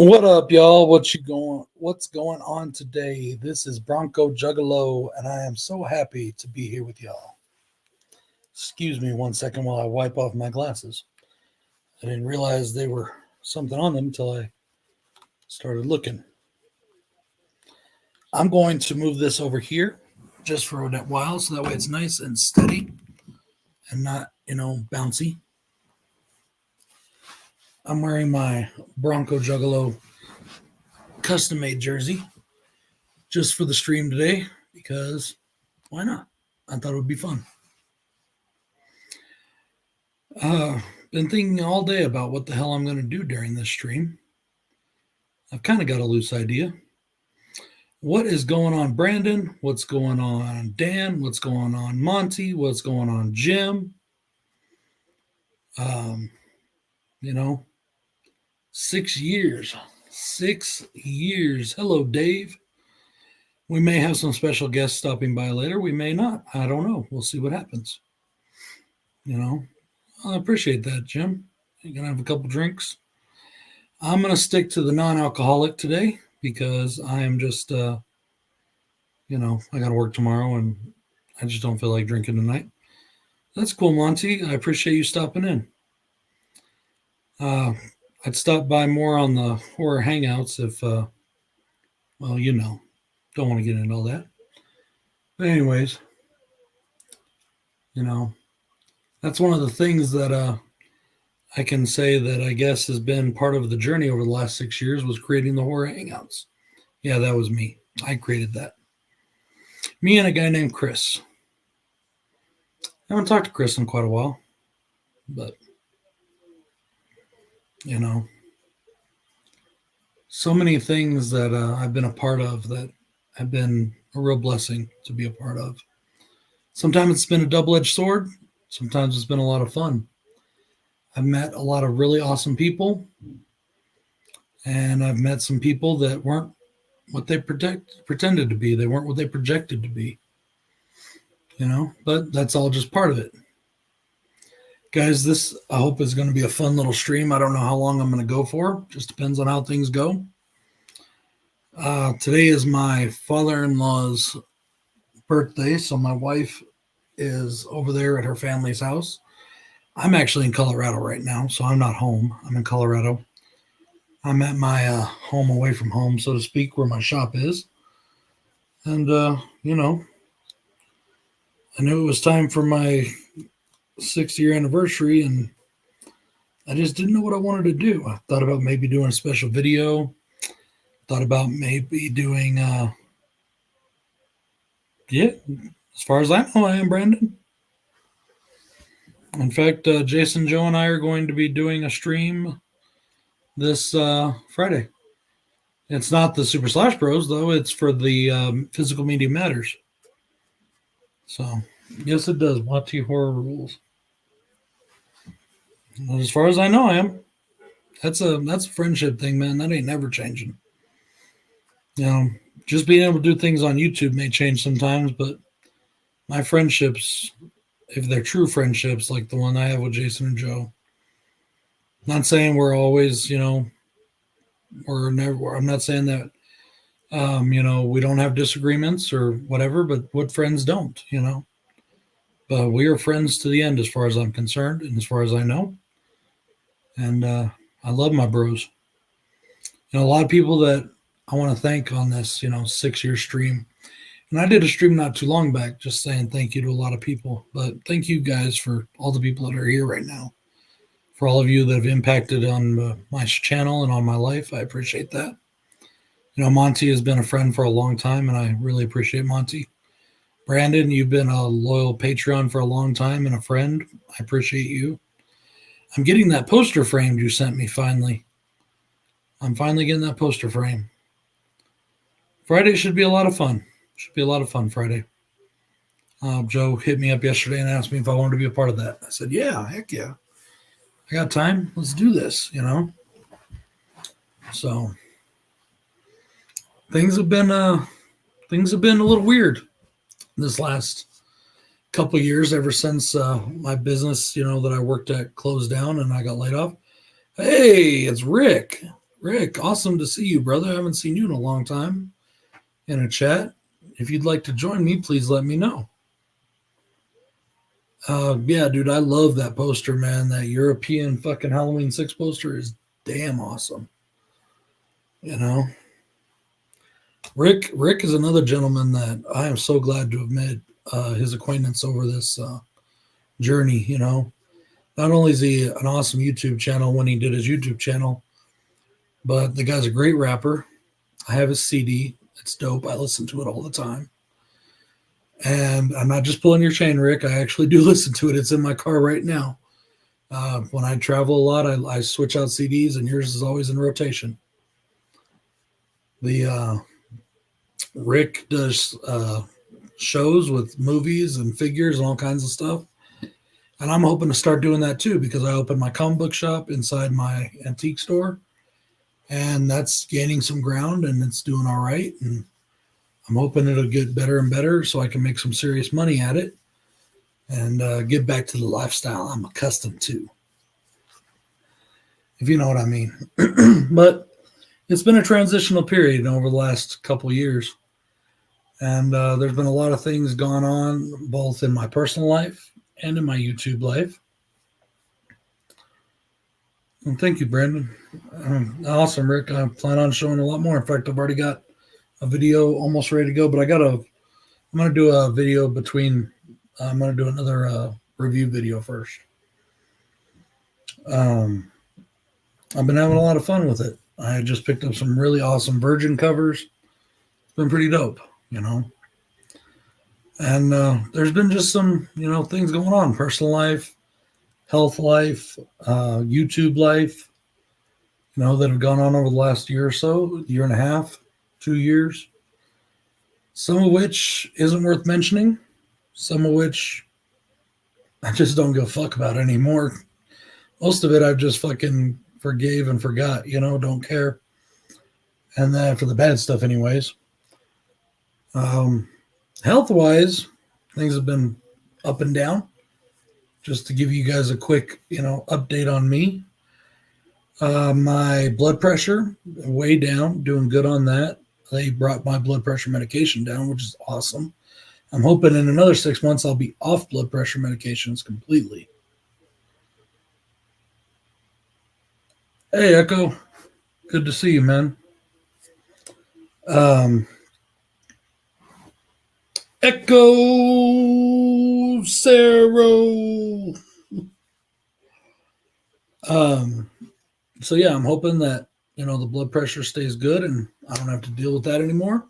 What up, y'all? What's going on today? This is Bronco Juggalo, and I am so happy to be here with y'all. Excuse me 1 second while I wipe off my glasses. I didn't realize they were something on them until I started looking. I'm going to move this over here just for a while, so that way it's nice and steady and not, bouncy. I'm wearing my Bronco Juggalo custom-made jersey just for the stream today because why not? I thought it would be fun. Been thinking all day about what the hell I'm going to do during this stream. I've kind of got a loose idea. What is going on, Brandon? What's going on, Dan? What's going on, Monty? What's going on, Jim? 6 years. 6 years. Hello, Dave. We may have some special guests stopping by later. We may not. I don't know. We'll see what happens. I appreciate that, Jim. You're going to have a couple drinks. I'm going to stick to the non-alcoholic today because I am just, I got to work tomorrow and I just don't feel like drinking tonight. That's cool, Monty. I appreciate you stopping in. I'd stop by more on the horror hangouts if, don't want to get into all that. But anyways, that's one of the things that I can say that I guess has been part of the journey over the last 6 years was creating the horror hangouts. Yeah, that was me. I created that. Me and a guy named Chris. I haven't talked to Chris in quite a while, but so many things that I've been a part of that have been a real blessing to be a part of. Sometimes it's been a double-edged sword. Sometimes it's been a lot of fun. I've met a lot of really awesome people, and I've met some people that weren't what they pretended to be. They weren't what they projected to be, but that's all just part of it. Guys, this, I hope, is going to be a fun little stream. I don't know how long I'm going to go for. Just depends on how things go. Today is my father-in-law's birthday, so my wife is over there at her family's house. I'm actually in Colorado right now, so I'm not home. I'm in Colorado. I'm at my home away from home, so to speak, where my shop is. And, I knew it was time for my 6-year anniversary, and I just didn't know what I wanted to do. I thought about maybe doing a special video. Thought about maybe doing, as far as I know, I am, Brandon. In fact, Jason, Joe, and I are going to be doing a stream this Friday. It's not the Super Slash Bros, though. It's for the Physical Media Matters. So, yes, it does. Wati Horror Rules. Well, as far as I know, I am. That's a friendship thing, man. That ain't never changing. Just being able to do things on YouTube may change sometimes, but my friendships, if they're true friendships, like the one I have with Jason and Joe, not saying we're always, we're never, I'm not saying that, we don't have disagreements or whatever, but what friends don't, but we are friends to the end as far as I'm concerned and as far as I know. And I love my bros. A lot of people that I want to thank on this, 6-year stream. And I did a stream not too long back just saying thank you to a lot of people. But thank you guys for all the people that are here right now. For all of you that have impacted on my channel and on my life, I appreciate that. Monty has been a friend for a long time, and I really appreciate Monty. Brandon, you've been a loyal Patreon for a long time and a friend. I appreciate you. I'm getting that poster framed you sent me finally. I'm finally getting that poster frame. Friday should be a lot of fun. Should be a lot of fun Friday. Joe hit me up yesterday and asked me if I wanted to be a part of that. I said, yeah, heck yeah. I got time. Let's do this, So things have been a little weird this last couple of years, ever since my business, that I worked at closed down and I got laid off. Hey, it's Rick. Rick, awesome to see you, brother. I haven't seen you in a long time in a chat. If you'd like to join me, please let me know. Yeah, dude, I love that poster, man. That European fucking Halloween 6 poster is damn awesome. You know, Rick is another gentleman that I am so glad to have made his acquaintance over this journey. You know, not only is he an awesome YouTube channel when he did his YouTube channel, but the guy's a great rapper. I have his CD. It's dope. I listen to it all the time. And I'm not just pulling your chain, Rick. I actually do listen to it. It's in my car right now. When I travel a lot, I switch out CDs, and yours is always in rotation. The Rick does shows with movies and figures and all kinds of stuff. And I'm hoping to start doing that too, because I opened my comic book shop inside my antique store, and that's gaining some ground and it's doing all right. And I'm hoping it'll get better and better so I can make some serious money at it and get back to the lifestyle I'm accustomed to, if you know what I mean. But it's been a transitional period over the last couple years. And there's been a lot of things going on, both in my personal life and in my YouTube life. And thank you, Brandon. Awesome, Rick. I plan on showing a lot more. In fact, I've already got a video almost ready to go, but I'm going to do a video I'm going to do another review video first. I've been having a lot of fun with it. I just picked up some really awesome Virgin covers. It's been pretty dope, you know. And there's been just some, things going on. Personal life, health life, YouTube life, that have gone on over the last year or so, year and a half, 2 years. Some of which isn't worth mentioning. Some of which I just don't give a fuck about anymore. Most of it I've just fucking forgave and forgot, don't care. And then for the bad stuff anyways. Health-wise, things have been up and down. Just to give you guys a quick, update on me. My blood pressure, way down, doing good on that. They brought my blood pressure medication down, which is awesome. I'm hoping in another 6 months I'll be off blood pressure medications completely. Hey, Echo. Good to see you, man. Echo Cero. So yeah, I'm hoping that, the blood pressure stays good and I don't have to deal with that anymore.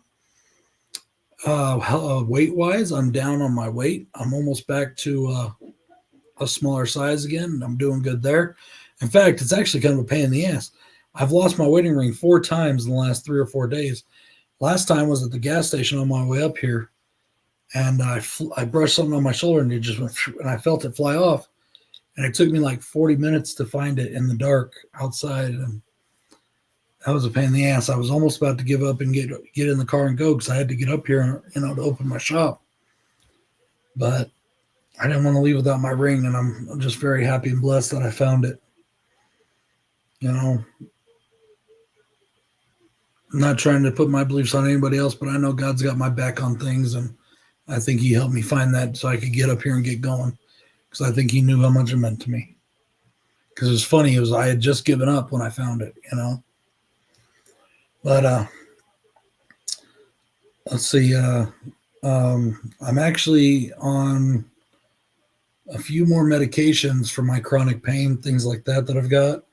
Weight-wise, I'm down on my weight. I'm almost back to a smaller size again. I'm doing good there. In fact, it's actually kind of a pain in the ass. I've lost my weighting ring 4 times in the last 3 or 4 days. Last time was at the gas station on my way up here, and I brushed something on my shoulder and it just went, and I felt it fly off. And it took me like 40 minutes to find it in the dark outside, and that was a pain in the ass. I was almost about to give up and get in the car and go because I had to get up here, to open my shop. But I didn't want to leave without my ring, and I'm just very happy and blessed that I found it. I'm not trying to put my beliefs on anybody else, but I know God's got my back on things, and I think he helped me find that so I could get up here and get going, because I think he knew how much it meant to me. Because it was funny, I had just given up when I found it, But let's see. I'm actually on a few more medications for my chronic pain, things like that I've got.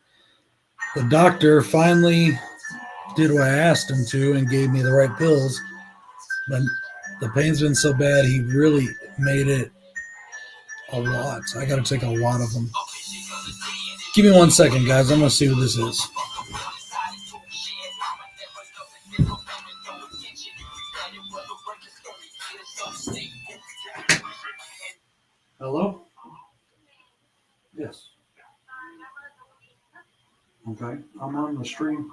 The doctor finally did what I asked him to and gave me the right pills. But the pain's been so bad, he really made it a lot. I got to take a lot of them. Give me 1 second, guys. I'm going to see who this is. Hello? Yes. Okay. I'm on the stream.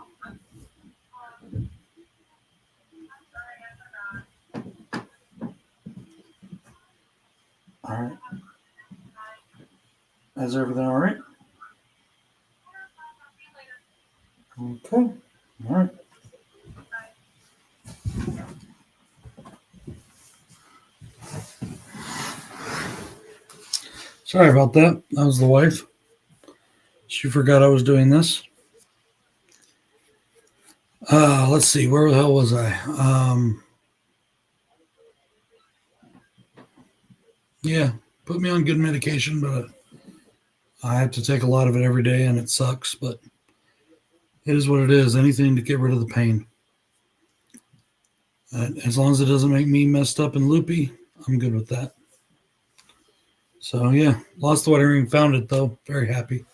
All right. Is everything all right? Okay. All right. Sorry about that. That was the wife. She forgot I was doing this. Let's see. Where the hell was I? Yeah, put me on good medication, but I have to take a lot of it every day, and it sucks. But it is what it is. Anything to get rid of the pain. As long as it doesn't make me messed up and loopy, I'm good with that. So yeah, lost the wedding ring, found it though. Very happy.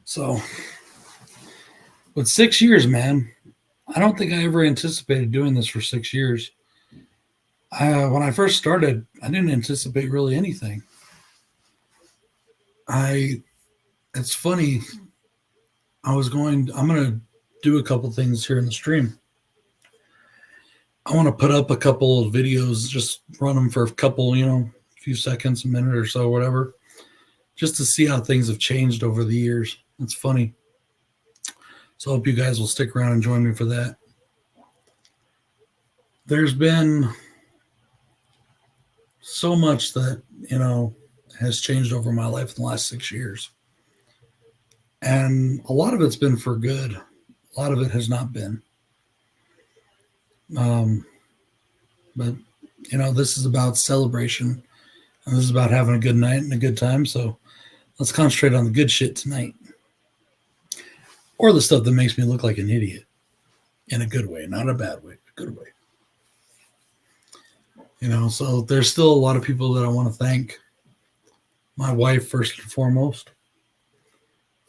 So, but 6 years, man. I don't think I ever anticipated doing this for 6 years. When I first started, I didn't anticipate really anything. I It's funny. I'm going to do a couple things here in the stream. I want to put up a couple of videos, just run them for a couple, a few seconds, a minute or so, whatever, just to see how things have changed over the years. It's funny. So I hope you guys will stick around and join me for that. There's been so much that, has changed over my life in the last 6 years. And a lot of it's been for good. A lot of it has not been. Um, but, this is about celebration. And this is about having a good night and a good time. So let's concentrate on the good shit tonight. Or the stuff that makes me look like an idiot in a good way, not a bad way, a good way. So there's still a lot of people that I want to thank. My wife, first and foremost,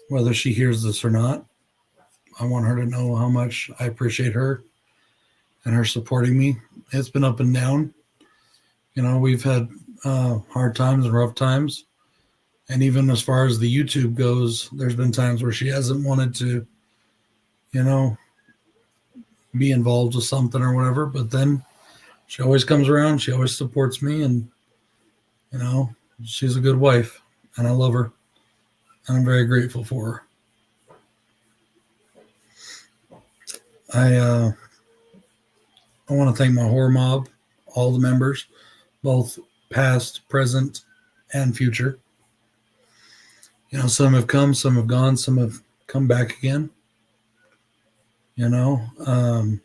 whether she hears this or not. I want her to know how much I appreciate her and her supporting me. It's been up and down. We've had hard times and rough times. And even as far as the YouTube goes, there's been times where she hasn't wanted to, be involved with something or whatever. But then she always comes around. She always supports me. And, she's a good wife. And I love her. And I'm very grateful for her. I want to thank my horror mob, all the members, both past, present, and future. Some have come, some have gone, some have come back again. I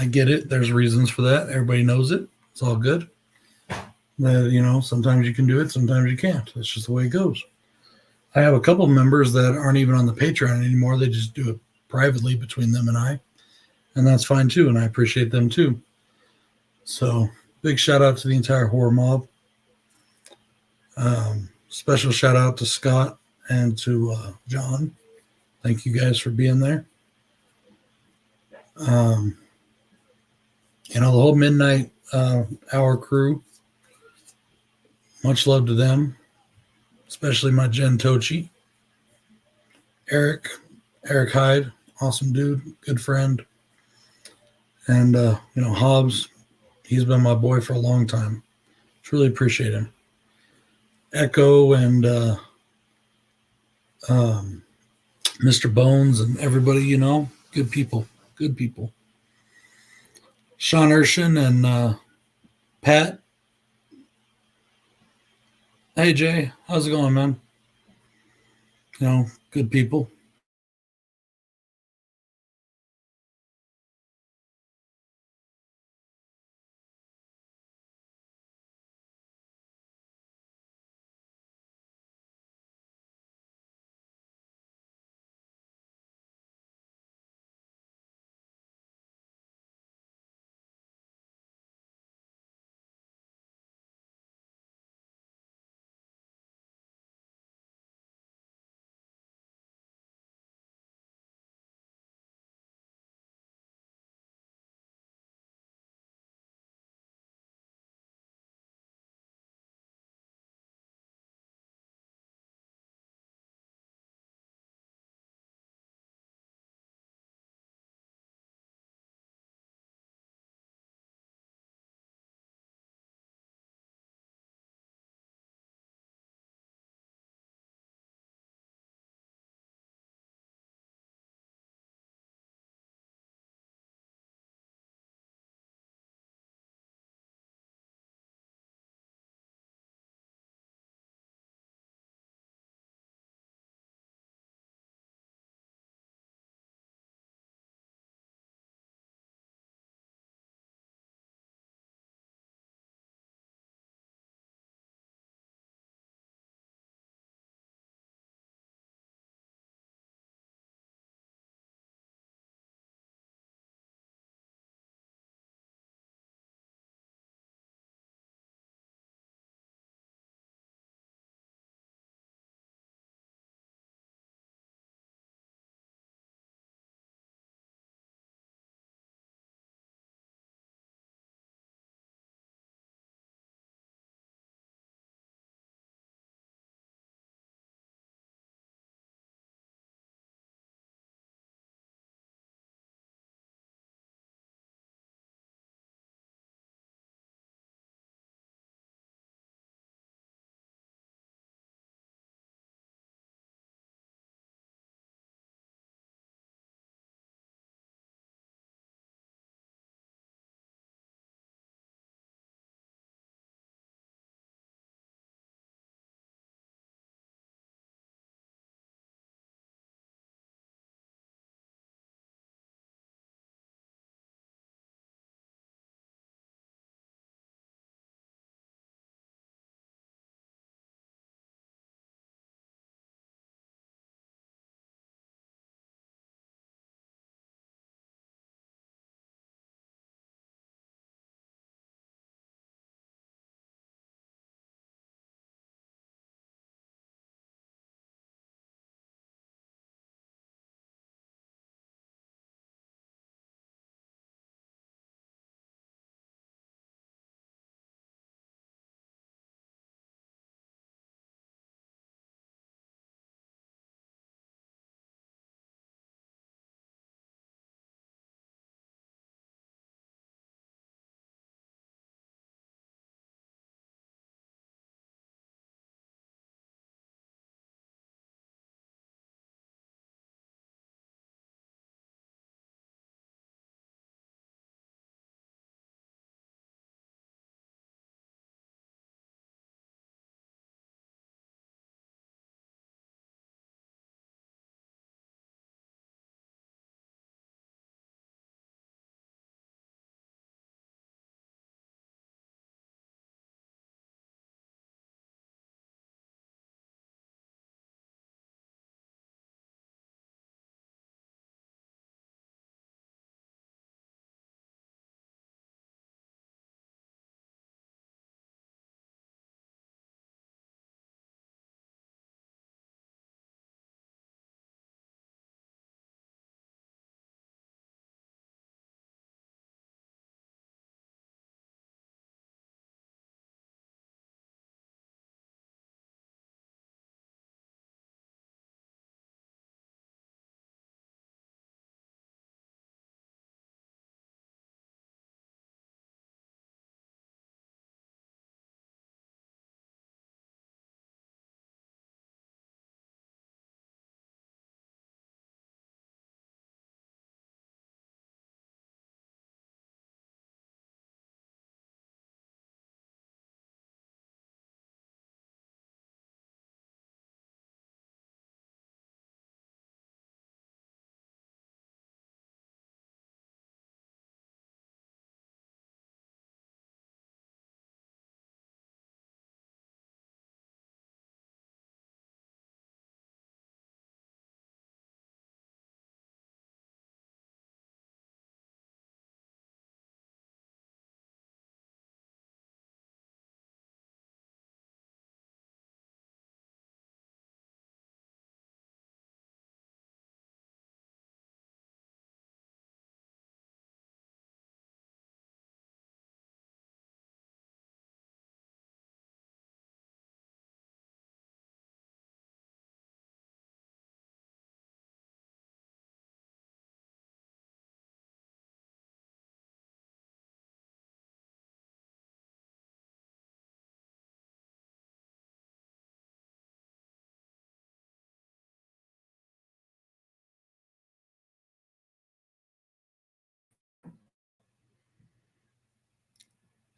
get it. There's reasons for that. Everybody knows it. It's all good. Sometimes you can do it, sometimes you can't. That's just the way it goes. I have a couple of members that aren't even on the Patreon anymore. They just do it privately between them and I. And that's fine too. And I appreciate them too. So big shout out to the entire horror mob. Special shout out to Scott and to John. Thank you guys for being there. The whole midnight hour crew. Much love to them, especially my Jen Tochi. Eric Hyde, awesome dude, good friend. And, Hobbs, he's been my boy for a long time. Truly appreciate him. Echo and Mr. Bones and everybody, good people. Good people. Sean Urshan and Pat. Hey, Jay. How's it going, man? Good people.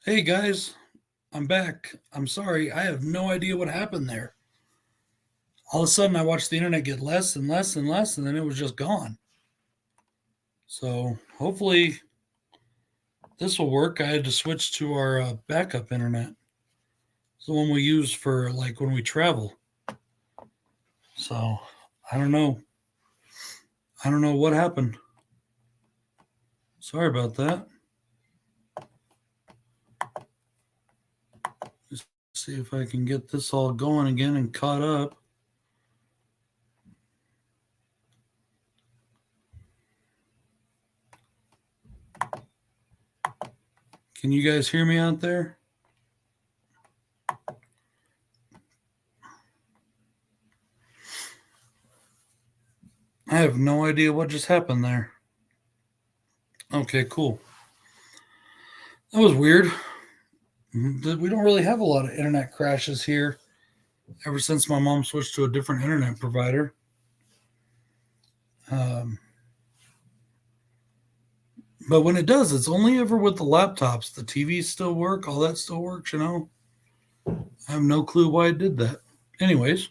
Hey guys, I'm back. I'm sorry, I have no idea what happened there. All of a sudden, I watched the internet get less and less and less, and then it was just gone. So hopefully, this will work. I had to switch to our backup internet. It's the one we use for like when we travel. So I don't know. I don't know what happened. Sorry about that. Just see if I can get this all going again and caught up. Can you guys hear me out there? I have no idea what just happened there. Okay, cool. That was weird. We don't really have a lot of internet crashes here ever since my mom switched to a different internet provider. Um, but when it does, it's only ever with the laptops. The TVs still work, all that still works, you know? I have no clue why it did that. Anyways,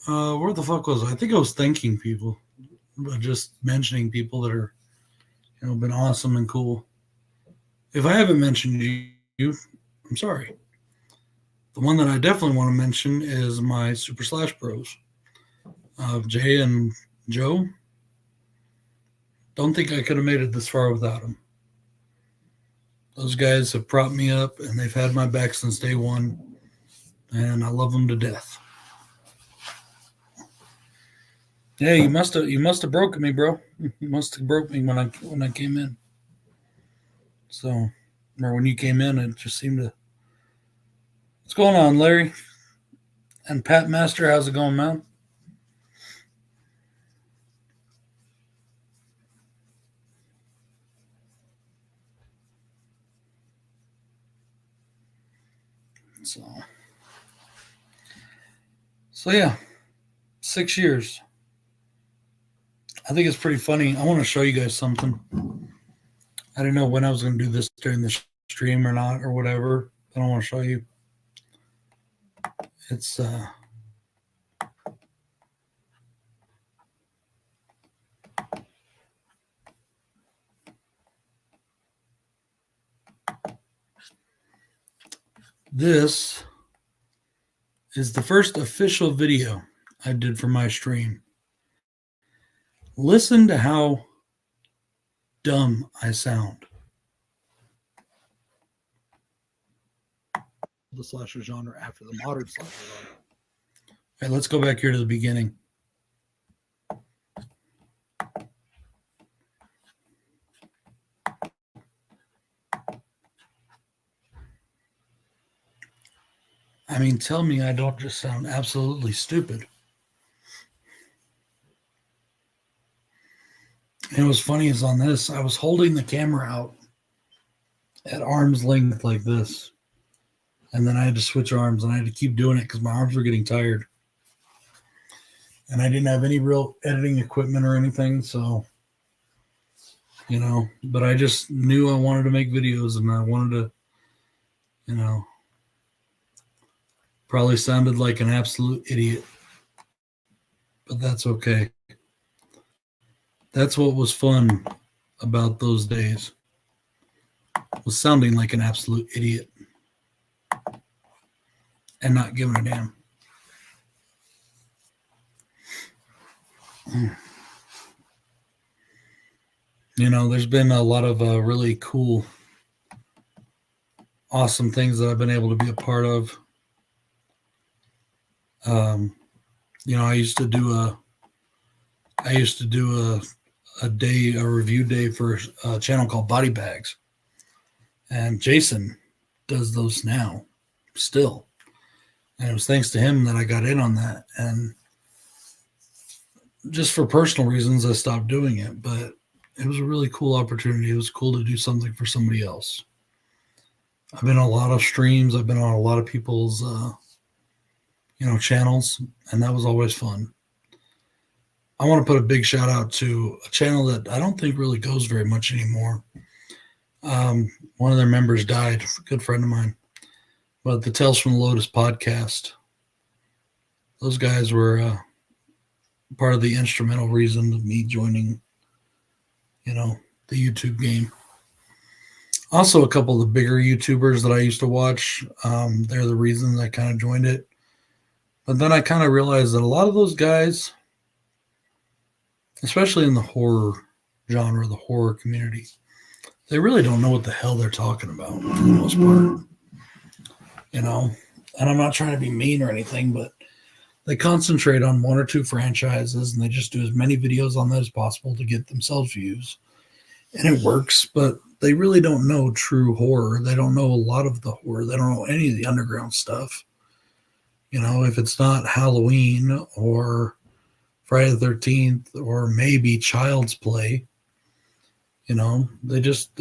where the fuck was I? I think I was thanking people, but just mentioning people that are, been awesome and cool. If I haven't mentioned you, I'm sorry. The one that I definitely want to mention is my Super Slash Bros. Jay and Joe. Don't think I could have made it this far without them. Those guys have propped me up and they've had my back since day one, and I love them to death. Yeah, you must have broken me, bro. You must have broke me when I came in. So, or when you came in, it just seemed to. What's going on, Larry? And Pat Master, how's it going, man? So yeah, 6 years. I think it's pretty funny. I want to show you guys something. I didn't know when I was going to do this during the stream or not or whatever. I don't want to show you. It's this is the first official video I did for my stream. Listen to how dumb I sound. The slasher genre after the modern slasher genre. Okay, let's go back here to the beginning. I mean, tell me I don't just sound absolutely stupid. And what's funny is on this, I was holding the camera out at arm's length like this. And then I had to switch arms and I had to keep doing it because my arms were getting tired. And I didn't have any real editing equipment or anything. So, but I just knew I wanted to make videos and I wanted to, probably sounded like an absolute idiot. But that's okay. That's what was fun about those days, was sounding like an absolute idiot and not giving a damn. There's been a lot of really cool, awesome things that I've been able to be a part of. I used to do a review day for a channel called Body Bags, and Jason does those now still, and it was thanks to him that I got in on that. And just for personal reasons I stopped doing it, but it was a really cool opportunity. It was cool to do something for somebody else. I've been on a lot of streams. I've been on a lot of people's channels, and that was always fun. I want to put a big shout out to a channel that I don't think really goes very much anymore. One of their members died, a good friend of mine. But the Tales from the Lotus podcast, those guys were part of the instrumental reason of me joining, the YouTube game. Also, a couple of the bigger YouTubers that I used to watch, they're the reasons I kind of joined it. But then I kind of realized that a lot of those guys, especially in the horror genre, the horror community, they really don't know what the hell they're talking about for the most part. And I'm not trying to be mean or anything, but they concentrate on one or two franchises and they just do as many videos on that as possible to get themselves views. And it works, but they really don't know true horror. They don't know a lot of the horror. They don't know any of the underground stuff. If it's not Halloween or Friday the 13th or maybe Child's Play, they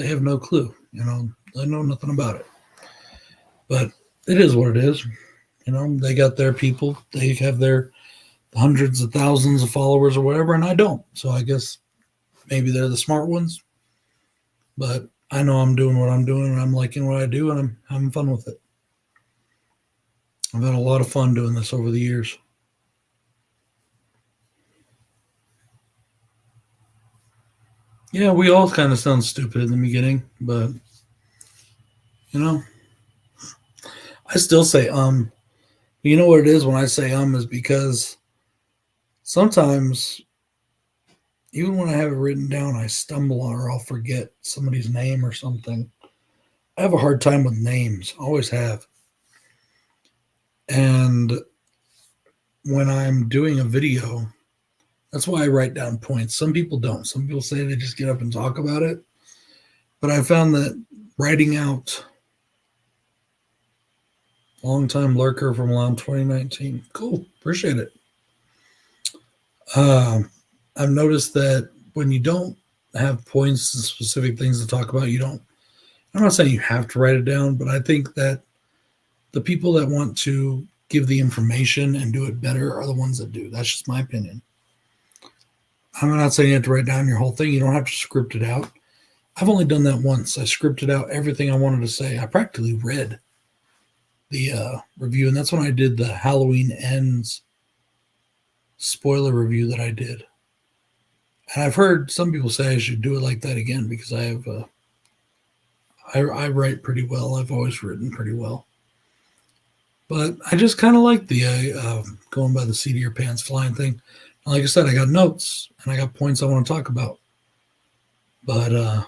have no clue. They know nothing about it. But it is what it is. They got their people. They have their hundreds of thousands of followers or whatever, and I don't. So I guess maybe they're the smart ones. But I know I'm doing what I'm doing, and I'm liking what I do, and I'm having fun with it. I've had a lot of fun doing this over the years. Yeah, we all kind of sound stupid in the beginning, but, I still say, you know what it is when I say is because sometimes, even when I have it written down, I stumble or I'll forget somebody's name or something. I have a hard time with names, always have. And when I'm doing a video, that's why I write down points. Some people don't. Some people say they just get up and talk about it. But I found that writing out, long-time lurker from around 2019. Cool. Appreciate it. I've noticed that when you don't have points and specific things to talk about, I'm not saying you have to write it down, but I think that the people that want to give the information and do it better are the ones that do. That's just my opinion. I'm not saying you have to write down your whole thing. You don't have to script it out. I've only done that once. I scripted out everything I wanted to say. I practically read the review, and that's when I did the Halloween Ends spoiler review that I did. And I've heard some people say I should do it like that again because I have I write pretty well. I've always written pretty well. But I just kind of like the going by the seat of your pants flying thing. Like I said, I got notes and I got points I want to talk about. But I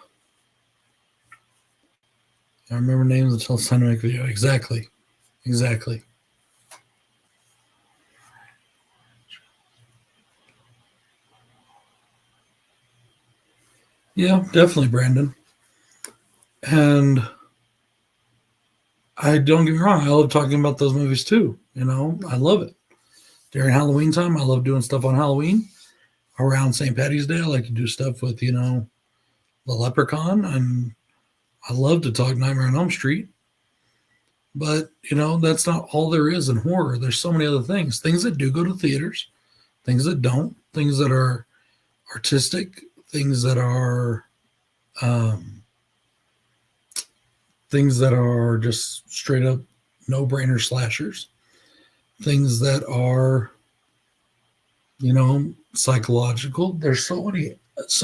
remember names until it's time to make a video. Exactly. Yeah, definitely, Brandon. And I don't get me wrong, I love talking about those movies too. I love it. During Halloween time, I love doing stuff on Halloween. Around St. Patty's Day, I like to do stuff with, the Leprechaun. And I love to talk Nightmare on Elm Street. But, that's not all there is in horror. There's so many other things. Things that do go to theaters, things that don't, things that are artistic, things that are just straight up no-brainer slashers, things that are, psychological. There's so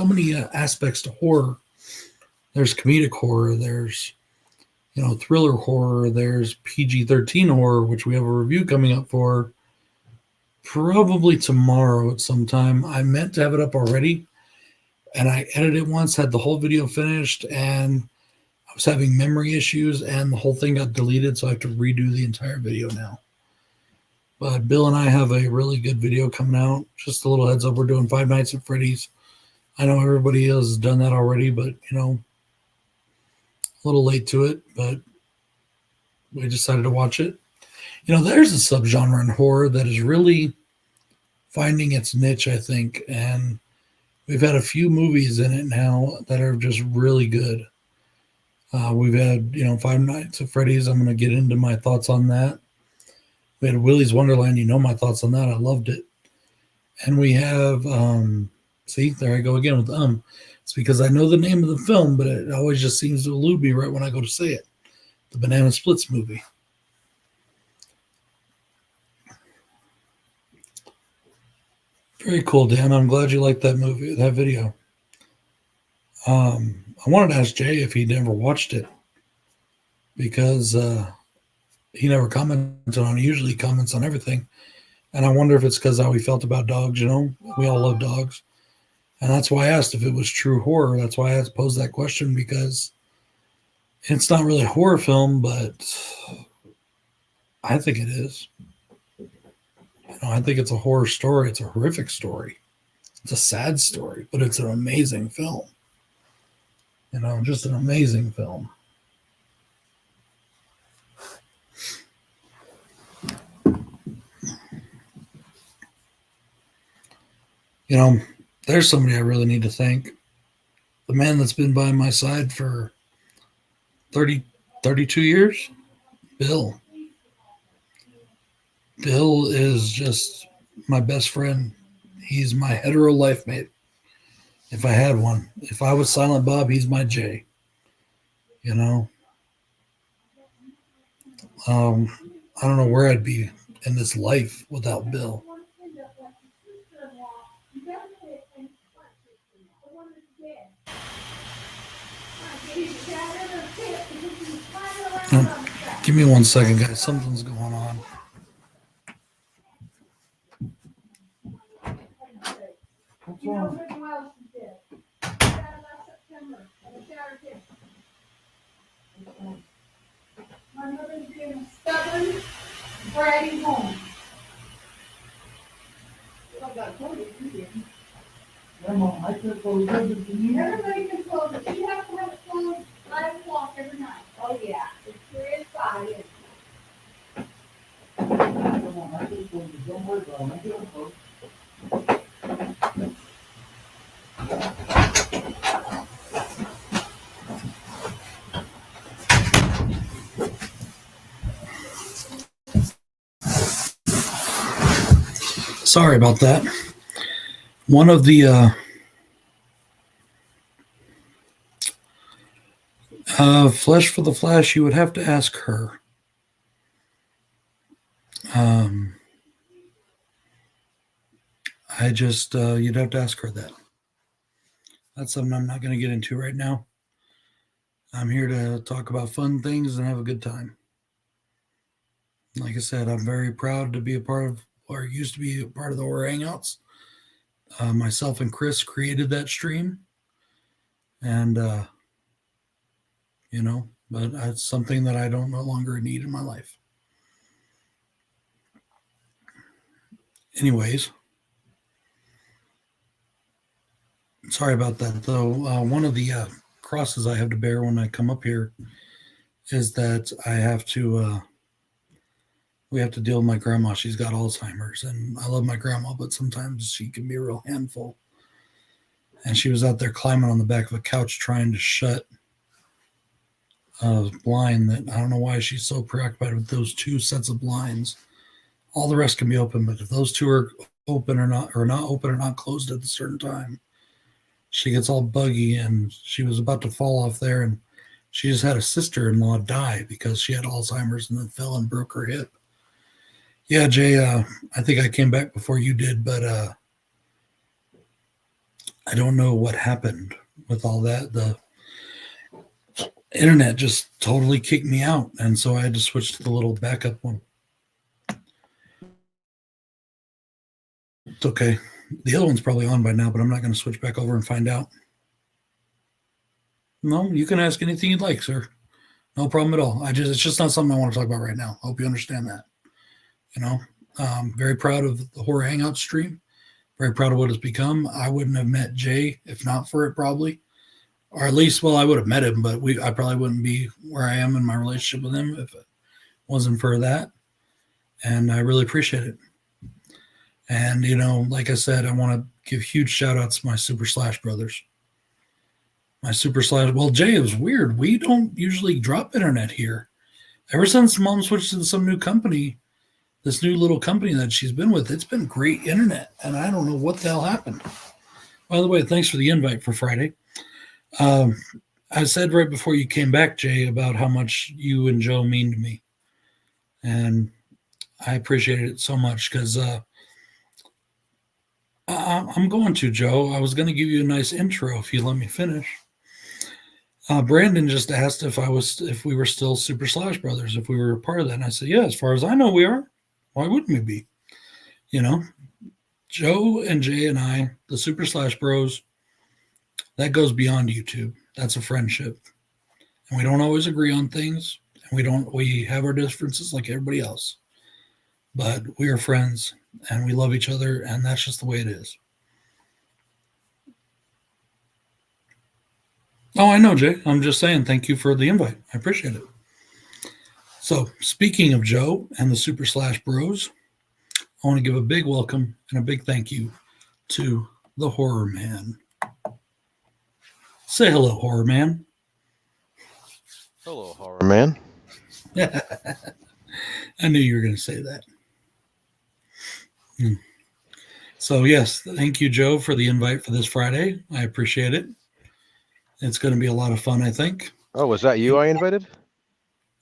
many aspects to horror. There's comedic horror. There's, thriller horror. There's PG-13 horror, which we have a review coming up for probably tomorrow at some time. I meant to have it up already, and I edited it once, had the whole video finished, and I was having memory issues, and the whole thing got deleted, so I have to redo the entire video now. But Bill and I have a really good video coming out. Just a little heads up, we're doing Five Nights at Freddy's. I know everybody has done that already, but, a little late to it, but we decided to watch it. There's a subgenre in horror that is really finding its niche, I think, and we've had a few movies in it now that are just really good. We've had, Five Nights at Freddy's. I'm going to get into my thoughts on that. We had Willy's Wonderland. My thoughts on that. I loved it. And we have See, there I go again with It's because I know the name of the film, but it always just seems to elude me right when I go to say it. The Banana Splits movie. Very cool, Dan. I'm glad you liked that movie, that video. I wanted to ask Jay if he'd ever watched it because he never commented on it. He usually comments on everything. And I wonder if it's because how he felt about dogs, you know? We all love dogs. And that's why I asked if it was true horror. That's why I posed that question, because it's not really a horror film, but I think it is. I think it's a horror story. It's a horrific story. It's a sad story, but it's an amazing film. Just an amazing film. There's somebody I really need to thank. The man that's been by my side for 32 years, Bill. Bill is just my best friend. He's my hetero life mate. If I had one. If I was Silent Bob, he's my Jay. I don't know where I'd be in this life without Bill. Give me 1 second, guys. Something's going on. What's wrong? My mother's being a stubborn, bratty woman. Well, I told you, you didn't. Grandma, I could close everything. Everybody can close it. You have to have it closed 5 o'clock every night. Oh, yeah. It's 3 and 5. I could close it. Don't worry about it. I get it closed. Sorry about that. One of the Flesh for the Flash, you would have to ask her. You'd have to ask her that. That's something I'm not going to get into right now. I'm here to talk about fun things and have a good time. Like I said, I'm very proud to be a part of, or used to be a part of the Horror Hangouts. Myself and Chris created that stream. And, but it's something that I don't no longer need in my life. Anyways, sorry about that, though. One of the crosses I have to bear when I come up here is that we have to deal with my grandma. She's got Alzheimer's, and I love my grandma, but sometimes she can be a real handful. And she was out there climbing on the back of a couch trying to shut a blind that I don't know why she's so preoccupied with those 2 sets of blinds. All the rest can be open, but if those 2 are open or not open or not closed at a certain time, she gets all buggy, and she was about to fall off there, and she just had a sister-in-law die because she had Alzheimer's and then fell and broke her hip. Yeah, Jay, I think I came back before you did, but I don't know what happened with all that. The internet just totally kicked me out, and so I had to switch to the little backup one. It's okay. The other one's probably on by now, but I'm not going to switch back over and find out. No, you can ask anything you'd like, sir. No problem at all. It's just not something I want to talk about right now. I hope you understand that. Very proud of the Horror Hangout stream. Very proud of what it's become. I wouldn't have met Jay if not for it, probably. Or at least, I would have met him, but I probably wouldn't be where I am in my relationship with him if it wasn't for that. And I really appreciate it. And, like I said, I want to give huge shout outs to my Super Slash brothers. My Super Slash. Well, Jay, it was weird. We don't usually drop internet here. Ever since Mom switched to some new company, this new little company that she's been with, it's been great internet. And I don't know what the hell happened. By the way, thanks for the invite for Friday. Um, I said right before you came back, Jay, about how much you and Joe mean to me, and I appreciate it so much because I'm going to Joe. I was going to give you a nice intro if you let me finish. Brandon just asked if we were still Super Slash Brothers, if we were a part of that, and I said, yeah, as far as I know, we are. Why wouldn't we be? You know, Joe and Jay and I, the Super Slash Bros, that goes beyond YouTube. That's a friendship, and we don't always agree on things, and we have our differences like everybody else, but we are friends and we love each other, and that's just the way it is. Oh, I know, Jay. I'm just saying thank you for the invite. I appreciate it. So, speaking of Joe and the Super Slash Bros, I want to give a big welcome and a big thank you to the Horror Man. Say hello, Horror Man. Hello, horror man. I knew you were going to say that. So, yes, thank you, Joe, for the invite for this Friday. I appreciate it. It's going to be a lot of fun, I think. Oh, was that you I invited?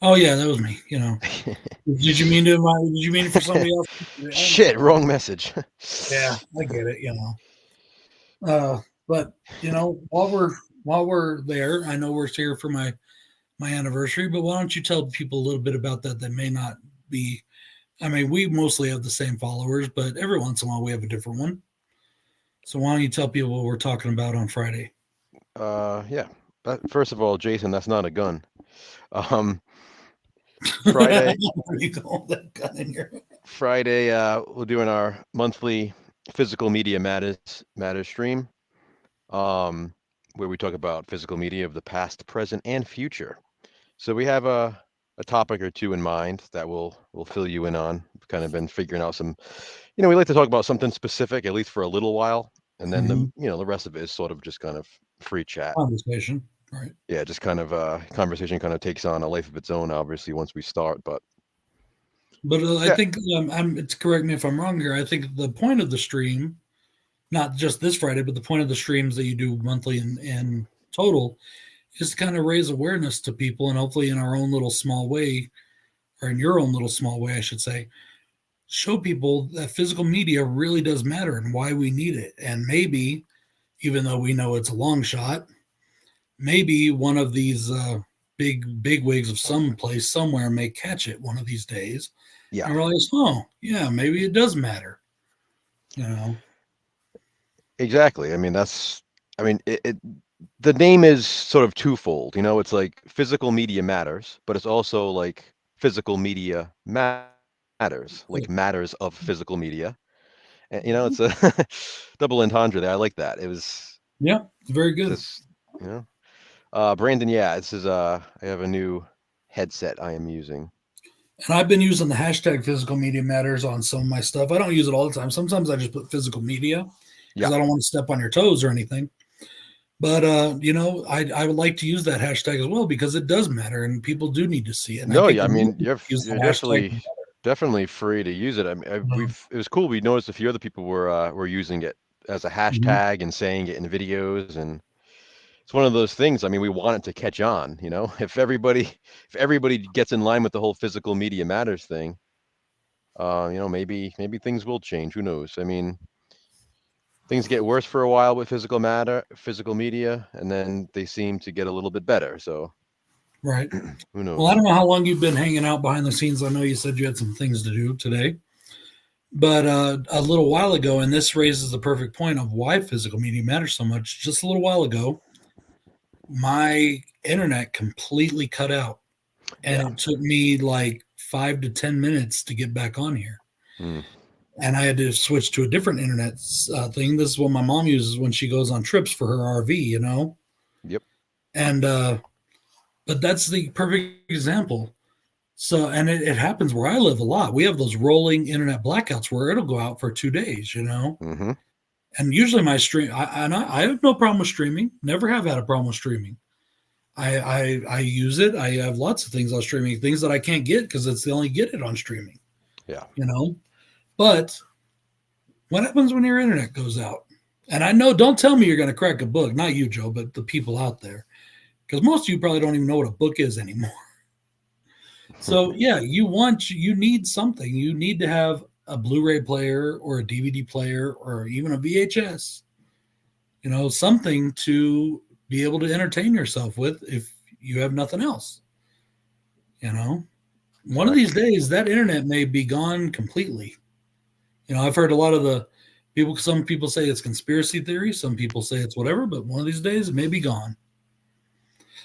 Oh, yeah, that was me. Did you mean to invite? Did you mean it for somebody else? Shit, wrong message. Yeah, I get it. But while we're there, I know we're here for my anniversary. But why don't you tell people a little bit about that may not be? I mean, we mostly have the same followers, but every once in a while we have a different one. So why don't you tell people what we're talking about on Friday? Yeah. First of all, Jason, that's not a gun. Friday. Where you going with that gun in your... Friday, we're doing our monthly physical media matters stream, where we talk about physical media of the past, present, and future. So we have a topic or two in mind that we'll fill you in on. We've kind of been figuring out some, we like to talk about something specific, at least for a little while. And then the rest of it is sort of just kind of free chat. Conversation, right? Yeah, just kind of conversation kind of takes on a life of its own, obviously, once we start. But I think it's correct me if I'm wrong here. I think the point of the stream, not just this Friday, but the point of the streams that you do monthly in total, is to kind of raise awareness to people, and hopefully in our own little small way, or in your own little small way, I should say, show people that physical media really does matter and why we need it. And maybe, even though we know it's a long shot, maybe one of these big wigs of some place somewhere may catch it one of these days. Yeah. And realize, yeah, maybe it does matter. Exactly. I mean, the name is sort of twofold. It's like physical media matters, but it's also like physical media matters, like matters of physical media. And, it's a double entendre there. I like that. It was. Yeah, it's very good. Brandon, yeah, this is I have a new headset I am using. And I've been using the hashtag physical media matters on some of my stuff. I don't use it all the time. Sometimes I just put physical media because I don't want to step on your toes or anything. But, I would like to use that hashtag as well because it does matter and people do need to see it. And I mean, you're definitely free to use it. I mean, it was cool. We noticed a few other people were using it as a hashtag and saying it in videos, and it's one of those things. I mean, we want it to catch on. If everybody gets in line with the whole physical media matters thing, maybe things will change. Who knows? I mean, things get worse for a while with physical media, and then they seem to get a little bit better. So, right. Who knows? Well, I don't know how long you've been hanging out behind the scenes. I know you said you had some things to do today, but a little while ago, and this raises the perfect point of why physical media matters so much. Just a little while ago, my internet completely cut out, and it took me like 5 to 10 minutes to get back on here. And I had to switch to a different internet thing. This is what my mom uses when she goes on trips for her RV, Yep. And but that's the perfect example. So, and it happens where I live a lot. We have those rolling internet blackouts where it'll go out for 2 days, Mm-hmm. And usually my stream, I have no problem with streaming. Never have had a problem with streaming. I use it. I have lots of things on streaming, things that I can't get because they only get it on streaming. Yeah. But what happens when your internet goes out? And I know, don't tell me you're going to crack a book. Not you, Joe, but the people out there. Because most of you probably don't even know what a book is anymore. So, yeah, you need something. You need to have a Blu-ray player or a DVD player or even a VHS, something to be able to entertain yourself with if you have nothing else. One of these days that internet may be gone completely. I've heard a lot of the people, some people say it's conspiracy theory, some people say it's whatever, but one of these days it may be gone.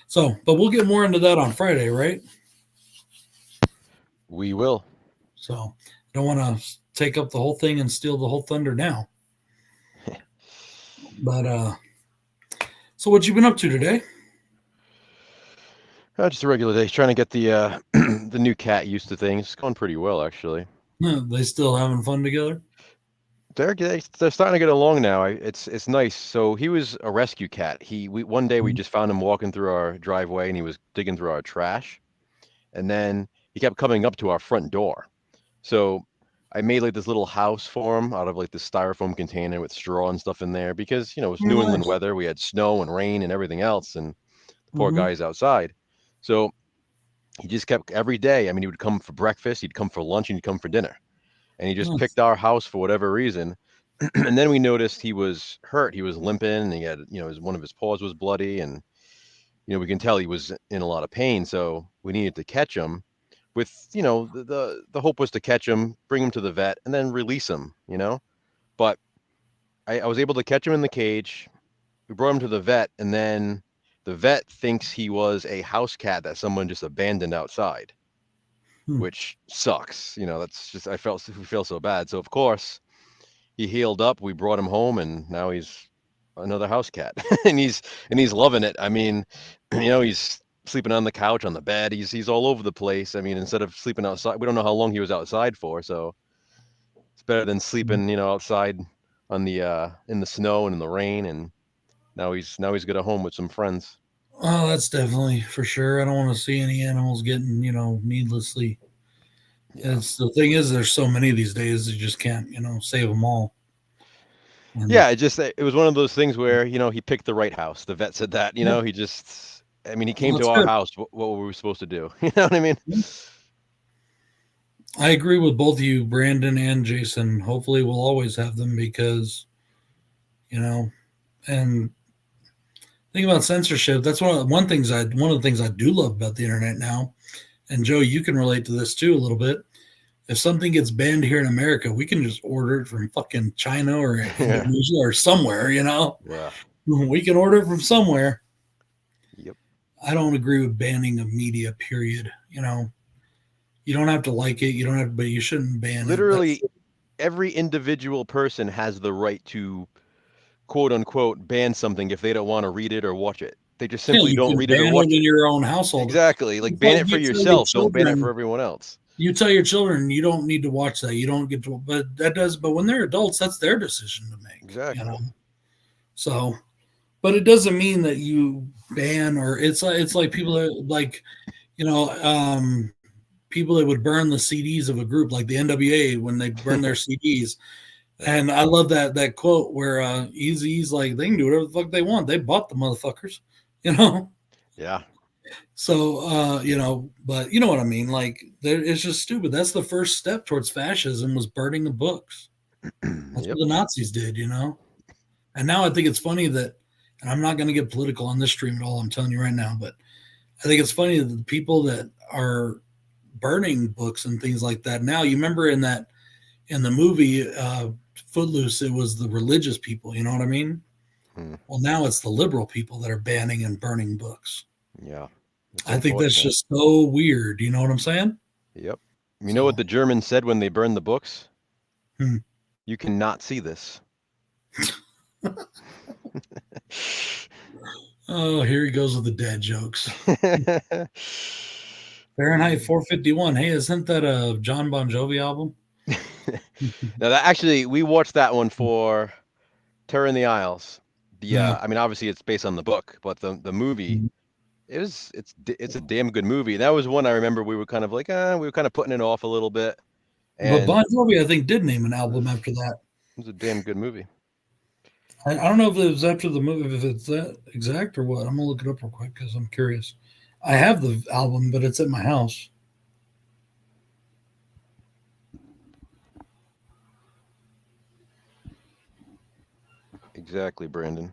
So, but we'll get more into that on Friday, right? We will. So I don't want to take up the whole thing and steal the whole thunder now. But so what you been up to today? Just a regular day. Trying to get the the new cat used to things. It's going pretty well, actually. They still having fun together? They're starting to get along now. It's nice. So he was a rescue cat. One day we just found him walking through our driveway, and he was digging through our trash, and then he kept coming up to our front door. So I made like this little house for him out of like this styrofoam container with straw and stuff in there because it's New England weather. We had snow and rain and everything else, and the poor guy's outside. So he just kept every day. I mean, he would come for breakfast, he'd come for lunch, and he'd come for dinner. And he just picked our house for whatever reason. And then we noticed he was hurt. He was limping, and he had, one of his paws was bloody, and we can tell he was in a lot of pain. So we needed to catch him. With the hope was to catch him, bring him to the vet, and then release him. But I was able to catch him in the cage. We brought him to the vet, and then the vet thinks he was a house cat that someone just abandoned outside, which sucks. That's just, we feel so bad. So of course he healed up. We brought him home, and now he's another house cat, and he's loving it. I mean, he's sleeping on the couch, on the bed. He's all over the place. I mean, instead of sleeping outside, we don't know how long he was outside for. So it's better than sleeping, outside on the in the snow and in the rain. And now he's good at home with some friends. Oh, that's definitely for sure. I don't want to see any animals getting, needlessly. Yeah. The thing is, there's so many these days, you just can't, save them all. And yeah, it was one of those things where, he picked the right house. The vet said that, he just, I mean, he came to our house. What were we supposed to do? You know what I mean? I agree with both of you, Brandon and Jason. Hopefully we'll always have them because, and think about censorship. That's one of the things I do love about the internet now. And Joe, you can relate to this too a little bit. If something gets banned here in America, we can just order it from fucking China or Indonesia or somewhere, Yeah. We can order it from somewhere. Yep. I don't agree with banning of media, period. You don't have to like it. You don't have, but you shouldn't ban Literally, it. every individual person has the right to, quote unquote, ban something if they don't want to read it or watch it. They just simply don't read it or watch it in your own household. Exactly. Like ban it for yourself. Don't ban it for everyone else. You tell your children you don't need to watch that. You don't get to, but when they're adults, that's their decision to make. Exactly. So, but it doesn't mean that you ban or it's like people that like, people that would burn the CDs of a group like the NWA when they burn their CDs. And I love that quote where Eazy's like, they can do whatever the fuck they want. They bought the motherfuckers, Yeah. So, but you know what I mean? Like, it's just stupid. That's the first step towards fascism was burning the books. That's what the Nazis did, And now I think it's funny that, and I'm not going to get political on this stream at all, I'm telling you right now, but I think it's funny that the people that are burning books and things like that. Now, you remember in the movie Footloose, it was the religious people, you know what I mean? Well, now it's the liberal people that are banning and burning books. Yeah. I think that's just so weird. You know what I'm saying? Yep. You know what the Germans said when they burned the books? You cannot see this. Oh, here he goes with the dad jokes. Fahrenheit 451. Hey, isn't that a John Bon Jovi album? Now, we watched that one for Terror in the Isles. I mean, obviously it's based on the book, but the movie, it's a damn good movie. That was one I remember we were kind of like, we were kind of putting it off a little bit. But Bon Jovi, I think, did name an album after that. It was a damn good movie. I don't know if it was after the movie, if it's that exact or what. I'm gonna look it up real quick because I'm curious. I have the album, but it's at my house. Exactly, Brandon.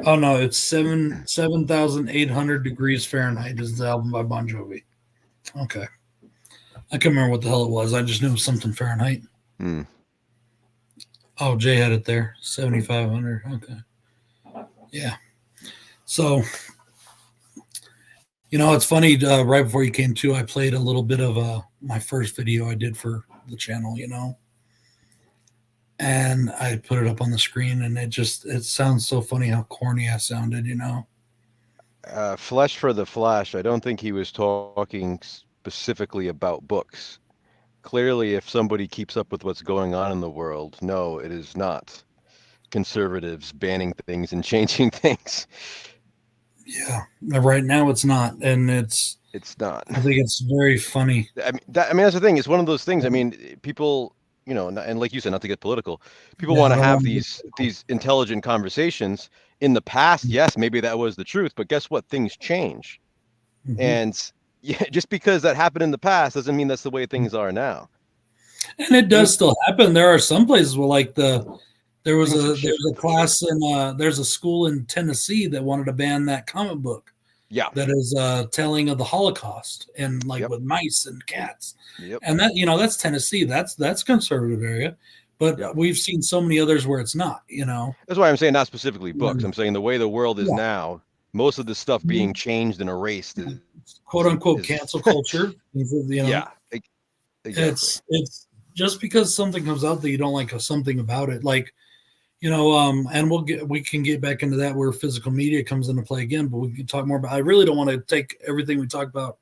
Oh no, it's 7,800 degrees Fahrenheit is the album by Bon Jovi. Okay, I can't remember what the hell it was. I just knew it was something Fahrenheit. Hmm. Oh, Jay had it there, 7,500. Okay, yeah. So it's funny. Right before you came to, I played a little bit of my first video I did for the channel. And I put it up on the screen, and it sounds so funny how corny I sounded. Flesh for the Flash. I don't think he was talking specifically about books. Clearly, if somebody keeps up with what's going on in the world, no, it is not conservatives banning things and changing things. Yeah, right now it's not, and It's not. I think it's very funny. I mean, that's the thing. It's one of those things. I mean, people, and like you said, not to get political, people Yeah, want I to don't have wanna these intelligent conversations. In the past, yes, maybe that was the truth, but guess what? Things change. Mhm. And yeah, just because that happened in the past doesn't mean that's the way things are now. And it does still happen. There are some places where, like there was Things have a shifted. class in there's a school in Tennessee that wanted to ban that comic book Yeah. that is telling of the Holocaust and like Yep. with mice and cats. Yep. And that's Tennessee. That's conservative area. But Yep. we've seen so many others where it's not. That's why I'm saying not specifically books. I'm saying the way the world is Yeah. now, most of the stuff being changed and erased is quote unquote is cancel culture. yeah, exactly. It's just because something comes out that you don't like something about it, like and we can get back into that where physical media comes into play again, but we can talk more about. I really don't want to take everything we talked about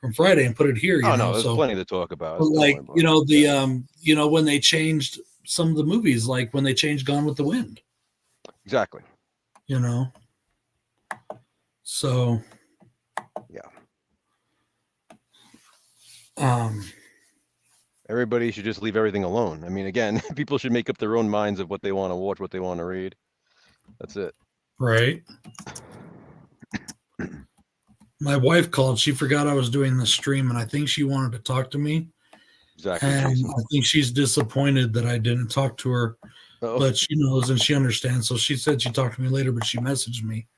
from Friday and put it here. Oh no, there's plenty to talk about. But like when they changed some of the movies, like when they changed Gone with the Wind, exactly. So yeah. Everybody should just leave everything alone. I mean, again, people should make up their own minds of what they want to watch, what they want to read. That's it. Right. My wife called. She forgot I was doing the stream, and I think she wanted to talk to me. Exactly. And I think she's disappointed that I didn't talk to her. Uh-oh. But she knows and she understands. So she said she'd talk to me later, but she messaged me.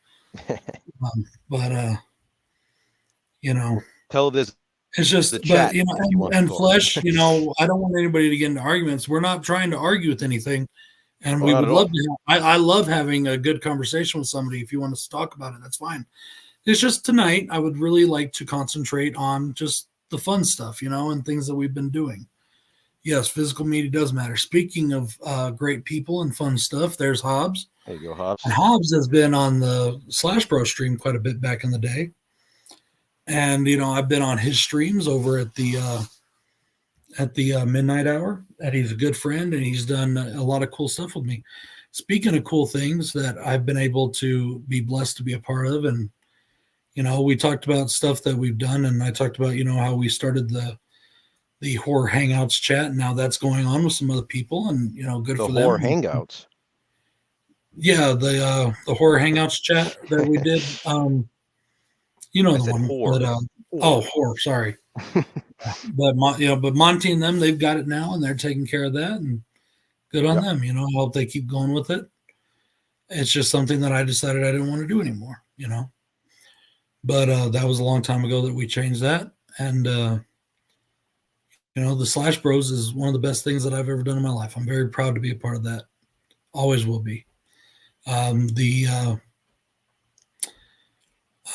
Tell this. It's just, but and Flesh, I don't want anybody to get into arguments. We're not trying to argue with anything. And we would love to. I love having a good conversation with somebody. If you want us to talk about it, that's fine. It's just tonight, I would really like to concentrate on just the fun stuff, and things that we've been doing. Yes, physical media does matter. Speaking of great people and fun stuff, there's Hobbs. There you go, Hobbs. And Hobbs has been on the Slash Bro stream quite a bit back in the day. And, I've been on his streams over at the midnight hour. And he's a good friend, and he's done a lot of cool stuff with me. Speaking of cool things that I've been able to be blessed to be a part of, and we talked about stuff that we've done, and I talked about, how we started the horror hangouts chat, and now that's going on with some other people, and good for them. The horror hangouts. Yeah, the horror hangouts chat that we did. The one that horror, sorry. But Monty and them, they've got it now, and they're taking care of that, and good on them. I hope they keep going with it. It's just something that I decided I didn't want to do anymore. But that was a long time ago that we changed that. And, the Slash Bros is one of the best things that I've ever done in my life. I'm very proud to be a part of that. Always will be.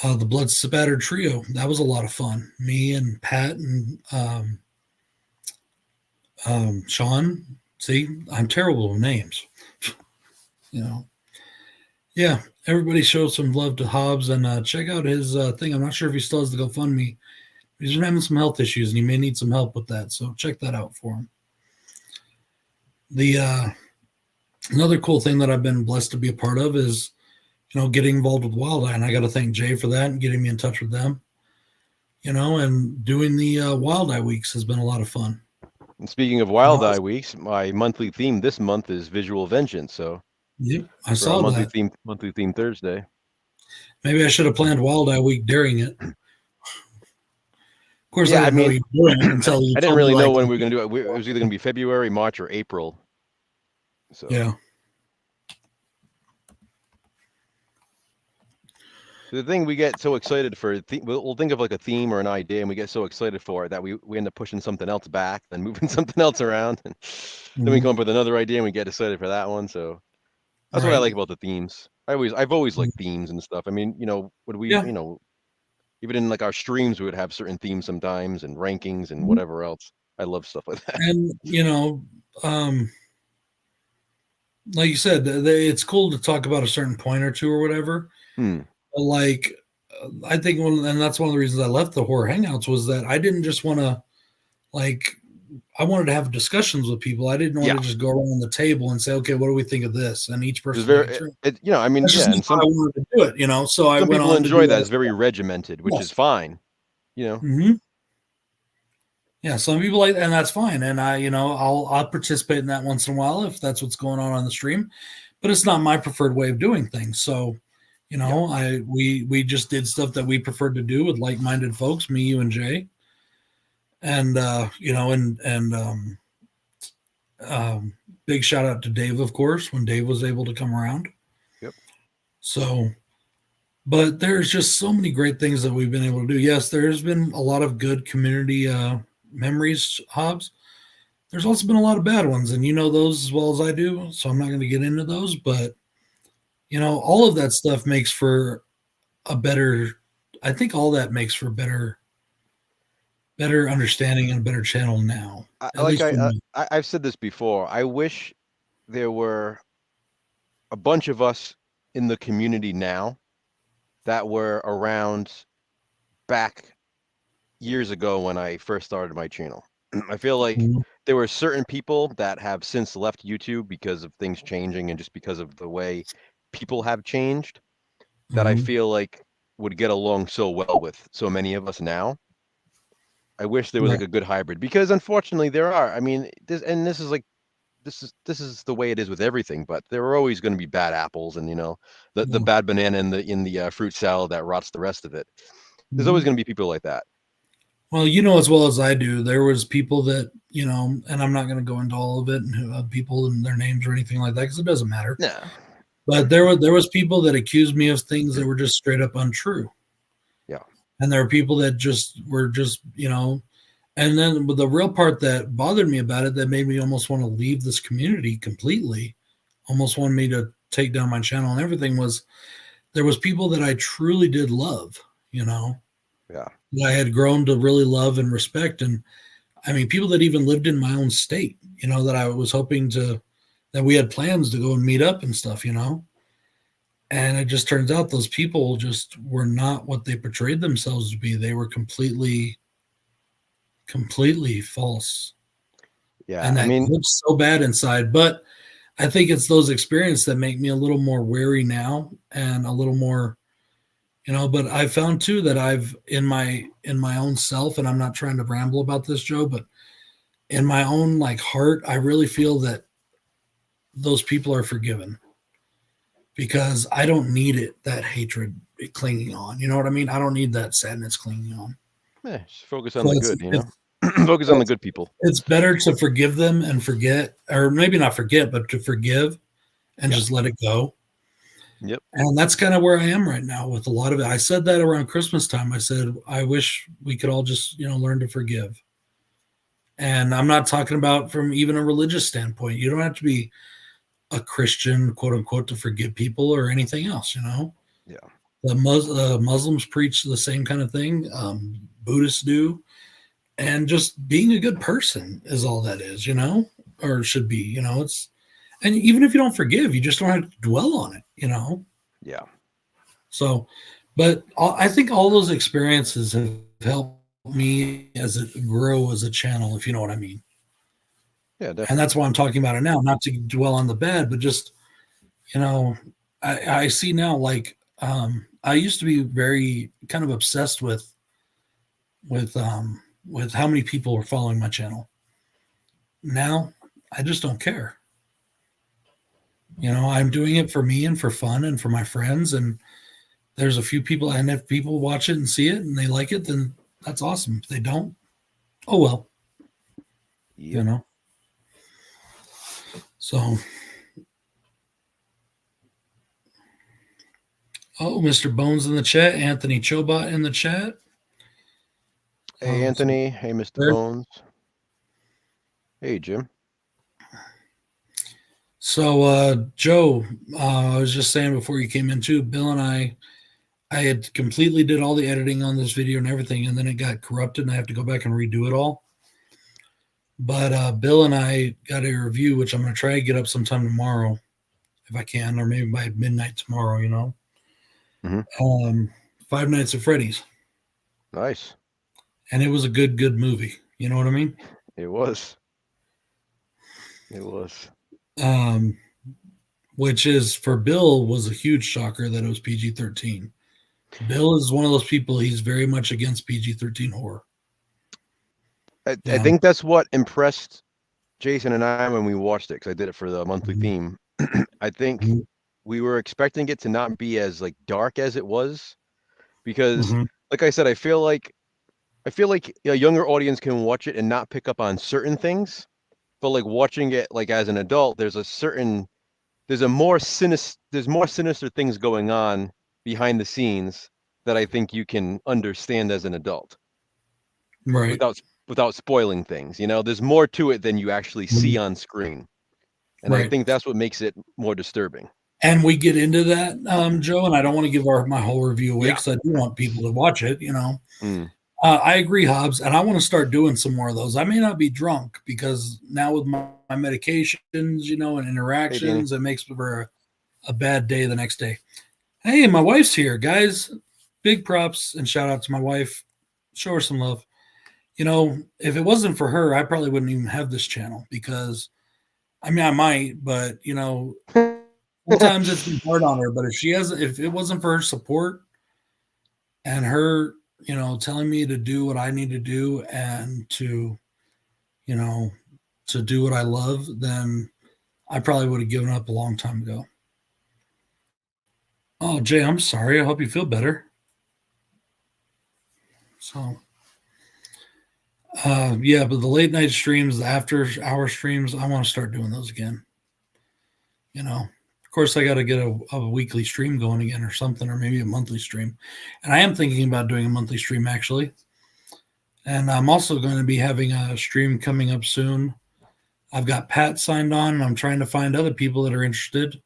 The Blood Spattered Trio, that was a lot of fun. Me and Pat and Sean. See, I'm terrible with names. Yeah, everybody show some love to Hobbs and check out his thing. I'm not sure if he still has the GoFundMe. He's been having some health issues, and he may need some help with that. So check that out for him. The another cool thing that I've been blessed to be a part of is, getting involved with Wild Eye, and I got to thank Jay for that and getting me in touch with them. And doing the Wild Eye weeks has been a lot of fun. And speaking of Wild Eye weeks, my monthly theme this month is Visual Vengeance. So yep, I for our saw monthly that. theme Thursday. Maybe I should have planned Wild Eye Week during it. Of course, Yeah, I didn't know you were doing it until you I didn't told really me, know like, when we were going to do it. It was either going to be February, March, or April. So yeah. the thing we get so excited for, we'll think of like a theme or an idea, and we get so excited for it that we end up pushing something else back, then moving something else around, and then we come up with another idea and we get excited for that one. So that's what I like about the themes. I've always liked themes and stuff. I mean, even in like our streams, we would have certain themes sometimes and rankings and whatever else. I love stuff like that. And like you said, it's cool to talk about a certain point or two or whatever. Like, I think and that's one of the reasons I left the horror hangouts was that I didn't just want to, like, I wanted to have discussions with people. I didn't want to just go around the table and say, okay, what do we think of this? And each person, I mean, and I wanted to do it, so I some went people on enjoy that. It's very regimented, which is fine, Yeah, some people like, and that's fine. And I'll participate in that once in a while if that's what's going on the stream, but it's not my preferred way of doing things. So, we just did stuff that we preferred to do with like-minded folks, me, you, and Jay. And big shout out to Dave, of course, when Dave was able to come around. Yep. So, but there's just so many great things that we've been able to do. Yes, there's been a lot of good community memories, Hobbs. There's also been a lot of bad ones, and you know those as well as I do, so I'm not going to get into those, but all of that stuff makes for I think all that makes for better understanding and a better channel now. I've said this before. I wish there were a bunch of us in the community now that were around back years ago when I first started my channel. I feel like there were certain people that have since left YouTube because of things changing and just because of the way people have changed that I feel like would get along so well with so many of us now. I wish there was like a good hybrid, because unfortunately there are. I mean, this is the way it is with everything, but there are always going to be bad apples and the bad banana in the fruit salad that rots the rest of it. There's always going to be people like that. Well, as well as I do, there was people that, and I'm not going to go into all of it and people and their names or anything like that, because it doesn't matter. No. But there was people that accused me of things that were just straight up untrue. Yeah. And there were people that were just, and then the real part that bothered me about it, that made me almost want to leave this community completely, almost wanted me to take down my channel and everything, was there was people that I truly did love, Yeah. that I had grown to really love and respect. And I mean, people that even lived in my own state, that I was hoping that we had plans to go and meet up and stuff, and it just turns out those people just were not what they portrayed themselves to be. They were completely false. Yeah. And that looks so bad inside, but I think it's those experiences that make me a little more wary now and a little more, but I found too that I've in my own self, and I'm not trying to ramble about this, Joe, but in my own heart, I really feel that those people are forgiven, because I don't need that hatred clinging on. You know what I mean? I don't need that sadness clinging on. Yeah, just focus on the good, focus on the good people. It's better to forgive them and forget, or maybe not forget, but to forgive and just let it go. Yep. And that's kind of where I am right now with a lot of it. I said that around Christmas time. I said, I wish we could all just, learn to forgive. And I'm not talking about from even a religious standpoint. You don't have to be a Christian, quote unquote, to forgive people or anything else, Yeah. The Muslims preach the same kind of thing. Buddhists do. And just being a good person is all that is, or should be, it's, and even if you don't forgive, you just don't have to dwell on it, Yeah. So, but I think all those experiences have helped me as it grow as a channel, if you know what I mean. Yeah, definitely. And that's why I'm talking about it now, not to dwell on the bad, but just, I see now, I used to be very kind of obsessed with how many people were following my channel. now I just don't care. You know, I'm doing it for me and for fun and for my friends. And there's a few people, and if people watch it and see it and they like it, then that's awesome. If they don't, oh well. Yep. You know. So, oh, Mr. Bones in the chat, Anthony Chobot in the chat. Hey, Anthony. Hey, Mr. Bones. Hey, Jim. So, Joe, I was just saying before you came in too, Bill and I had completely did all the editing on this video and everything, and then it got corrupted and I have to go back and redo it all. But Bill and I got a review, which I'm going to try to get up sometime tomorrow if I can, or maybe by midnight tomorrow, you know. Five Nights at Freddy's. Nice. And it was a good movie. You know what I mean? It was. It was. Which is, for Bill, was a huge shocker that it was PG-13. Bill is one of those people, he's very much against PG-13 horror. I think that's what impressed Jason and I when we watched it, because I did it for the monthly theme. I think we were expecting it to not be as like dark as it was, because like I said, I feel like a younger audience can watch it and not pick up on certain things, but like watching it like as an adult, there's more sinister things going on behind the scenes that I think you can understand as an adult, right? Without spoiling things. You know, there's more to it than you actually see on screen, and I think that's what makes it more disturbing. And we get into that, Joe, and I don't want to give my whole review away, because I do want people to watch it, you know. I agree, Hobbs, and I want to start doing some more of those. I may not be drunk, because now with my medications, you know, and interactions, it makes for a bad day the next day. Hey, my wife's here, guys. Big props and shout out to my wife. Show her some love. You know, if it wasn't for her, I probably wouldn't even have this channel, because, I mean, I might, but, you know, sometimes it's been hard on her. But if it wasn't for her support and her, you know, telling me to do what I need to do and to, you know, to do what I love, then I probably would have given up a long time ago. Oh, Jay, I'm sorry. I hope you feel better. So, yeah, but the late night streams, the after hour streams, I want to start doing those again. You know, of course, I got to get a weekly stream going again or something, or maybe a monthly stream. And I am thinking about doing a monthly stream, actually. And I'm also going to be having a stream coming up soon. I've got Pat signed on, and I'm trying to find other people that are interested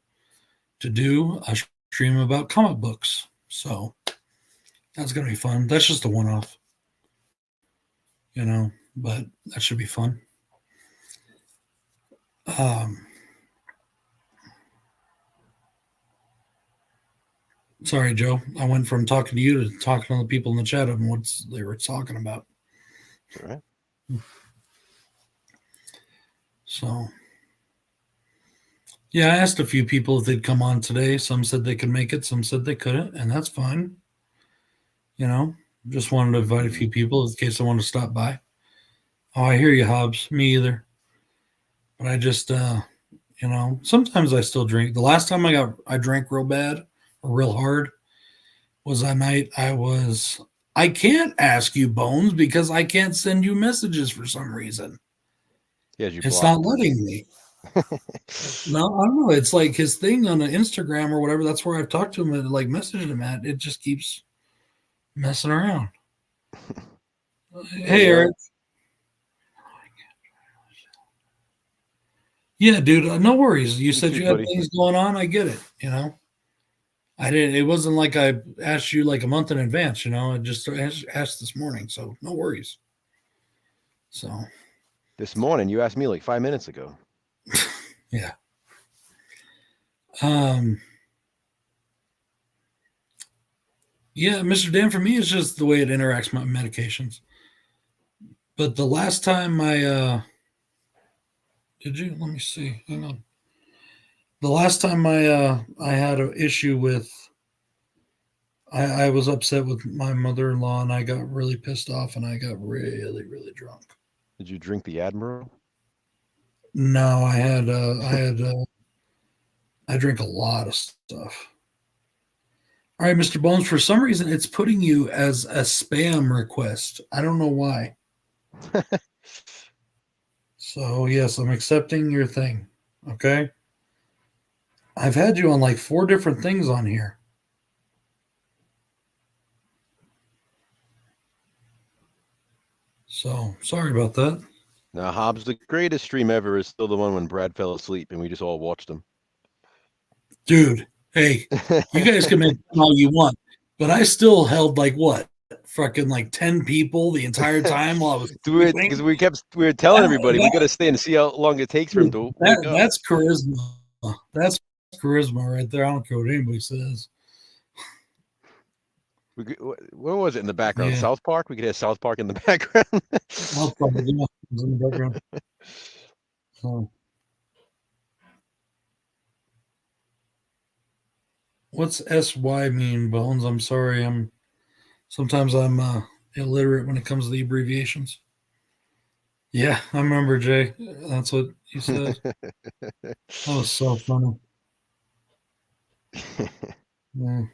to do a stream about comic books. So that's going to be fun. That's just a one-off, you know, but that should be fun. Sorry, Joe. I went from talking to you to talking to the people in the chat on what they were talking about. All right. So, yeah, I asked a few people if they'd come on today. Some said they could make it. Some said they couldn't, and that's fine. You know, just wanted to invite a few people in case they want to stop by. Oh, I hear you, Hobbs. Me either. But I just, you know, sometimes I still drink. The last time I drank real bad or real hard was that night I can't ask you, Bones, because I can't send you messages for some reason. It's not letting me. No, I don't know. It's like his thing on the Instagram or whatever. That's where I've talked to him and like messaged him at. It just keeps messing around. Hey, Eric. Yeah, dude. No worries. You said you had things going on. I get it. You know, I didn't. It wasn't like I asked you like a month in advance. You know, I just asked this morning. So no worries. So this morning you asked me like 5 minutes ago. Yeah. Yeah, Mr. Dan, for me, it's just the way it interacts with my medications. But the last time did you? Let me see. Hang on. The last time I had an issue with, I was upset with my mother-in-law, and I got really pissed off, and I got really, really drunk. Did you drink the Admiral? No, I drink a lot of stuff. All right, Mr. Bones, for some reason it's putting you as a spam request. I don't know why. So, yes, I'm accepting your thing. Okay. I've had you on like 4 different things on here. So, sorry about that. Now, Hobbs, the greatest stream ever is still the one when Brad fell asleep and we just all watched him. Dude, hey, you guys can make fun all you want, but I still held like what? Fucking like 10 people the entire time while I was sleeping. Because we were telling everybody we got to That- stay and see how long it takes for him to wake up. that's charisma. That's charisma right there. I don't care what anybody says. What was it in the background? Yeah. South Park? We could have South Park in the background. I'll probably do in the background. So, what's SY mean, Bones? I'm sorry. Sometimes I'm illiterate when it comes to the abbreviations. Yeah, I remember, Jay. That's what you said. That was so funny. Yeah.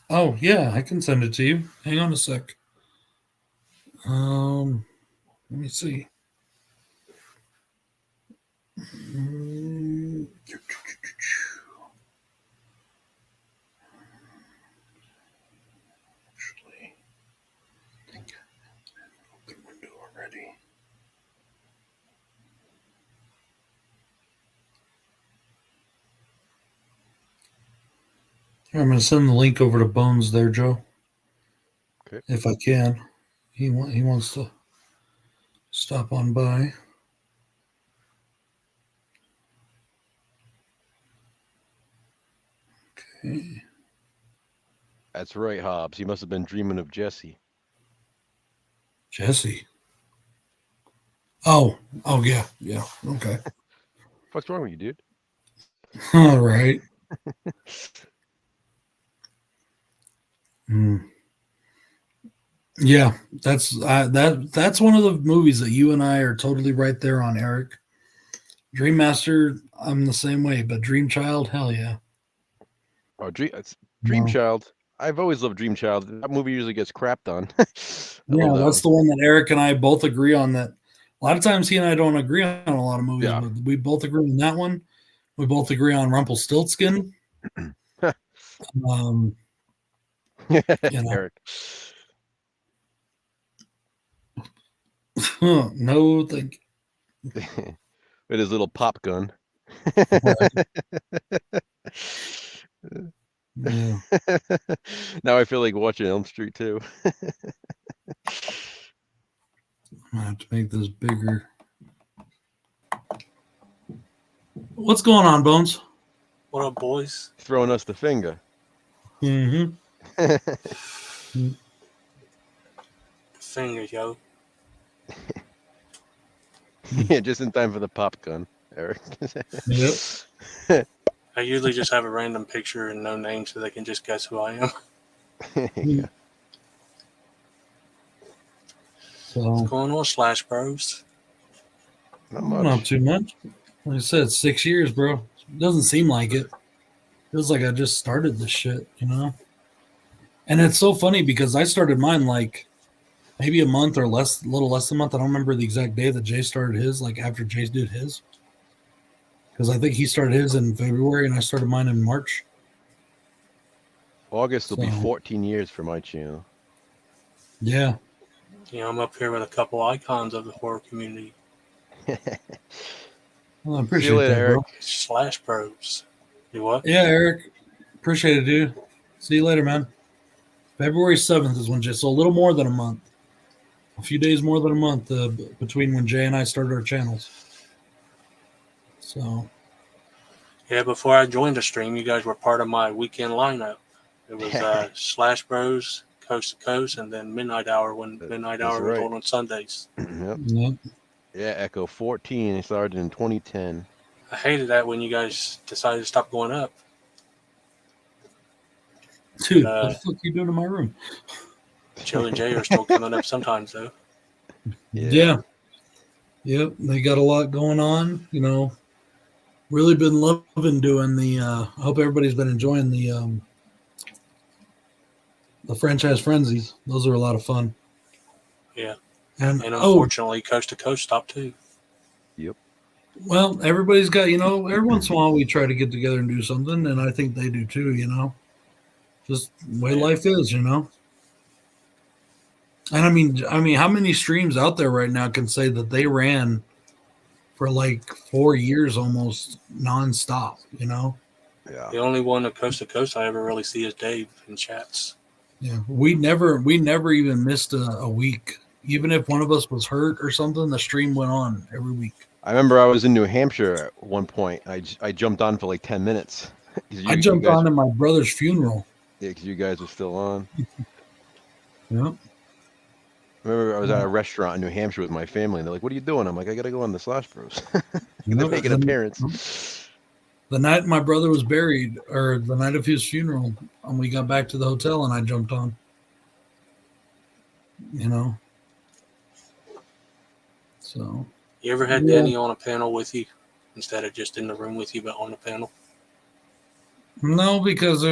Oh, yeah, I can send it to you. Hang on a sec. Let me see. Actually, I think I open window already. Here, I'm going to send the link over to Bones there, Joe. Okay. If I can. He wants to stop on by. Okay. That's right, Hobbs. You must have been dreaming of Jesse. Jesse. Oh, yeah. Okay. What's wrong with you, dude? All right. Yeah, that's that's one of the movies that you and I are totally right there on, Eric. Dream Master, I'm the same way, but Dream Child, hell yeah. Oh, No. Dream Child. I've always loved Dream Child. That movie usually gets crapped on. Yeah, that's the one that Eric and I both agree on. That a lot of times he and I don't agree on a lot of movies, Yeah. but we both agree on that one. We both agree on Rumpelstiltskin. Eric. No, thank With his little pop gun. Yeah. Now I feel like watching Elm Street too. I have to make this bigger. What's going on, Bones? What up, boys? Throwing us the finger. Mm-hmm. Finger, yo. Yeah, just in time for the pop gun, Eric. Yep. I usually just have a random picture and no name so they can just guess who I am. Yeah. So What's going on, Slash Bros? Not much. not too much. Like I said, 6 years, bro. It doesn't seem like it. Feels like I just started this shit, you know? And it's so funny because I started mine like maybe a month or less, a little less than a month. I don't remember the exact day that Jay started his, like after Jay did his. Because I think he started his in February and I started mine in March. August will be 14 years for my channel. Yeah. You know, I'm up here with a couple icons of the horror community. Well, I appreciate See you later, that, Eric. bro. Slash Bros. You what? Yeah, Eric. Appreciate it, dude. See you later, man. February 7th is when Jay, so a little more than a month. A few days more than a month between when Jay and I started our channels. So. Yeah, before I joined the stream, you guys were part of my weekend lineup. It was Slash Bros, Coast to Coast, and then Midnight Hour when Midnight Hour was on Sundays. Yep. Yeah, Echo 14. It started in 2010. I hated that when you guys decided to stop going up. Dude, what the fuck are you doing in my room? Joe and Jay are still coming up sometimes, though. Yeah. Yep, they got a lot going on. Really been loving doing the. I hope everybody's been enjoying the franchise frenzies. Those are a lot of fun. Yeah. And unfortunately, Coast to Coast stopped too. Yep. Well, everybody's got, every once in a while we try to get together and do something, and I think they do too, just the way life is, And I mean, how many streams out there right now can say that they ran for like 4 years almost nonstop, Yeah. The only one of Coast to Coast I ever really see is Dave in chats. Yeah, we never even missed a week. Even if one of us was hurt or something, the stream went on every week. I remember I was in New Hampshire at one point. I jumped on for like 10 minutes. I jumped on at my brother's funeral. Yeah, because you guys were still on. Yeah. I remember I was at a restaurant in New Hampshire with my family, and they're like, "What are you doing?" I'm like, "I gotta go on the Slash Bros." To make an appearance. The night my brother was buried, or the night of his funeral, and we got back to the hotel, and I jumped on. So. You ever had Danny on a panel with you instead of just in the room with you, but on the panel? No, because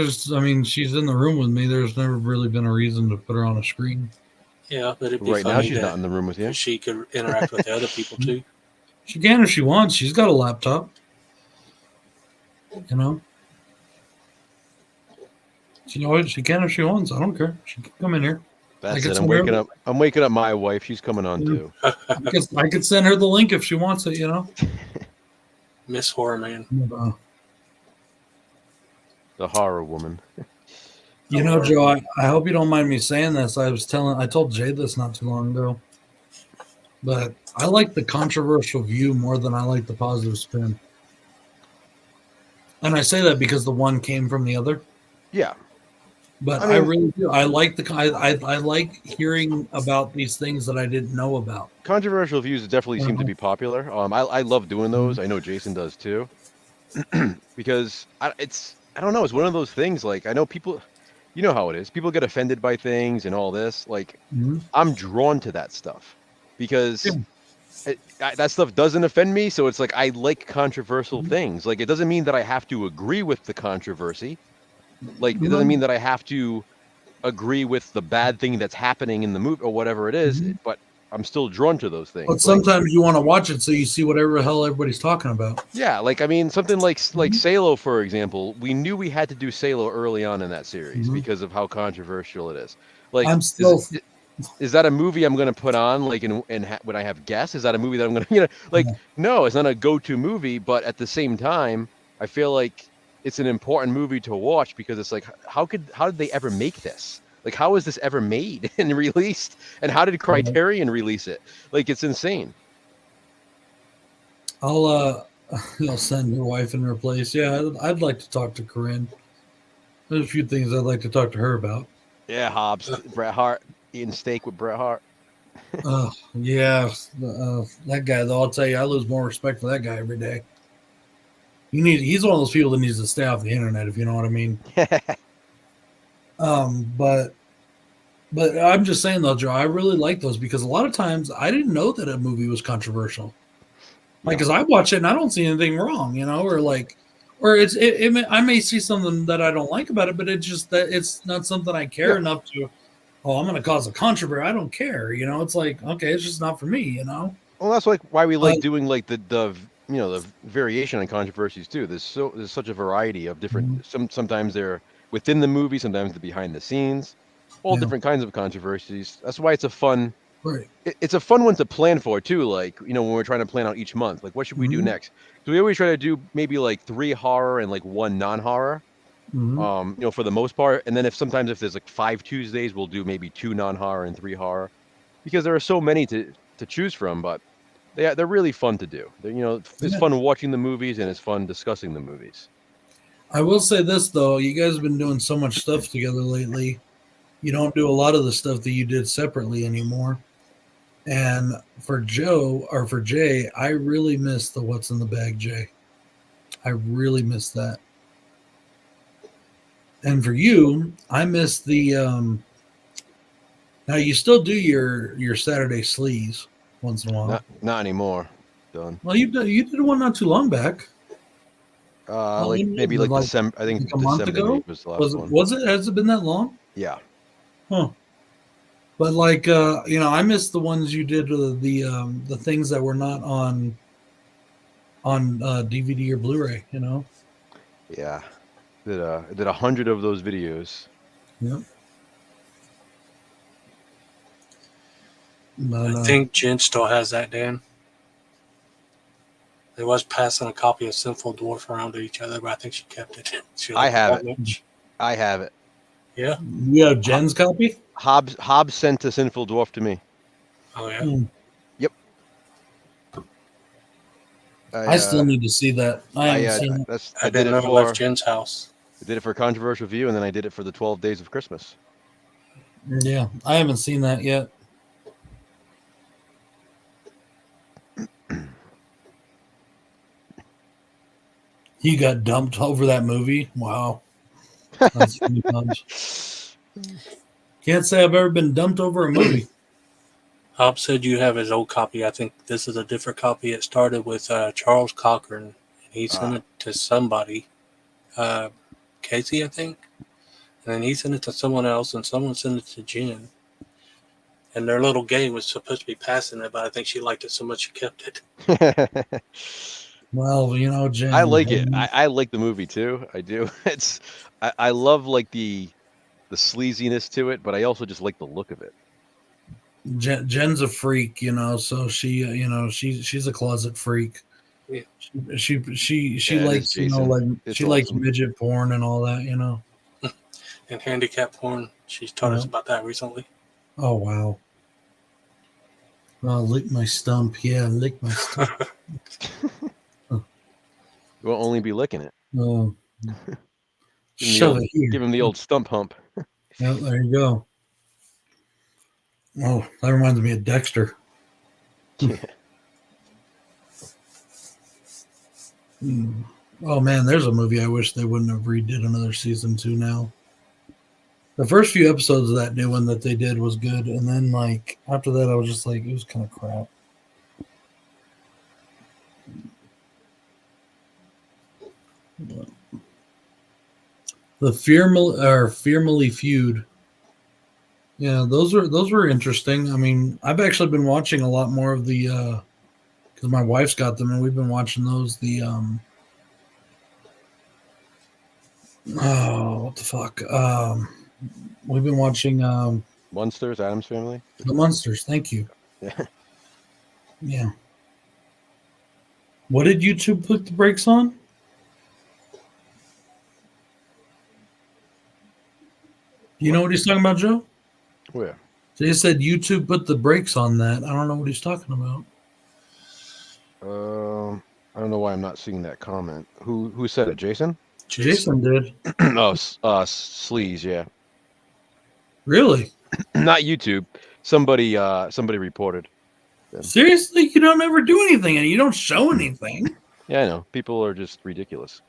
she's in the room with me. There's never really been a reason to put her on a screen. Yeah, but it'd be right funny now she's not in the room with you. She could interact with the other people too. She can if she wants. She's got a laptop. She can if she wants. I don't care. She can come in here. That's it. I'm waking up my wife. She's coming on too. I could send her the link if she wants it. Miss Horror Man. The horror woman. Joe, I hope you don't mind me saying this. I told Jay this not too long ago, but I like the controversial view more than I like the positive spin. And I say that because the one came from the other. Yeah. But I really do. I like I like hearing about these things that I didn't know about. Controversial views definitely seem to be popular. I love doing those. I know Jason does too. Because I don't know. It's one of those things. Like, I know people, you know how it is. People get offended by things and all this. Like, I'm drawn to that stuff because that stuff doesn't offend me. So it's like, I like controversial things. Like, it doesn't mean that I have to agree with the controversy. Like, it doesn't mean that I have to agree with the bad thing that's happening in the movie or whatever it is, but I'm still drawn to those things. But sometimes you want to watch it so you see whatever the hell everybody's talking about. Yeah, like, something like Salo, for example. We knew we had to do Salo early on in that series because of how controversial it is. Like, is that a movie I'm going to put on, like, when I have guests? Is that a movie that I'm going to, no, it's not a go-to movie, but at the same time, I feel like it's an important movie to watch because it's like, how did they ever make this? Like, how was this ever made and released? And how did Criterion release it? Like, it's insane. I'll send your wife in her place. Yeah, I'd like to talk to Corinne. There's a few things I'd like to talk to her about. Yeah, Hobbs, Bret Hart, eating steak with Bret Hart. Yeah, that guy, though, I'll tell you, I lose more respect for that guy every day. He's one of those people that needs to stay off the internet, if you know what I mean. But I'm just saying though, Joe, I really like those because a lot of times I didn't know that a movie was controversial. Like, because I watch it and I don't see anything wrong, or I may see something that I don't like about it, but it's just that it's not something I care enough to. Oh, I'm going to cause a controversy. I don't care. It's like, okay, it's just not for me. Well, that's like why we like doing like the the variation on controversies too. There's such a variety of different. Sometimes they're within the movie, sometimes they're behind the scenes. All different kinds of controversies. That's why it's a fun. Right. It's a fun one to plan for too. Like, when we're trying to plan out each month, like, what should we do next? So we always try to do maybe like 3 horror and like 1 non-horror. For the most part. And then if there's like 5 Tuesdays, we'll do maybe 2 non-horror and 3 horror, because there are so many to choose from. But they're really fun to do. It's fun watching the movies and it's fun discussing the movies. I will say this though, you guys have been doing so much stuff together lately. You don't do a lot of the stuff that you did separately anymore. And for Jay, I really miss the What's in the Bag, Jay. I really miss that. And for you, I miss the now you still do your Saturday sleaze, once in a while. Not anymore. Done. Well, you did one not too long back. Like maybe like December. I think like a month December ago was the last one. Was it? Has it been that long? Yeah. Huh. But like I missed the ones you did the things that were not on DVD or Blu-ray. Yeah. I did 100 of those videos. Yep. I think Jen still has that, Dan. They was passing a copy of Sinful Dwarf around to each other, but I think she kept it. I have it. I have it. Yeah. You have Jen's copy? Hobbs sent a Sinful Dwarf to me. Oh yeah. Yep. I still need to see that. I haven't seen it. I didn't know it left Jen's house. I did it for a controversial view, and then I did it for the 12 Days of Christmas. Yeah, I haven't seen that yet. He got dumped over that movie. Wow. That's funny times. Can't say I've ever been dumped over a movie. Hobbs said you have his old copy. I think this is a different copy. It started with Charles Cochran. He sent it to somebody. Casey, I think. And then he sent it to someone else, and someone sent it to Jen. And their little gay was supposed to be passing it, but I think she liked it so much she kept it. Well, Jen. I like it. I like the movie too. I do. I love like the sleaziness to it, but I also just like the look of it. Jen's a freak, so she, she's a closet freak. Yeah. She likes, she awesome. likes midget porn and all that, And handicap porn. She's taught us about that recently. Oh, wow. Oh, lick my stump. Yeah, lick my stump. You won't only be licking it. Oh. Shove it here. Give him the old stump hump. Yeah, there you go. Oh, that reminds me of Dexter. Yeah. Oh man, there's a movie I wish they wouldn't have redid another season 2 now. The first few episodes of that new one that they did was good, and then like after that I was just like, it was kind of crap. The Fearmily Feud. Yeah, those were interesting. I mean, I've actually been watching a lot more of the because my wife's got them, and we've been watching those. The what the fuck? We've been watching Monsters, Addams Family. The Monsters. Thank you. Yeah. Yeah. What did YouTube put the brakes on? You know what he's talking about, Joe? Where? They said YouTube put the brakes on that. I don't know what he's talking about. I don't know why I'm not seeing that comment. Who said it? Jason? Jason did. Oh, Sleaze, yeah. Really? Not YouTube. Somebody reported. Seriously? You don't ever do anything and you don't show anything. Yeah, I know. People are just ridiculous.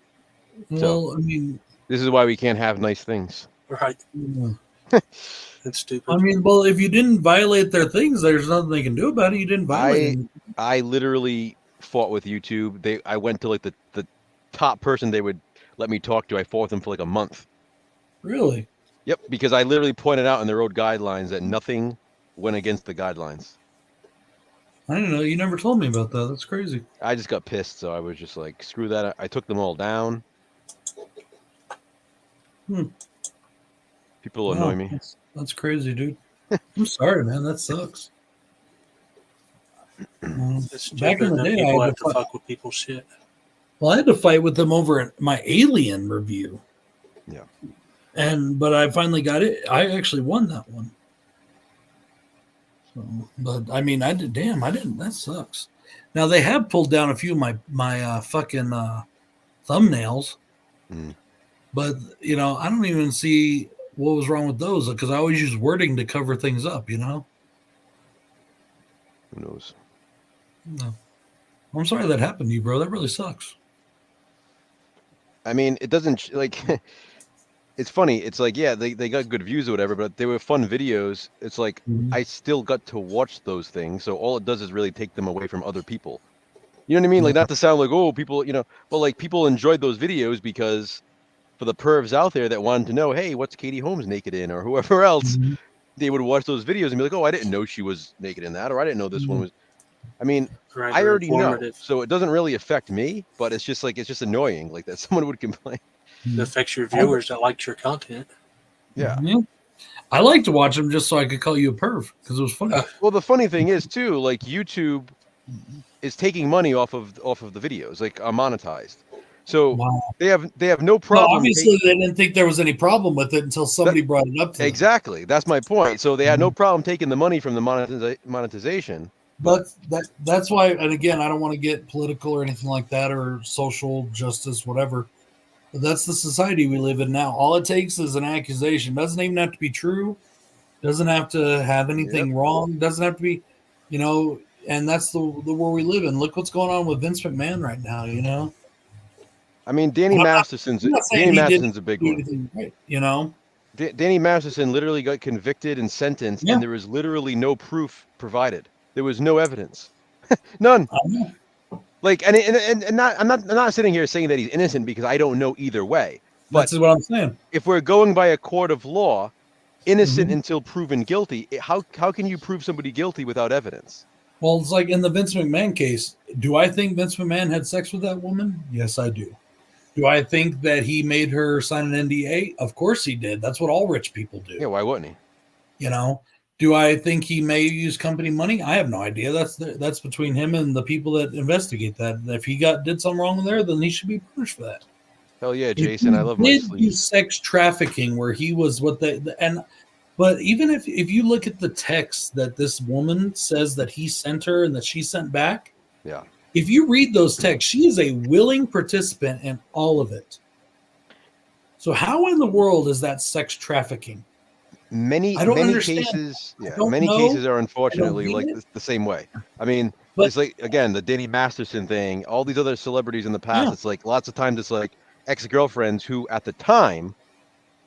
Well, I mean, this is why we can't have nice things. Right. Yeah. It's stupid. I mean, well, if you didn't violate their things, there's nothing they can do about it. You didn't violate it. I literally fought with YouTube. I went to like the top person they would let me talk to. I fought with them for like a month. Really? Yep, because I literally pointed out in their old guidelines that nothing went against the guidelines. I don't know. You never told me about that. That's crazy. I just got pissed, so I was just like, screw that. I took them all down. People annoy me. That's crazy, dude. I'm sorry, man. That sucks. Back in the day, people have to fuck with people's shit. Well, I had to fight with them over my Alien review. Yeah. But I finally got it. I actually won that one. So, but I mean, I did. Damn, I didn't. That sucks. Now they have pulled down a few of my fucking thumbnails, but I don't even see what was wrong with those because I always use wording to cover things up. Who knows? No, I'm sorry that happened to you, bro. That really sucks. I mean, it doesn't like it's funny. It's like, yeah, they got good views or whatever, but they were fun videos. It's like I still got to watch those things. So all it does is really take them away from other people. You know what I mean? Like, not to sound like, oh, people, but like people enjoyed those videos because for the pervs out there that wanted to know, hey, what's Katie Holmes naked in, or whoever else, they would watch those videos and be like, oh, I didn't know she was naked in that, or I didn't know this one was. I mean, Right, I or already know, informative. so it doesn't really affect me, but it's just like, it's just annoying, like that someone would complain. It affects your viewers that like your content. Yeah. I like to watch them just so I could call you a perv because it was funny. Well, the funny thing is too, like YouTube is taking money off of the videos, like are monetized. So Wow. they have no Well, problem. obviously, they didn't think there was any problem with it until somebody brought it up to them. Exactly. That's my point. So they had no problem taking the money from the monetization. But that's why, and again, I don't want to get political or anything like that, or social justice, whatever. But that's the society we live in now. All it takes is an accusation. Doesn't even have to be true. Doesn't have to have anything wrong. Doesn't have to be, and that's the world we live in. Look what's going on with Vince McMahon right now, I mean, Danny Masterson's a big one. Right, Danny Masterson literally got convicted and sentenced, and there was literally no proof provided. There was no evidence, none. Like, and not, I'm not sitting here saying that he's innocent because I don't know either way. But that's what I'm saying. If we're going by a court of law, innocent until proven guilty, how can you prove somebody guilty without evidence? Well, it's like in the Vince McMahon case. Do I think Vince McMahon had sex with that woman? Yes, I do. Do I think that he made her sign an NDA? Of course he did. That's what all rich people do. Yeah, why wouldn't he? Do I think he may use company money? I have no idea. That's between him and the people that investigate that. If he did something wrong there, then he should be punished for that. Hell yeah, Jason! I love my sleep. Did sex trafficking where he was but even if you look at the text that this woman says that he sent her and that she sent back, if you read those texts, she is a willing participant in all of it. So how in the world is that sex trafficking? Many cases are unfortunately like the same way. I mean, it's like, again, the Danny Masterson thing, all these other celebrities in the past. It's like lots of times it's like ex-girlfriends who at the time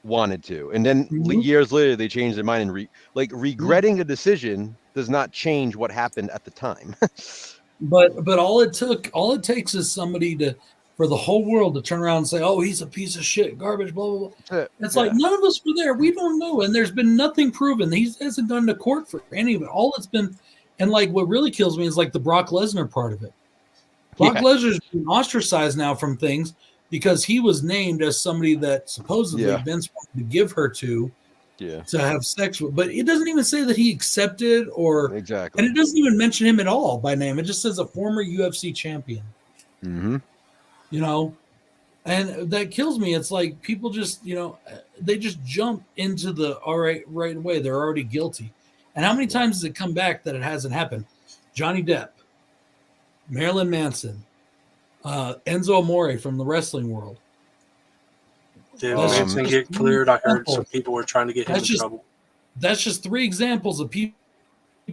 wanted to, and then years later they changed their mind and regretting a decision does not change what happened at the time. But all it takes is somebody for the whole world to turn around and say, "Oh, he's a piece of shit, garbage, blah blah blah." It's like none of us were there. We don't know, and there's been nothing proven. He hasn't gone to court for any of it. All it's been, and like what really kills me is like the Brock Lesnar part of it. Brock Lesnar's been ostracized now from things because he was named as somebody that supposedly Vince wanted to give her to have sex with, but it doesn't even say that he accepted and it doesn't even mention him at all by name. It just says a former UFC champion. And that kills me. It's like people just, they just jump into the right away. They're already guilty. And how many times has it come back that it hasn't happened? Johnny Depp, Marilyn Manson, Enzo Amore from the wrestling world. Did Manson get cleared? I heard some people were trying to get him in trouble. That's just 3 examples of people.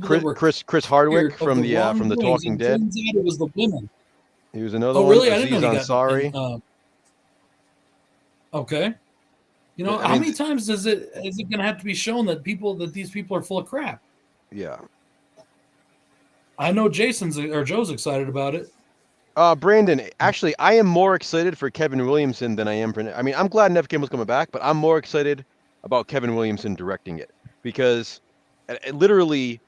Chris Hardwick from the Talking Dead. It was the women. He was another one. Really? I didn't know. Sorry. Okay. How many times is it going to have to be shown that these people are full of crap? Yeah. I know Joe's excited about it. Brandon, actually, I am more excited for Kevin Williamson than I am for. I mean, I'm glad Nev Campbell's coming back, but I'm more excited about Kevin Williamson directing it because literally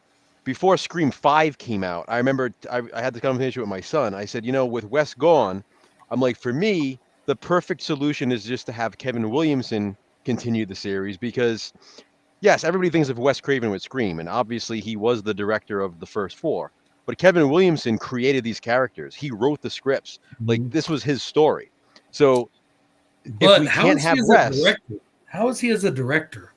before Scream 5 came out, I remember I had the conversation with my son. I said, with Wes gone, I'm like, for me, the perfect solution is just to have Kevin Williamson continue the series because, yes, everybody thinks of Wes Craven with Scream, and obviously he was the director of the first 4. But Kevin Williamson created these characters. He wrote the scripts. Like, this was his story. So, if we can't have Wes, how is he as a director?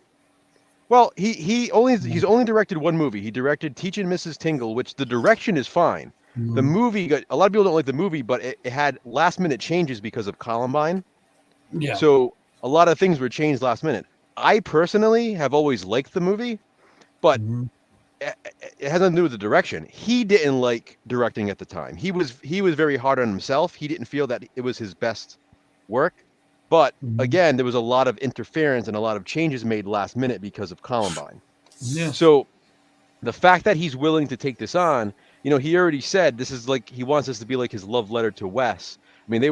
Well, he's only directed one movie. He directed Teaching Mrs. Tingle, which the direction is fine. The movie a lot of people don't like the movie, but it had last minute changes because of Columbine. Yeah. So a lot of things were changed last minute. I personally have always liked the movie, but it has nothing to do with the direction. He didn't like directing at the time. He was very hard on himself. He didn't feel that it was his best work. But Mhm. again, there was a lot of interference and a lot of changes made last minute because of Columbine. Yeah. So the fact that he's willing to take this on, he already said this is like he wants this to be like his love letter to Wes. I mean, they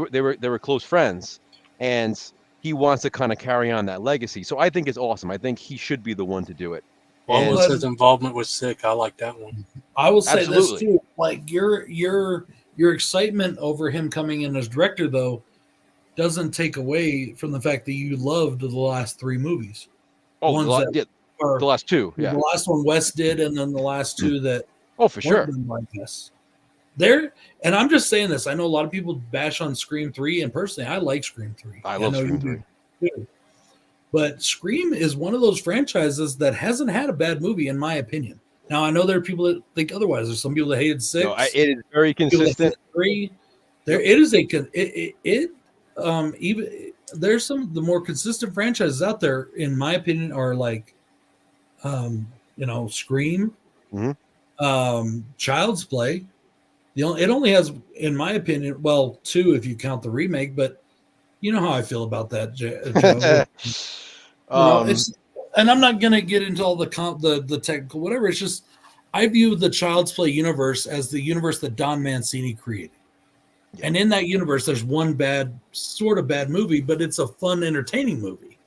were close friends, and he wants to kind of carry on that legacy. So I think it's awesome. I think he should be the one to do it. What And was his involvement with Sick? I like that one. I will say this Absolutely. too. Like your excitement over him coming in as director, though, doesn't take away from the fact that you loved the last three movies. oh, Ones that yeah, are the last two, the yeah. last one Wes did, and then the last two that Oh, for weren't sure. done by Wes. There, and I'm just saying this. I know a lot of people bash on Scream 3, and personally, I like Scream 3. I love know Scream you 3. do too. But Scream is one of those franchises that hasn't had a bad movie, in my opinion. Now, I know there are people that think otherwise. There's some people that hated 6. No, it is very People that consistent. hated 3. There, it is even there's some of the more consistent franchises out there, in my opinion, are like, Scream, Child's Play. It only has, in my opinion, well, 2 if you count the remake, but you know how I feel about that, Joe. It's, and I'm not gonna get into all the technical whatever. It's just I view the Child's Play universe as the universe that Don Mancini created. Yeah. And in that universe, there's one sort of bad movie, but it's a fun, entertaining movie.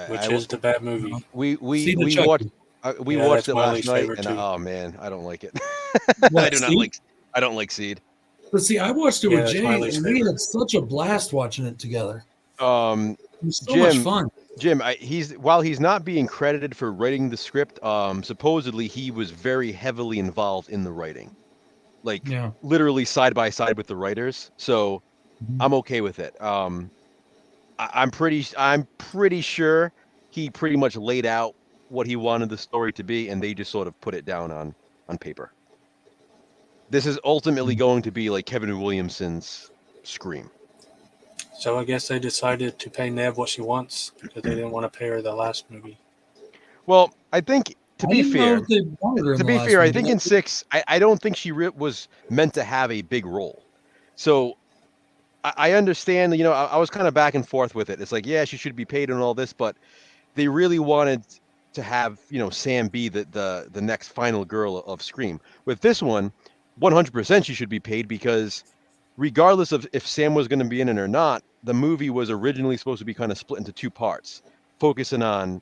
Which is the bad movie? We Chucky. watched that's it my last least night, favorite and too. oh man, I don't like it. What, I don't like Seed. But see, I watched it Yeah, with that's my Jay, least and we favorite. had such a blast watching it together. It was so Jim, much fun. Jim, while he's not being credited for writing the script, supposedly he was very heavily involved in the writing, like Yeah. literally side by side with the writers. So I'm okay with it. I'm pretty sure he pretty much laid out what he wanted the story to be, and they just sort of put it down on paper. This is ultimately going to be like Kevin Williamson's Scream. So I guess they decided to pay Nev what she wants because they didn't want to pay her the last movie. Well, I think to be fair, I think in 6, I don't think she was meant to have a big role. So I understand, I was kind of back and forth with it. It's like, yeah, she should be paid and all this, but they really wanted to have, Sam be the next final girl of Scream. With this one, 100% she should be paid, because regardless of if Sam was going to be in it or not, the movie was originally supposed to be kind of split into 2 parts, focusing on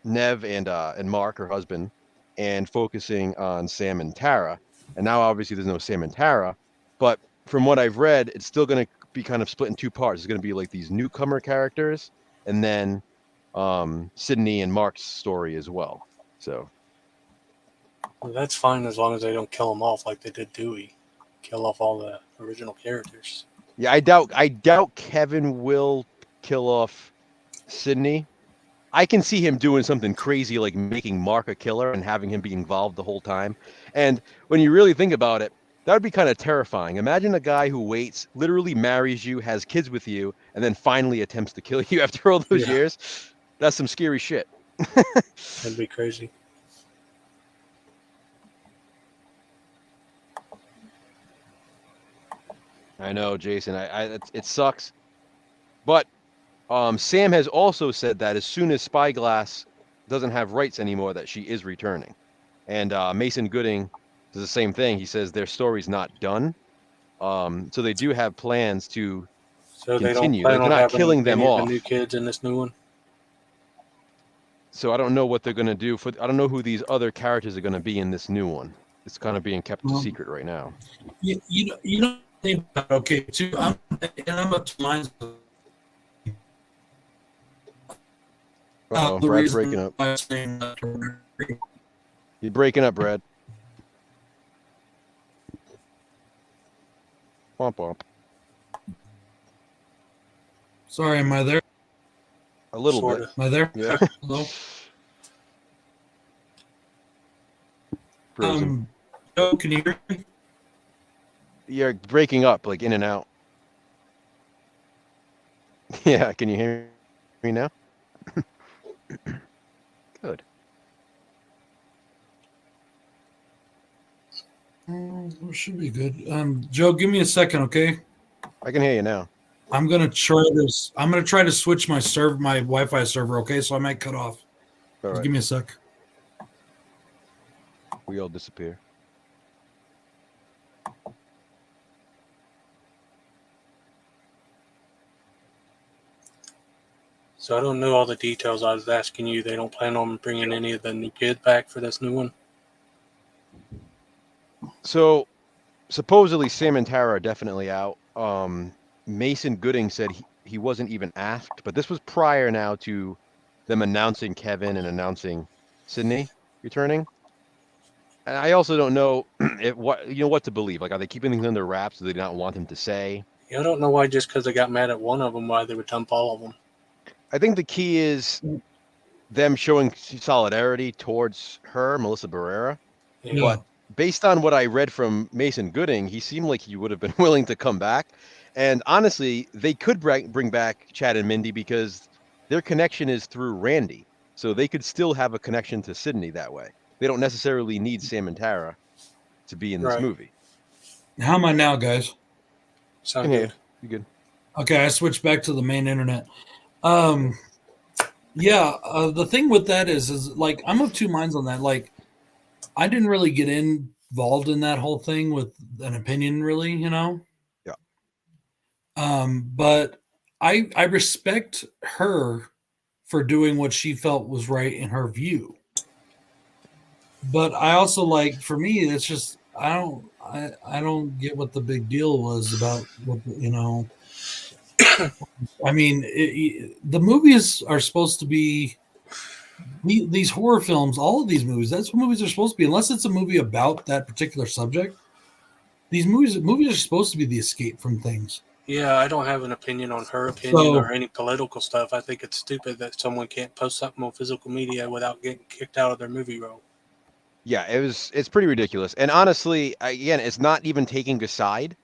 Nev and Mark, her husband, and focusing on Sam and Tara. And now obviously there's no Sam and Tara, but from what I've read, it's still going to be kind of split in 2 parts. It's going to be like these newcomer characters, and then Sydney and Mark's story as well. So Well, that's fine as long as they don't kill them off like they did Dewey. Kill off all the original characters. yeah, I doubt Kevin will kill off Sydney. I can see him doing something crazy like making Mark a killer and having him be involved the whole time. And when you really think about it, that would be kind of terrifying. Imagine a guy who waits, literally marries you, has kids with you, and then finally attempts to kill you after all those years. That's some scary shit. That'd be crazy. I know, Jason. It sucks. But Sam has also said that as soon as Spyglass doesn't have rights anymore, that she is returning. And Mason Gooding does the same thing. He says their story's not done. So they do have plans to So they don't continue. plan They're on not having killing them any of off. the new kids in this new one? So I don't know what they're going to do. I don't know who these other characters are going to be in this new one. It's kind of being kept a secret right now. You know, okay, too. I'm up to mine. Brad's breaking up. You're breaking up, Brad. Womp womp. Sorry, am I there? A little Sorta. bit. Am I there? Yeah. Hello. Frozen. Joe, can you hear me? You're breaking up, like in and out. Yeah, can you hear me now? Good. Should be good. Joe, give me a second, okay? I can hear you now. I'm gonna try this. I'm gonna try to switch my Wi-Fi server. Okay, so I might cut off. All Just right, give me a sec. we all disappear. So I don't know all the details. I was asking you. They don't plan on bringing any of the new kids back for this new one. So supposedly Sam and Tara are definitely out. Mason Gooding said he wasn't even asked, but this was prior now to them announcing Kevin and announcing Sydney returning. And I also don't know what to believe. Like, are they keeping things under wraps? Do they not want him to say? Yeah, I don't know why. Just because they got mad at one of them, why they would dump all of them. I think the key is them showing solidarity towards her, Melissa Barrera. Yeah. But based on what I read from Mason Gooding, he seemed like he would have been willing to come back. And honestly, they could bring back Chad and Mindy because their connection is through Randy. So they could still have a connection to Sydney that way. They don't necessarily need Sam and Tara to be in this Right. movie. How am I now, guys? Sound good. You good? Okay, I switched back to the main internet. The thing with that is like I'm of two minds on that. Like, I didn't really get involved in that whole thing with an opinion, really, you know. Yeah. But I respect her for doing what she felt was right in her view. But I also like, for me, it's just I don't get what the big deal was about what, you know. I mean, the movies are supposed to be these horror films. All of these movies, that's what movies are supposed to be. Unless it's a movie about that particular subject, these movies are supposed to be the escape from things. Yeah, I don't have an opinion on her opinion or any political stuff. I think it's stupid that someone can't post something on physical media without getting kicked out of their movie role. Yeah, it's pretty ridiculous. And honestly, again, it's not even taking a side.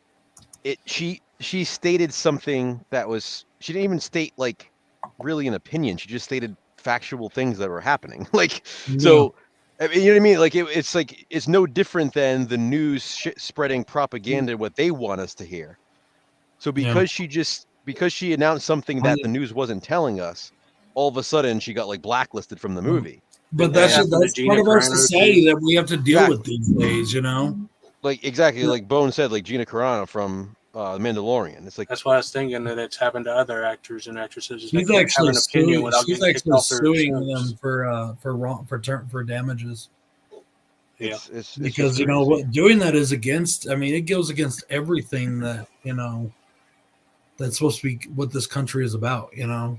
She stated something that was, she didn't even state like really an opinion. She just stated factual things that were happening. Like, so, I mean, you know what I mean? Like, it's like, it's no different than the news spreading propaganda, what they want us to hear. So because she announced something that the news wasn't telling us, all of a sudden she got like blacklisted from the movie. But that's part of our society that we have to deal with these days, you know? Like, exactly, like Bone said, like Gina Carano from Mandalorian. It's like, that's why I was thinking that it's happened to other actors and actresses. She's actually suing them for damages. Yeah, it's because you know what, doing that is against. I mean, it goes against everything that, you know, that's supposed to be what this country is about. You know,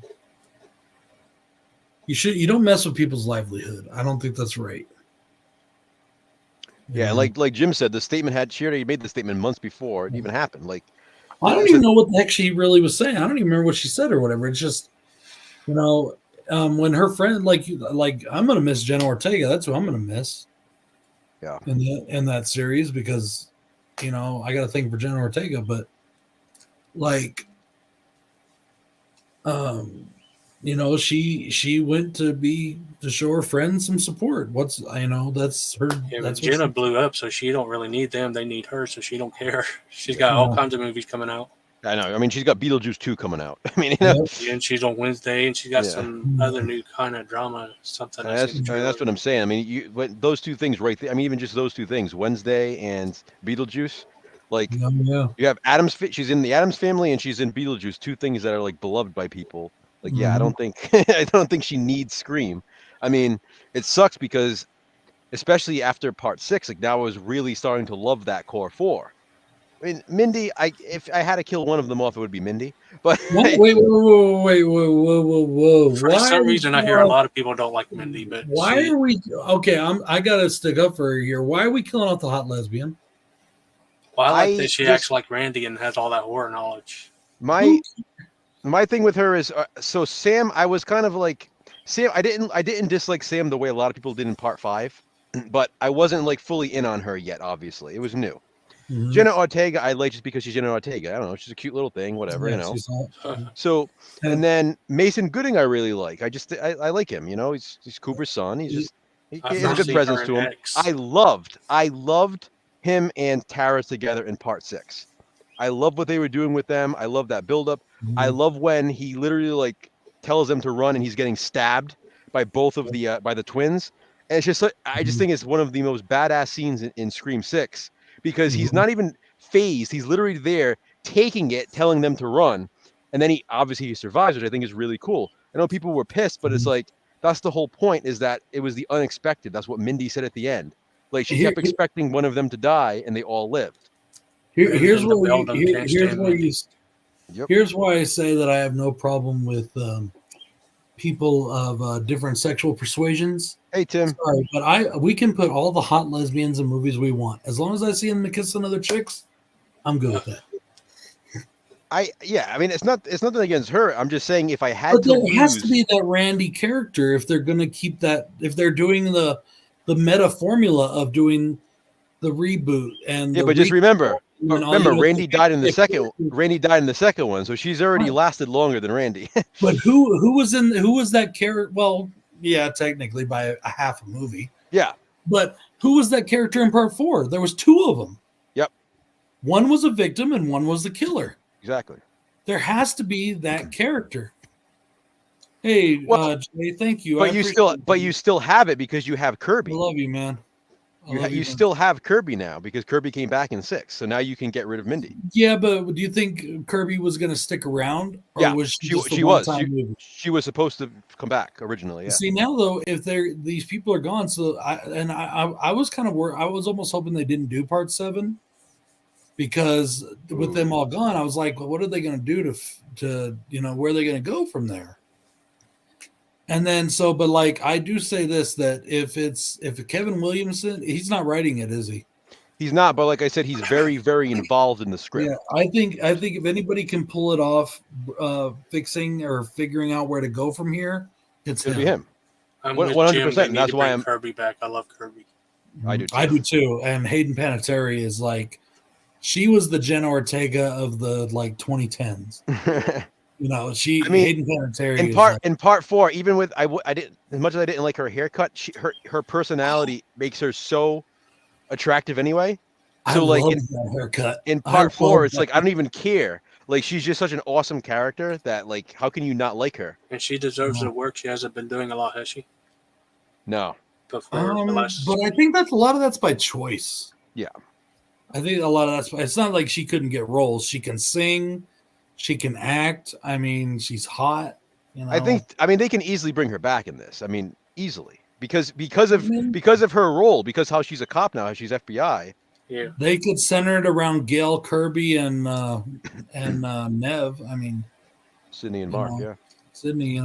you don't mess with people's livelihood. I don't think that's right. Yeah, like Jim said, the statement she already made the statement months before it even happened. Like, I don't even know what the heck she really was saying. I don't even remember what she said or whatever. It's just, you know, when her friend, like I'm gonna miss Jenna Ortega. That's who I'm gonna miss. Yeah. In that series, because, you know, I got to think for Jenna Ortega, but like, you know, she went to show her friends some support. That's her. Yeah, that's Jenna blew up, so she don't really need them. They need her, so she don't care. She's got all kinds of movies coming out. I know. I mean, she's got Beetlejuice 2 coming out. I mean, you know, and she's on Wednesday, and she's got some other new kind of drama, something. That's what I'm saying. I mean, those two things right there. I mean, even just those two things, Wednesday and Beetlejuice. Like, you have she's in the Addams Family, and she's in Beetlejuice. Two things that are like beloved by people. Like, I don't think she needs Scream. I mean, it sucks because, especially after Part 6, like now I was really starting to love that core 4. I mean, Mindy, if I had to kill one of them off, it would be Mindy. But whoa. For some reason, I hear a lot of people don't like Mindy. But why are we okay? I gotta stick up for her here. Why are we killing off the hot lesbian? Well, I like that she acts like Randy and has all that horror knowledge. My thing with her is so Sam. I was kind of like Sam. I didn't dislike Sam the way a lot of people did in Part 5, but I wasn't like fully in on her yet. Obviously, it was new. Jenna Ortega, I like just because she's Jenna Ortega. I don't know, she's a cute little thing, whatever, you know. So, and then Mason Gooding, I really like. I like him. You know, he's Cooper's son. He has a good presence to him. I loved him and Tara together in Part 6. I love what they were doing with them. I love that buildup. I love when he literally like tells them to run and he's getting stabbed by both of the by the twins. And it's just I just think it's one of the most badass scenes in Scream 6 because he's not even phased. He's literally there taking it, telling them to run. And then he obviously survives, which I think is really cool. I know people were pissed, but it's like that's the whole point, is that it was the unexpected. That's what Mindy said at the end. Like she kept expecting one of them to die and they all lived. Here's where Yep. here's why I say that I have no problem with people of different sexual persuasions. Hey Tim. Sorry, but we can put all the hot lesbians in movies we want. As long as I see them kissing other chicks, I'm good with that. I mean it's nothing against her. I'm just saying if I had but there has to be that Randy character if they're gonna keep that, if they're doing the meta formula of doing the reboot and but just remember Randy died in the second one, so she's already lasted longer than Randy. But who was that character? Well, yeah, technically by a half a movie. Yeah. But who was that character in part 4? There was 2 of them. Yep. One was a victim and one was the killer. Exactly. There has to be that character. Hey, Jay, thank you. But you still have it because you have Kirby. I love you, man. You still have Kirby now because Kirby came back in 6, so now you can get rid of Mindy. Yeah, but do you think Kirby was going to stick around? Or Yeah, was she was supposed to come back originally. Yeah. See now though, if these people are gone, so I was kind of worried. I was almost hoping they didn't do part 7 because with them all gone, I was like, well, what are they going to do to where are they going to go from there? And then but like I do say this, that if Kevin Williamson, he's not writing it, is he? He's not, but like I said, he's very, very involved in the script. Yeah, I think if anybody can pull it off, fixing or figuring out where to go from here, it's gonna be him. 100%. That's why I'm Kirby back. I love Kirby. I do too. I do too. And Hayden Panettiere is like, she was the Jenna Ortega of the 2010s. Hayden Panettiere in part 4, even with I didn't, as much as I didn't like her haircut, her personality makes her so attractive anyway. So I love that haircut. In part 4, it's like I don't even care. Like she's just such an awesome character that like how can you not like her? And she deserves the work. She hasn't been doing a lot, has she? No. But I think a lot of that's by choice. Yeah. I think a lot of it's not like she couldn't get roles. She can sing, she can act. I mean, she's hot. I mean they can easily bring her back in this. I mean, easily. Because of her role, because how she's a cop now, how she's FBI. Yeah. They could center it around Gail, Kirby, and Nev. I mean, Sydney and Mark, yeah. Sydney,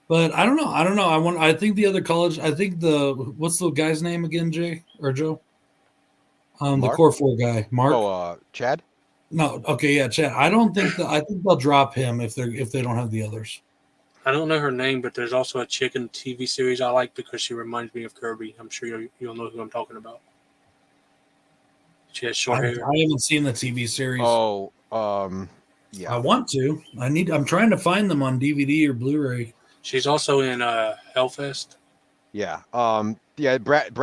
But I don't know. I think the other college. I think what's the guy's name again, Jay or Joe? The core 4 guy, Mark. Oh, Chad. No, okay, yeah, Chad. I think they'll drop him if they don't have the others. I don't know her name, but there's also a chick in TV series I like because she reminds me of Kirby. I'm sure you'll know who I'm talking about. She has short hair. I haven't seen the TV series. Oh, yeah. I want to. I'm trying to find them on DVD or Blu-ray. She's also in Hellfest. Yeah. Yeah. Brad.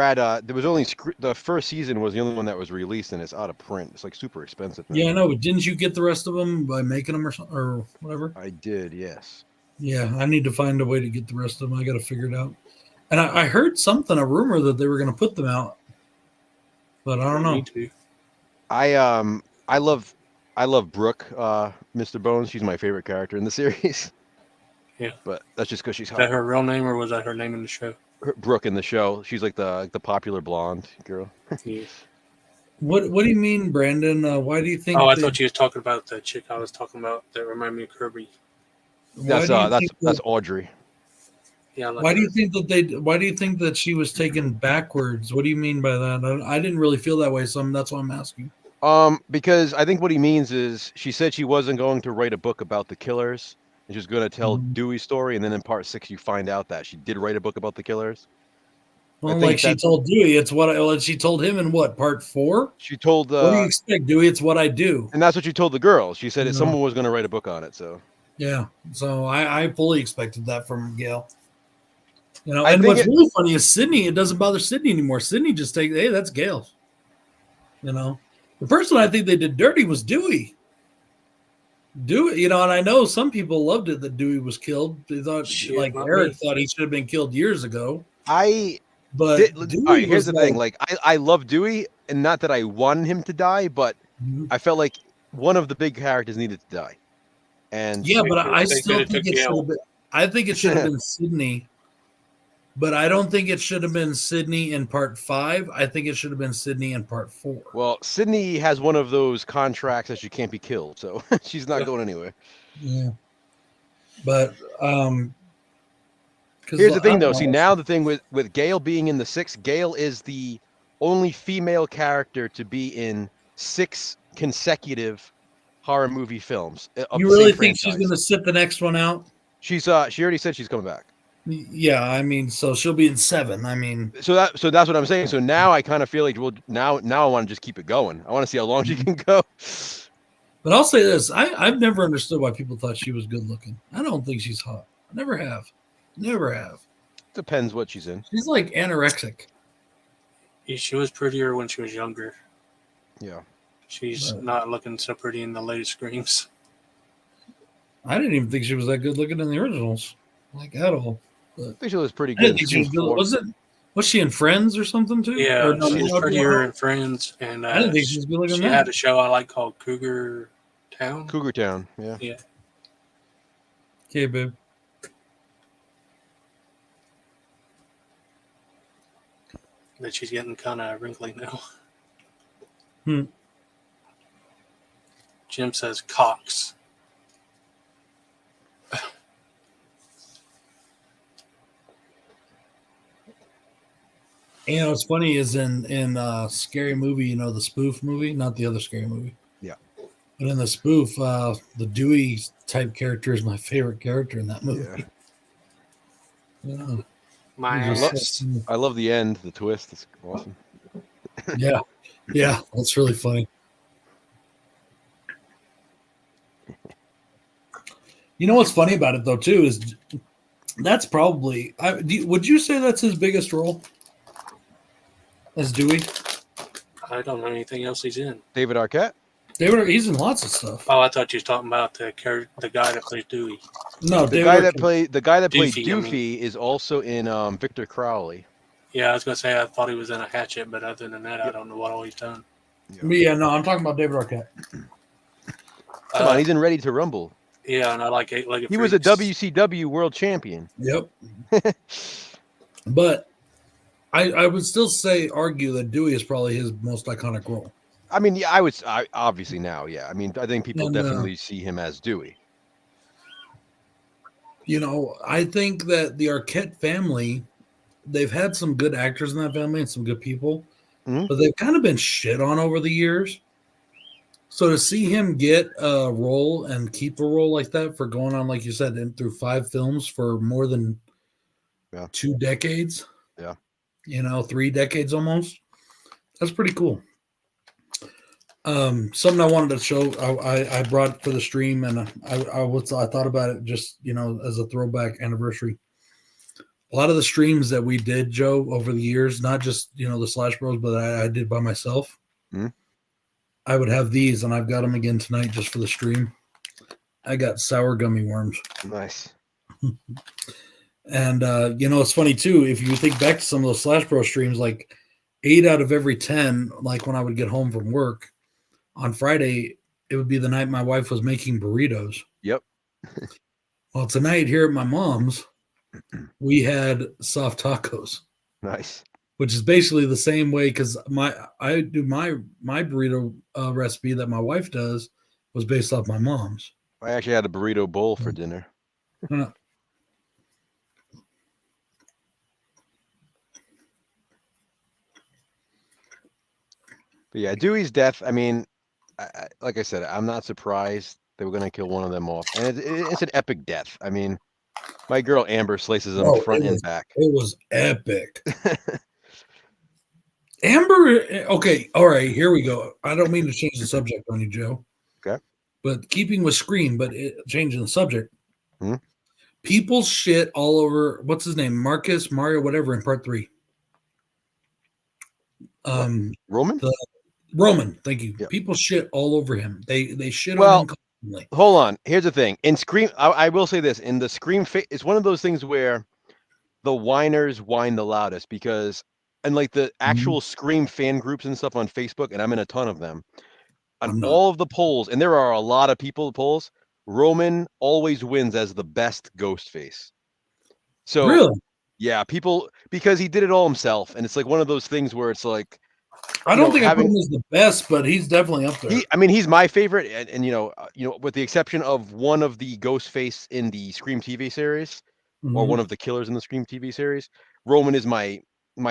There was only the first season was the only one that was released, and it's out of print. It's like super expensive now. Yeah, I know. But didn't you get the rest of them by making them or whatever? I did. Yes. Yeah, I need to find a way to get the rest of them. I got to figure it out. And I heard a rumor that they were going to put them out, but I don't know. I love Brooke, Mr. Bones. She's my favorite character in the series. Yeah, but that's just because she's hot. Is that her real name, or was that her name in the show? Brooke in the show. She's like the popular blonde girl. Yeah. What do you mean, Brandon? Why do you think? Oh, I thought you was talking about the chick I was talking about that reminded me of Kirby. That's Audrey. Yeah. Why do you think that she was taken backwards? What do you mean by that? I didn't really feel that way, so that's why I'm asking. Because I think what he means is she said she wasn't going to write a book about the killers. And she was going to tell Dewey's story, and then in part 6, you find out that she did write a book about the killers. Well, like she told Dewey, it's what she told him in part 4. She told. What do you expect, Dewey? It's what I do. And that's what she told the girls. She said someone was going to write a book on it. So. Yeah, so I fully expected that from Gail. And what's really funny is Sydney. It doesn't bother Sydney anymore. Sydney just takes, hey, that's Gail. The person I think they did dirty was Dewey. Dewey, you know, and I know some people loved it that Dewey was killed. They thought, Shit, like not Eric me. thought he should have been killed years ago. I But all Dewey right, here's was the thing. Like I love Dewey, and not that I wanted him to die, but I felt like one of the big characters needed to die. And yeah, but I They still coulda think took it should Gale. have been. I think it should have been Sydney, but I don't think it should have been Sydney in part 5. I think it should have been Sydney in part 4. well, Sydney has one of those contracts that she can't be killed, so she's not Yeah. going anywhere. Yeah, but 'cause Here's the I thing, don't though. know. See, now the thing with Gale being in the 6, Gale is the only female character to be in 6 consecutive horror movie films of You the really same think she's franchise. going to sit the next one out? She already said she's coming back. Yeah, I mean, so she'll be in 7. I mean, So that's what I'm saying. So now I kind of feel like, well, now I want to just keep it going. I want to see how long she can go. but I'll say this: I've never understood why people thought she was good looking. I don't think she's hot. I never have. Never have. Depends what she's in. She's like anorexic. She was prettier when she was younger. Yeah. She's Right. not looking so pretty in the latest Screams. I didn't even think she was that good looking in the originals, like at all. I think she was pretty I good. didn't think she was good. Was she in Friends or something too? Yeah, Or no, she was no, prettier no. in Friends, and I didn't think she was good looking. she in had that. a show I like called Cougar Town. Cougar Town. Yeah. Yeah, Okay, babe. that she's getting kind of wrinkly now. Hmm. Jim says Cox. You know, what's funny is in Scary Movie, you know, the spoof movie, not the other Scary Movie. Yeah. But in the spoof, the Dewey type character is my favorite character in that movie. Yeah. My He's love- just- I love the end, the twist. It's awesome. yeah, yeah, that's really funny. You know what's funny about it though too is that's probably would you say that's his biggest role as Dewey? I don't know anything else he's in. David Arquette. He's in lots of stuff. Oh, I thought you was talking about the guy that plays Dewey. No, The David guy that Arquette. played Doofy, I mean. Doofy is also in Victor Crowley. Yeah, I was gonna say I thought he was in a Hatchet, but other than that, I don't know what all he's done. Yeah, no, I'm talking about David Arquette. Come on, he's in Ready to Rumble. Yeah, and I like Eight-Legged He was a Freaks. WCW World Champion. Yep. But I would still argue that Dewey is probably his most iconic role. I mean, yeah, I obviously now, yeah. I mean, I think people And, definitely see him as Dewey. You know, I think that the Arquette family, they've had some good actors in that family and some good people, Mhm. but they've kind of been shit on over the years. So to see him get a role and keep a role like that for going on, like you said, through 5 films for more than 2 decades. Yeah. 3 decades almost. That's pretty cool. Something I wanted to show I brought for the stream, and I thought about it just as a throwback anniversary. A lot of the streams that we did, Joe, over the years, not just the Slash Bros, but I did by myself. Mhm. I would have these, and I've got them again tonight just for the stream. I got sour gummy worms, Nice. and it's funny too. If you think back to some of those Slash Bros streams, like 8 out of every 10, like when I would get home from work on Friday, it would be the night my wife was making burritos. Yep. Well, tonight here at my mom's, we had soft tacos, Nice. which is basically the same way because I do my burrito recipe that my wife does was based off my mom's. I actually had a burrito bowl for dinner. Huh. But yeah, Dewey's death. I mean, like I said, I'm not surprised they were going to kill one of them off, and it's an epic death. I mean, my girl Amber slices him front and back. It was epic. Amber, okay, all right, here we go. I don't mean to change the subject on you, Joe. Okay. But keeping with Scream, but changing the subject. Hmm? People shit all over, what's his name? Marcus, Mario, whatever, in part 3. Roman? Roman, thank you. Yep. People shit all over him. They shit Well, on him Like, hold on. Here's the thing. In Scream, I will say this. In the Scream, it's one of those things where the whiners whine the loudest because, and like the actual Scream fan groups and stuff on Facebook, and I'm in a ton of them. On I'm not. all of the polls, and there are a lot of people polls, Roman always wins as the best Ghostface. So Really? yeah, people, because he did it all himself, and it's like one of those things where it's like, I don't think I put him as the best, but he's definitely up there. I mean, he's my favorite, and with the exception of one of the Ghostface in the Scream TV series, or one of the killers in the Scream TV series, Roman is my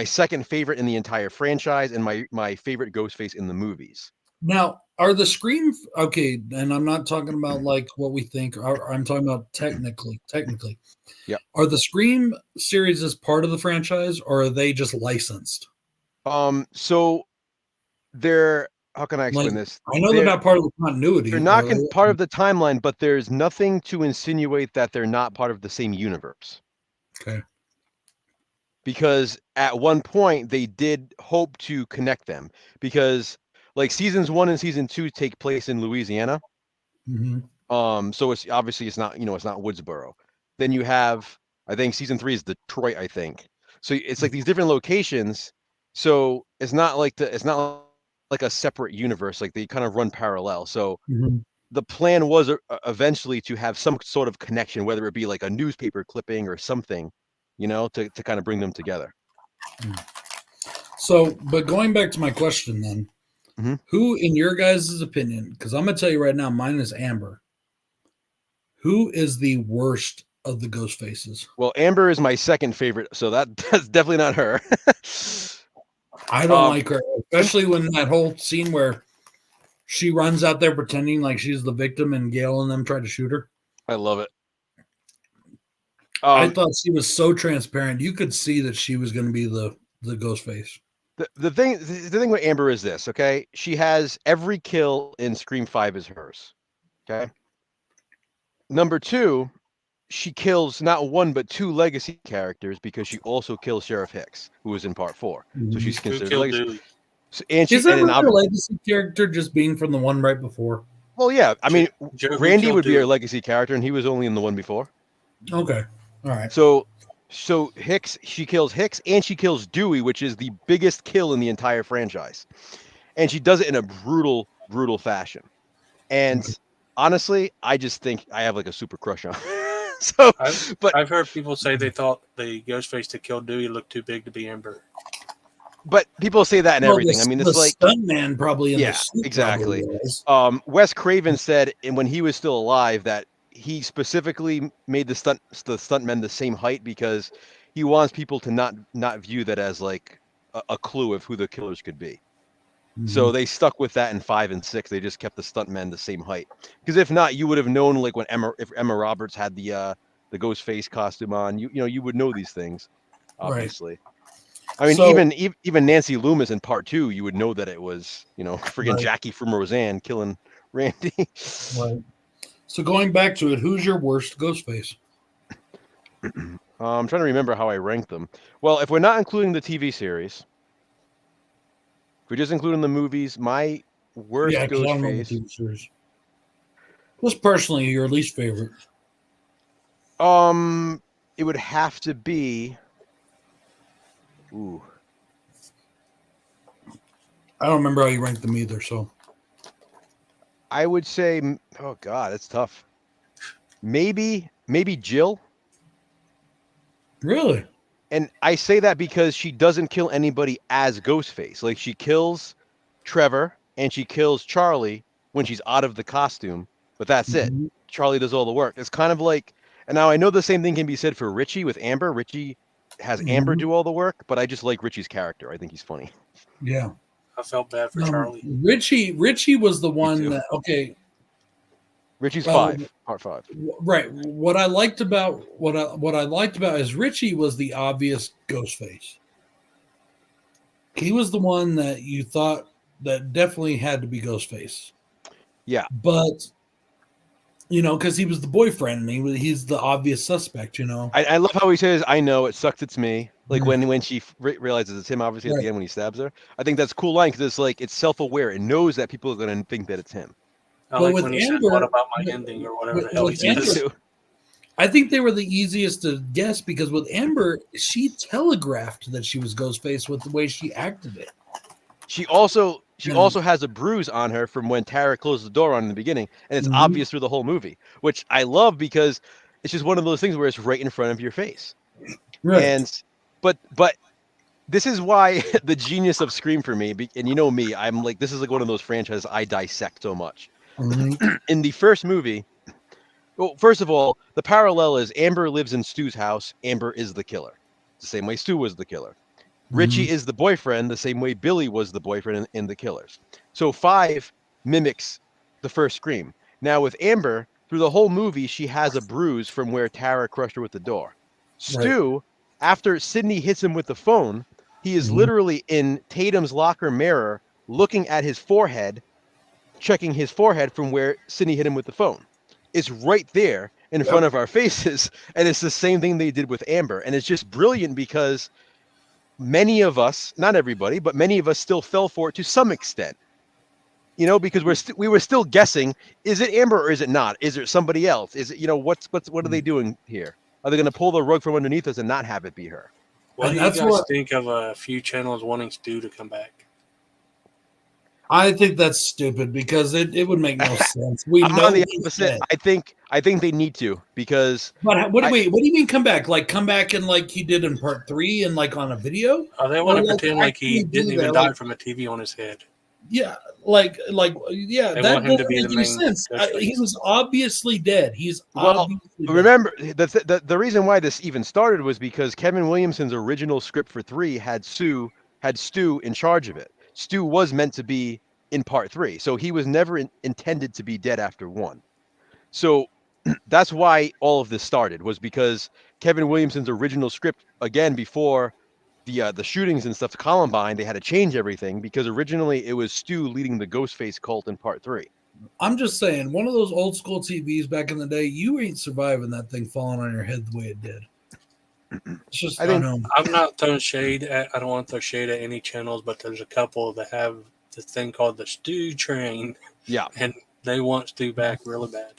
second favorite in the entire franchise, and my favorite Ghostface in the movies. Now, are the Scream okay? And I'm not talking about like what we think. I'm talking about technically. Yeah. Are the Scream series as part of the franchise, or are they just licensed? So they're, how can I explain this? I know they're not part of the continuity. They're not part of the timeline, but there's nothing to insinuate that they're not part of the same universe. Okay. Because at one point they did hope to connect them, because like seasons 1 and season 2 take place in Louisiana. So it's obviously it's not Woodsboro. Then you have, I think season 3 is Detroit, I think. So it's like these different locations. So it's not like a separate universe. Like they kind of run parallel. So the plan was eventually to have some sort of connection, whether it be like a newspaper clipping or something, to kind of bring them together. So, but going back to my question then, who, in your guys' opinion, because I'm going to tell you right now, mine is Amber. Who is the worst of the ghost faces? Well, Amber is my second favorite, so that's definitely not her. I don't like her, especially when that whole scene where she runs out there pretending like she's the victim and Gail and them try to shoot her. I love it. I thought she was so transparent. You could see that she was going to be the ghost face. The thing with Amber is this, okay? She has every kill in Scream 5 is hers. Okay. Number 2, she kills not one but 2 legacy characters because she also kills Sheriff Hicks, who was in part 4. So she's considered legacy. So, and she, isn't a legacy character just being from the one right before? Well, yeah. I mean, Randy would be her legacy character, and he was only in the one before. Okay. All right. So Hicks, she kills Hicks, and she kills Dewey, which is the biggest kill in the entire franchise. And she does it in a brutal, brutal fashion. And honestly, I just think I have like a super crush on her. So, I've heard people say they thought the Ghostface that killed Dewey looked too big to be Amber. But people say that and everything. I mean, it's like stuntman probably. Exactly. Wes Craven said, and when he was still alive, that he specifically made the stuntmen the same height because he wants people to not view that as like a clue of who the killers could be. So they stuck with that in 5 and 6. They just kept the stuntmen the same height, because if not, you would have known, like when if Emma Roberts had the ghost face costume on, you would know these things, obviously. Right. I mean, even Nancy Loomis in part 2, you would know that it was, friggin' Jackie from Roseanne killing Randy. Right. So going back to it, who's your worst ghost face? I'm trying to remember how I ranked them. Well, if we're not including the TV series, if we're just including the movies, my worst ghost face. TV series. Just personally, your least favorite. It would have to be. Ooh. I don't remember how you ranked them either, so. I would say, oh God, it's tough. Maybe Jill. Really? And I say that because she doesn't kill anybody as Ghostface. Like, she kills Trevor and she kills Charlie when she's out of the costume, but that's it. Charlie does all the work. It's kind of like, and now I know the same thing can be said for Richie with Amber. Richie has Amber do all the work, but I just like Richie's character. I think he's funny. Yeah. I felt bad for Charlie. Richie was the one that, okay. Richie's part 5. Right. What I liked about is Richie was the obvious ghost face. He was the one that you thought that definitely had to be Ghostface. Yeah. But because he was the boyfriend and he's the obvious suspect, I love how he says, "I know, it sucks, it's me." Like when she realizes it's him, obviously at the end when he stabs her. I think that's a cool line because it's like it's self-aware. It knows that people are going to think that it's him. I But like with when he said, Amber- "What about my ending?" or whatever the hell he with says. Amber- I think they were the easiest to guess because with Amber, she telegraphed that she was Ghostface with the way she acted it. She also Yeah. has a bruise on her from when Tara closed the door on in the beginning, and it's Mhm. obvious through the whole movie, which I love because it's just one of those things where it's right in front of your face. Right. And but this is why the genius of Scream for me, and you know me, I'm like, this is like one of those franchises I dissect so much. Mhm. In the first movie, well, first of all, the parallel is Amber lives in Stu's house. Amber is the killer. It's the same way Stu was the killer. Richie Mhm. is the boyfriend, the same way Billy was the boyfriend in The Killers. So 5 mimics the first Scream. Now with Amber, through the whole movie, she has a bruise from where Tara crushed her with the door. Right. Stu, after Sydney hits him with the phone, he is Mhm. literally in Tatum's locker mirror, looking at his forehead, checking his forehead from where Sydney hit him with the phone. It's right there in front of our faces, and it's the same thing they did with Amber. And it's just brilliant because many of us, not everybody, but many of us still fell for it to some extent. You know, because we were still guessing: is it Amber or is it not? Is it somebody else? Is it, you know, what are they doing here? Are they going to pull the rug from underneath us and not have it be her? What And do you that's guys what think of a few channels wanting Stu to come back? I think that's stupid because it would make no sense. We I'm know on the he's opposite. dead. I think they need to, because But what? I- Wait, what do you mean come back? Like come back and like he did in part 3 and like on a video? Oh, they want to Or, like, pretend like he actually do didn't even that, die like- from a TV on his head. Yeah, yeah. They That want him to doesn't be make the any main sense. He Ghostface. was obviously dead. He's Well, obviously dead. remember the reason why this even started was because Kevin Williamson's original script for 3 had Stu in charge of it. Stu was meant to be in part 3, so he was never intended to be dead after 1. So that's why all of this started, was because Kevin Williamson's original script, again, before the shootings and stuff to Columbine, they had to change everything because originally it was Stu leading the Ghostface cult in part 3. I'm just saying, one of those old school TVs back in the day, you ain't surviving that thing falling on your head the way it did. It's just, I think- know. I'm not throwing shade at. I don't want to throw shade at any channels, but there's a couple that have this thing called the Stu Train, Yeah, and they want Stu back really bad.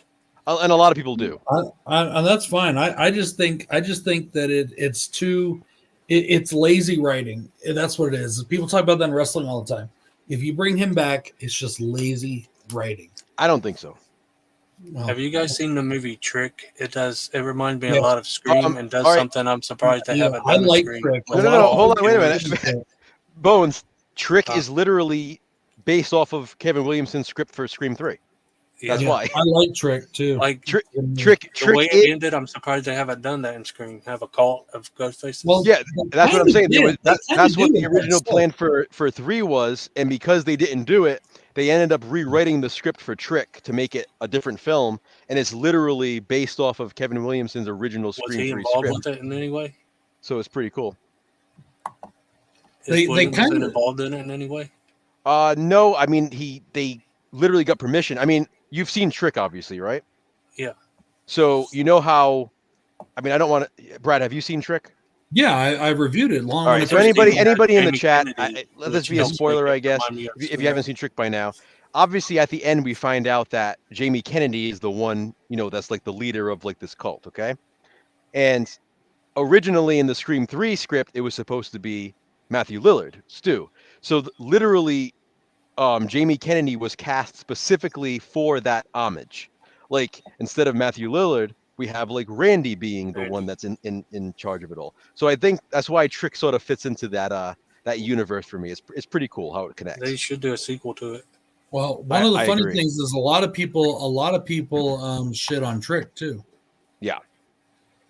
and a lot of people do. And that's fine. I just think that it's too it's lazy writing. That's what it is. People talk about that in wrestling all the time. If you bring him back, it's just lazy writing. I don't think so. Well, Have you guys seen the movie Trick? It reminds me Yeah. a lot of Scream, and does all right. something I'm surprised they yeah, haven't I done in like Scream. Trick. No, hold on, wait a minute. Bones, Trick Huh? is literally based off of Kevin Williamson's script for Scream 3. Yeah. That's why. I like Trick too. Like Trick the way is, it ended, I'm surprised they haven't done that in Scream. Have a cult of ghost faces. Well, yeah, that's what I'm saying. Kinda That's what do the it, original so- plan for 3 was, and because they didn't do it, they ended up rewriting the script for Trick to make it a different film, and it's literally based off of Kevin Williamson's original Was Scream he 3 involved script. with it in any way? So it's pretty cool. Is They Williamson kinda- involved in it in any way? No, I mean they literally got permission. I mean, you've seen Trick, obviously, right? Yeah. So you know how, I mean, I don't want to. Brad, have you seen Trick? Yeah, I reviewed it long. All when right. it So first anybody came out. anybody in the Jamie chat, Kennedy, let this which be a helps spoiler, make it I guess. remind me of If you Scream. haven't seen Trick by now, obviously at the end we find out that Jamie Kennedy is the one, you know, that's like the leader of like this cult. Okay. And originally in the Scream 3 script, it was supposed to be Matthew Lillard, Stu. So literally, Jamie Kennedy was cast specifically for that homage. Like, instead of Matthew Lillard, we have like Randy being the one that's in charge of it all. So I think that's why Trick sort of fits into that universe for me. It's pretty cool how it connects. They should do a sequel to it. Well, one of the I funny agree. things is a lot of people shit on Trick too. Yeah.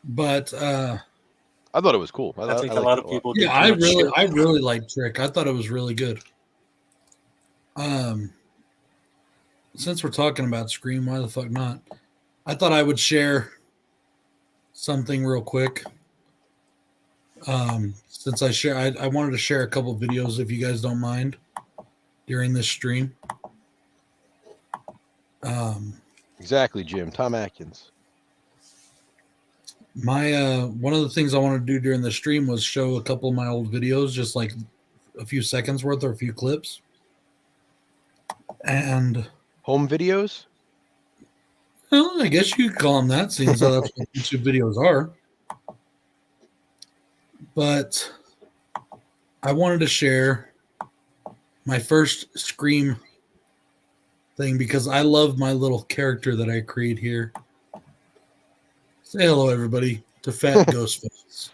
But I thought it was cool. I think a liked lot it of people. yeah, do too much I shit. really like Trick. I thought it was really good. Since we're talking about Scream, why the fuck not? I thought I would share something real quick. Since I wanted to share a couple videos if you guys don't mind during this stream. Exactly, Jim. Tom Atkins. My one of the things I wanted to do during the stream was show a couple of my old videos, just like a few seconds worth or a few clips. And Home videos? Well, I guess you could call them that, seeing as how that's what YouTube videos are. But I wanted to share my first Scream thing because I love my little character that I create here. Say hello, everybody, to Fat Ghostface.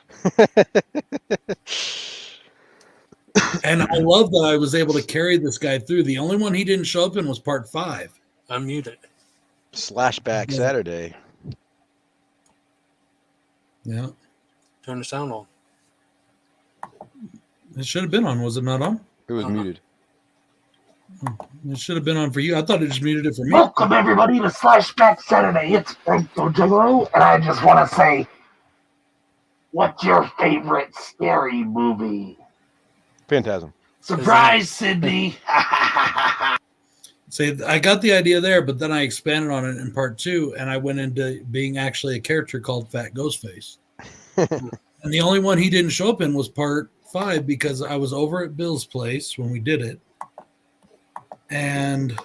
And I love that I was able to carry this guy through. The only one he didn't show up in was part 5. I'm muted. Slashback Yeah. Saturday. Yeah. Turn the sound on. It should have been on. Was it not on? It was muted. It should have been on for you. I thought it just muted it for me. Welcome everybody to Slashback Saturday. It's Franco Juggalo, and I just want to say, what's your favorite scary movie? Phantasm. Surprise, Sydney! See, I got the idea there, but then I expanded on it in part 2, and I went into being actually a character called Fat Ghostface. And the only one he didn't show up in was part 5 because I was over at Bill's place when we did it. And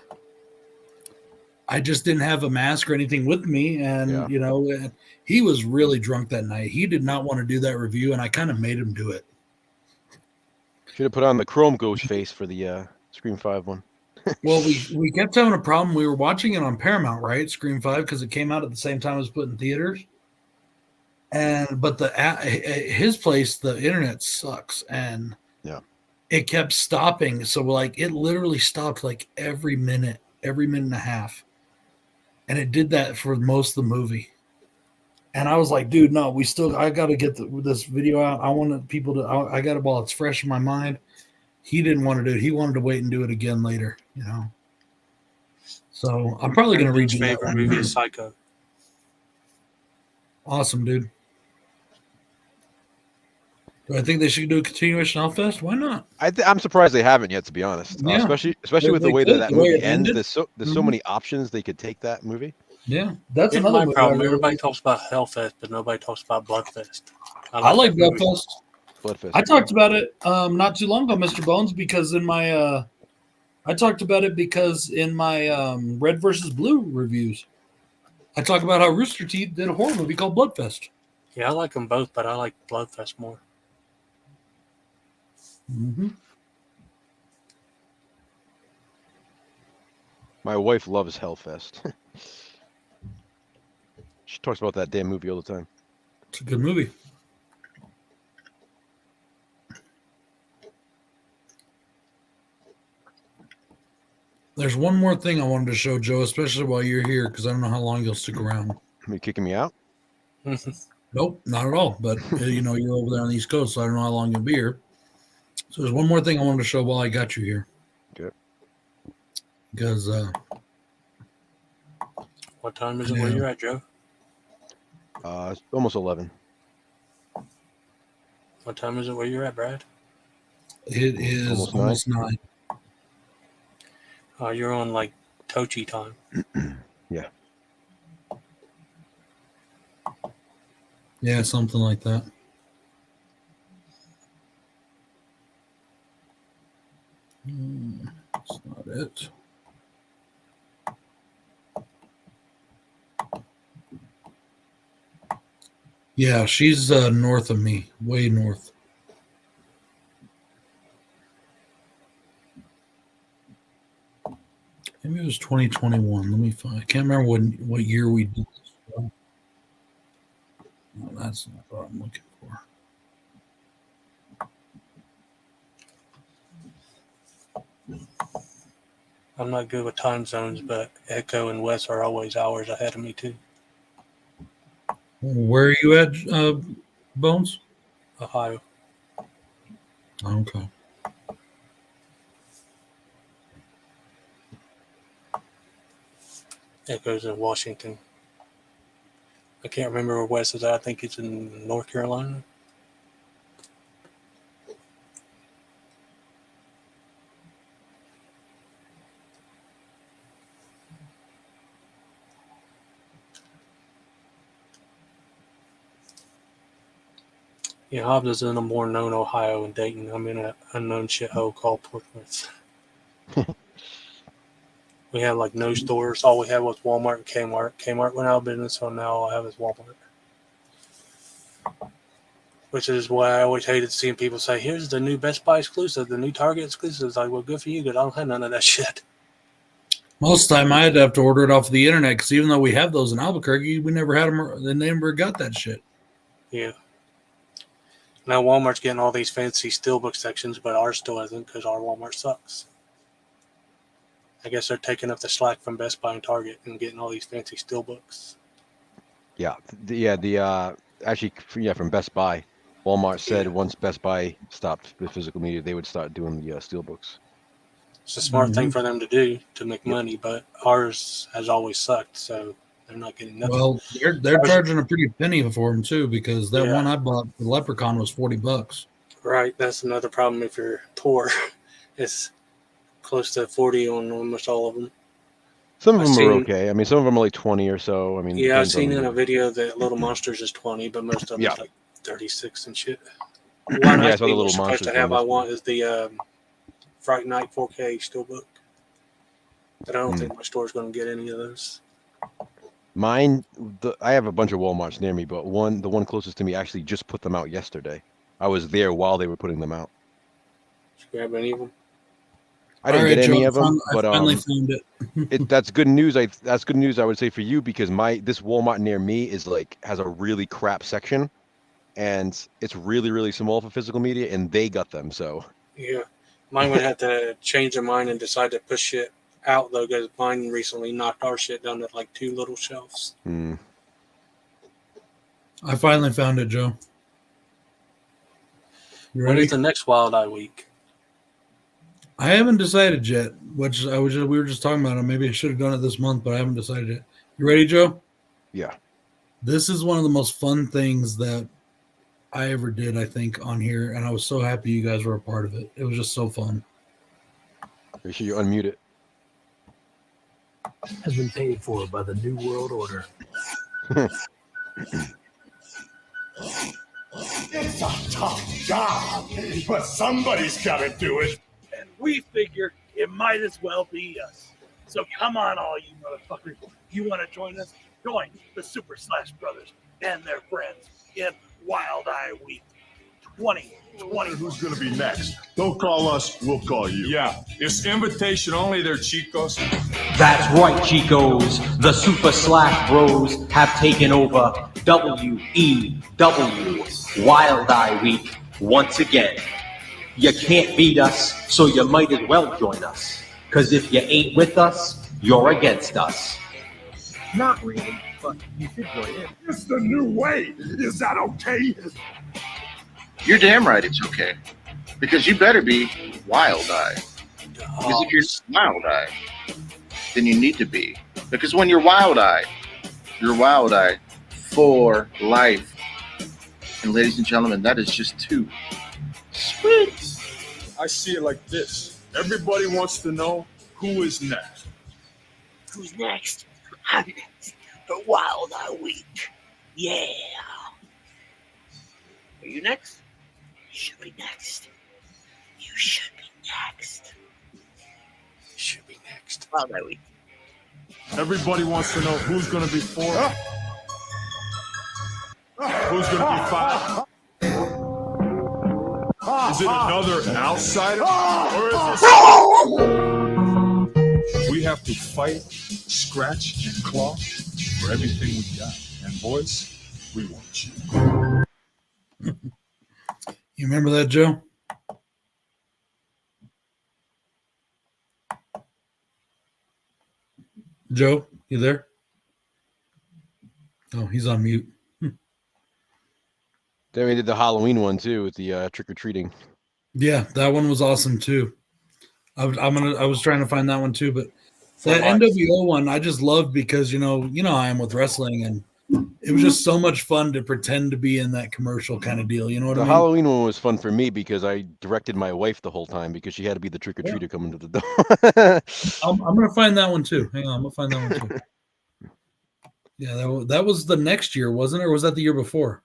I just didn't have a mask or anything with me. And, you know, he was really drunk that night. He did not want to do that review, and I kind of made him do it. Should have put on the Chrome Ghost face for the Scream 5 one. Well, we kept having a problem. We were watching it on Paramount, right? Scream 5, because it came out at the same time as put in theaters. But his place, the internet sucks, and it kept stopping. So like it literally stopped like every minute and a half, and it did that for most of the movie. And I was like, dude, no, I got to get this video out. I wanted people to. I got it while it's fresh in my mind. He didn't want to do it. He wanted to wait and do it again later, you know. So I'm probably going to read your you favorite movie is Psycho. Awesome, dude. Do I think they should do a continuation of Hellfest? Why not? I'm surprised they haven't yet, to be honest. Yeah. Especially with the way that movie ends. Ended. There's so many options they could take that movie. Yeah, that's Here's another my movie. problem. Everybody talks about Hellfest, but nobody talks about Bloodfest. I like Bloodfest. Bloodfest. I talked about it not too long ago, Mr. Bones, because in my I talked about it because in my Red versus Blue reviews, I talk about how Rooster Teeth did a horror movie called Bloodfest. Yeah, I like them both, but I like Bloodfest more. Mm-hmm. My wife loves Hellfest. She talks about that damn movie all the time. It's a good movie. There's one more thing I wanted to show Joe, especially while you're here, because I don't know how long you'll stick around. Are you kicking me out? Nope, not at all. But you know, you're over there on the East Coast, so I don't know how long you'll be here. So there's one more thing I wanted to show while I got you here. Okay. Because what time is it where you're at, Joe? It's almost 11. What time is it where you're at, Brad? It is almost 9. You're on like Tochi time. Yeah. Yeah, something like that. That's not it. Yeah, she's north of me, way north. Maybe it was 2021. Let me find. I can't remember what year we did this. No, that's not what I'm looking for. I'm not good with time zones, but Echo and Wes are always hours ahead of me too. Where are you at, Bones? Ohio. Okay. Echo's in Washington. I can't remember where Wes is at. I think it's in North Carolina. Yeah, Hobbs is in a more known Ohio and Dayton. I'm in an unknown shithole called Portsmouth. We had like no stores. All we had was Walmart and Kmart. Kmart went out of business, so now all I have is Walmart. Which is why I always hated seeing people say, here's the new Best Buy exclusive, the new Target exclusive. It's like, well, good for you, because I don't have none of that shit. Most of the time, I had to have to order it off the internet because even though we have those in Albuquerque, we never had them. They never got that shit. Yeah. Now Walmart's getting all these fancy steelbook sections, but ours still isn't because our Walmart sucks. I guess they're taking up the slack from Best Buy and Target and getting all these fancy steelbooks. Yeah, actually, from Best Buy, Walmart said once Best Buy stopped the physical media, they would start doing the steelbooks. It's a smart thing for them to do to make money, but ours has always sucked, so they're not getting nothing. Well, they're charging a pretty penny for them too, because that one I bought, the Leprechaun, was $40. Right, that's another problem if you're poor. It's close to 40 on almost all of them. Some of them are okay. I mean, some of them are like 20 or so. I mean, yeah, I've seen in a video that Little Monsters is 20, but most of them is like 36 and shit. One I think we're supposed to have I want is the Fright Night 4K Steelbook. But I don't think my store's going to get any of those. Mine, I have a bunch of Walmarts near me, but the one closest to me actually just put them out yesterday. I was there while they were putting them out. Did you grab any of them? I didn't get any of them, but I finally found it. That's good news. That's good news, I would say, for you, because this Walmart near me has a really crap section, and it's really, really small for physical media, and they got them. So yeah, mine would have to change their mind and decide to push shit out though, because mine recently knocked our shit down to like 2 little shelves. I finally found it, Joe. You ready? When is the next Wild Eye week? I haven't decided yet. We were just talking about it. Maybe I should have done it this month, but I haven't decided yet. You ready, Joe? Yeah. This is one of the most fun things that I ever did, I think, on here, and I was so happy you guys were a part of it. It was just so fun. Make sure you unmute it. Has been paid for by the New World Order. It's a tough job, but somebody's got to do it. And we figure it might as well be us. So come on, all you motherfuckers. You want to join us? Join the Super Slash Brothers and their friends in Wild Eye Week 2020. Who's going to be next? Don't call us, we'll call you. Yeah, it's invitation only there, Chicos. That's right, Chicos. The Super Slash Bros have taken over WEW Wild Eye Week once again. You can't beat us, so you might as well join us. Because if you ain't with us, you're against us. Not really, but you should join in. It's the new way. Is that okay? You're damn right it's okay. Because you better be Wild Eye. Because if you're Wild Eye, then you need to be. Because when you're Wild Eye for life. And ladies and gentlemen, that is just too sweet. I see it like this. Everybody wants to know who is next. Who's next? I'm next for Wild Eye Week. Yeah. Are you next? You should be next. You should be next. You should be next. Wild Eye Week. Everybody wants to know who's going to be 4. Who's going to be 5? Is it another outsider? Or is this... We have to fight, scratch, and claw for everything we got. And boys, we want you. You remember that, Joe? Joe, you there? Oh, he's on mute. Then we did the Halloween one too with the trick-or-treating. Yeah, that one was awesome too. I was trying to find that one too, but that NWO one I just loved because you know I am with wrestling, and it was just so much fun to pretend to be in that commercial kind of deal. You know what I mean? The Halloween one was fun for me because I directed my wife the whole time because she had to be the trick-or-treater coming to the door. I'm gonna find that one too. Hang on, I'm gonna find that one too. Yeah, that was the next year, wasn't it? Or was that the year before?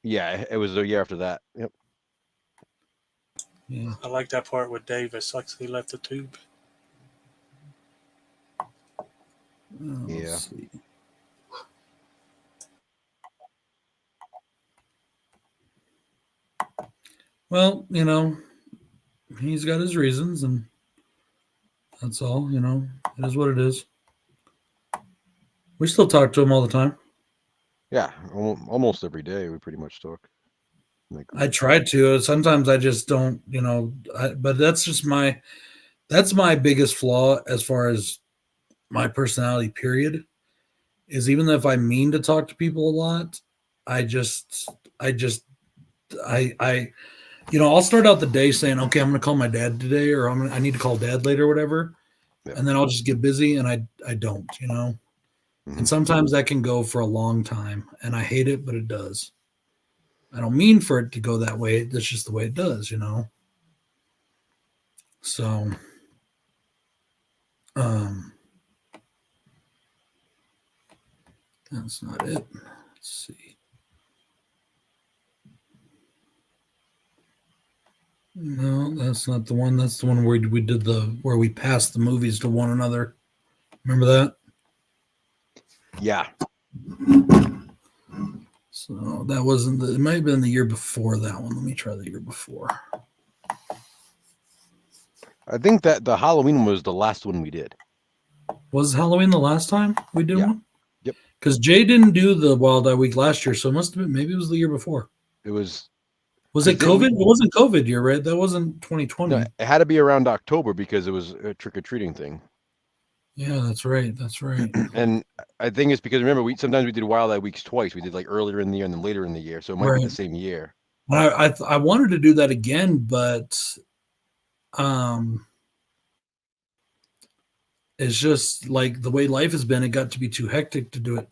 Yeah, it was the year after that. Yep. Yeah. I like that part with Davis. Like he left the tube. Yeah. Let's see. Well, you know, he's got his reasons, and that's all. You know, it is what it is. We still talk to him all the time. Yeah, almost every day we pretty much talk. Like, I try to. Sometimes I just don't. You know, but that's just that's my biggest flaw as far as my personality. Period. Is even if I mean to talk to people a lot, I just, I you know, I'll start out the day saying, okay, I'm going to call my dad today, or I need to call dad later, or whatever. Yeah. And then I'll just get busy and I don't, you know, and sometimes that can go for a long time and I hate it, but it does. I don't mean for it to go that way. That's just the way it does, you know? So, that's not it. Let's see. No, that's not the one. That's the one where we did where we passed the movies to one another. Remember that? yeah. So that wasn't it might have been the year before that one. Let me try the year before. I think that the Halloween was the last one we did. Was Halloween the last time we did one? Yep. Because Jay didn't do the Wild Eye Week last year, so it must have been maybe it was the year before. It was. Was it COVID? It wasn't COVID year, right? That wasn't 2020. No, it had to be around October because it was a trick or treating thing. Yeah, that's right. That's right. And I think it's because remember sometimes we did Wild Eye Weeks twice. We did like earlier in the year and then later in the year, so it might be the same year. I wanted to do that again, but it's just like the way life has been. It got to be too hectic to do it.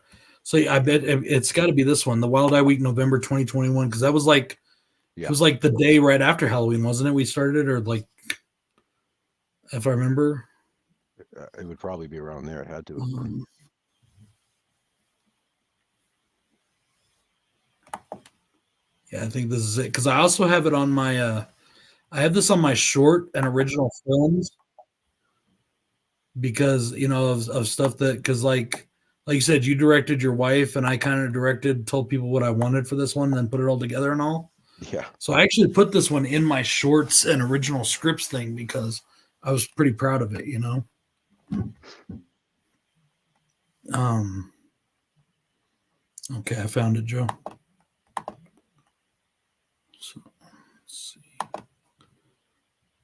So I bet it's got to be this one, the Wild Eye Week, November 2021, because that was like it was like the day right after Halloween, wasn't it? We started, or like if I remember. It would probably be around there. It had to. Yeah, I think this is it because I also have it on my. I have this on my short and original films because you know of stuff that because like you said, you directed your wife and I kind of told people what I wanted for this one, and then put it all together and all. Yeah. So I actually put this one in my shorts and original scripts thing because I was pretty proud of it, you know. Okay, I found it, Joe. So let's see.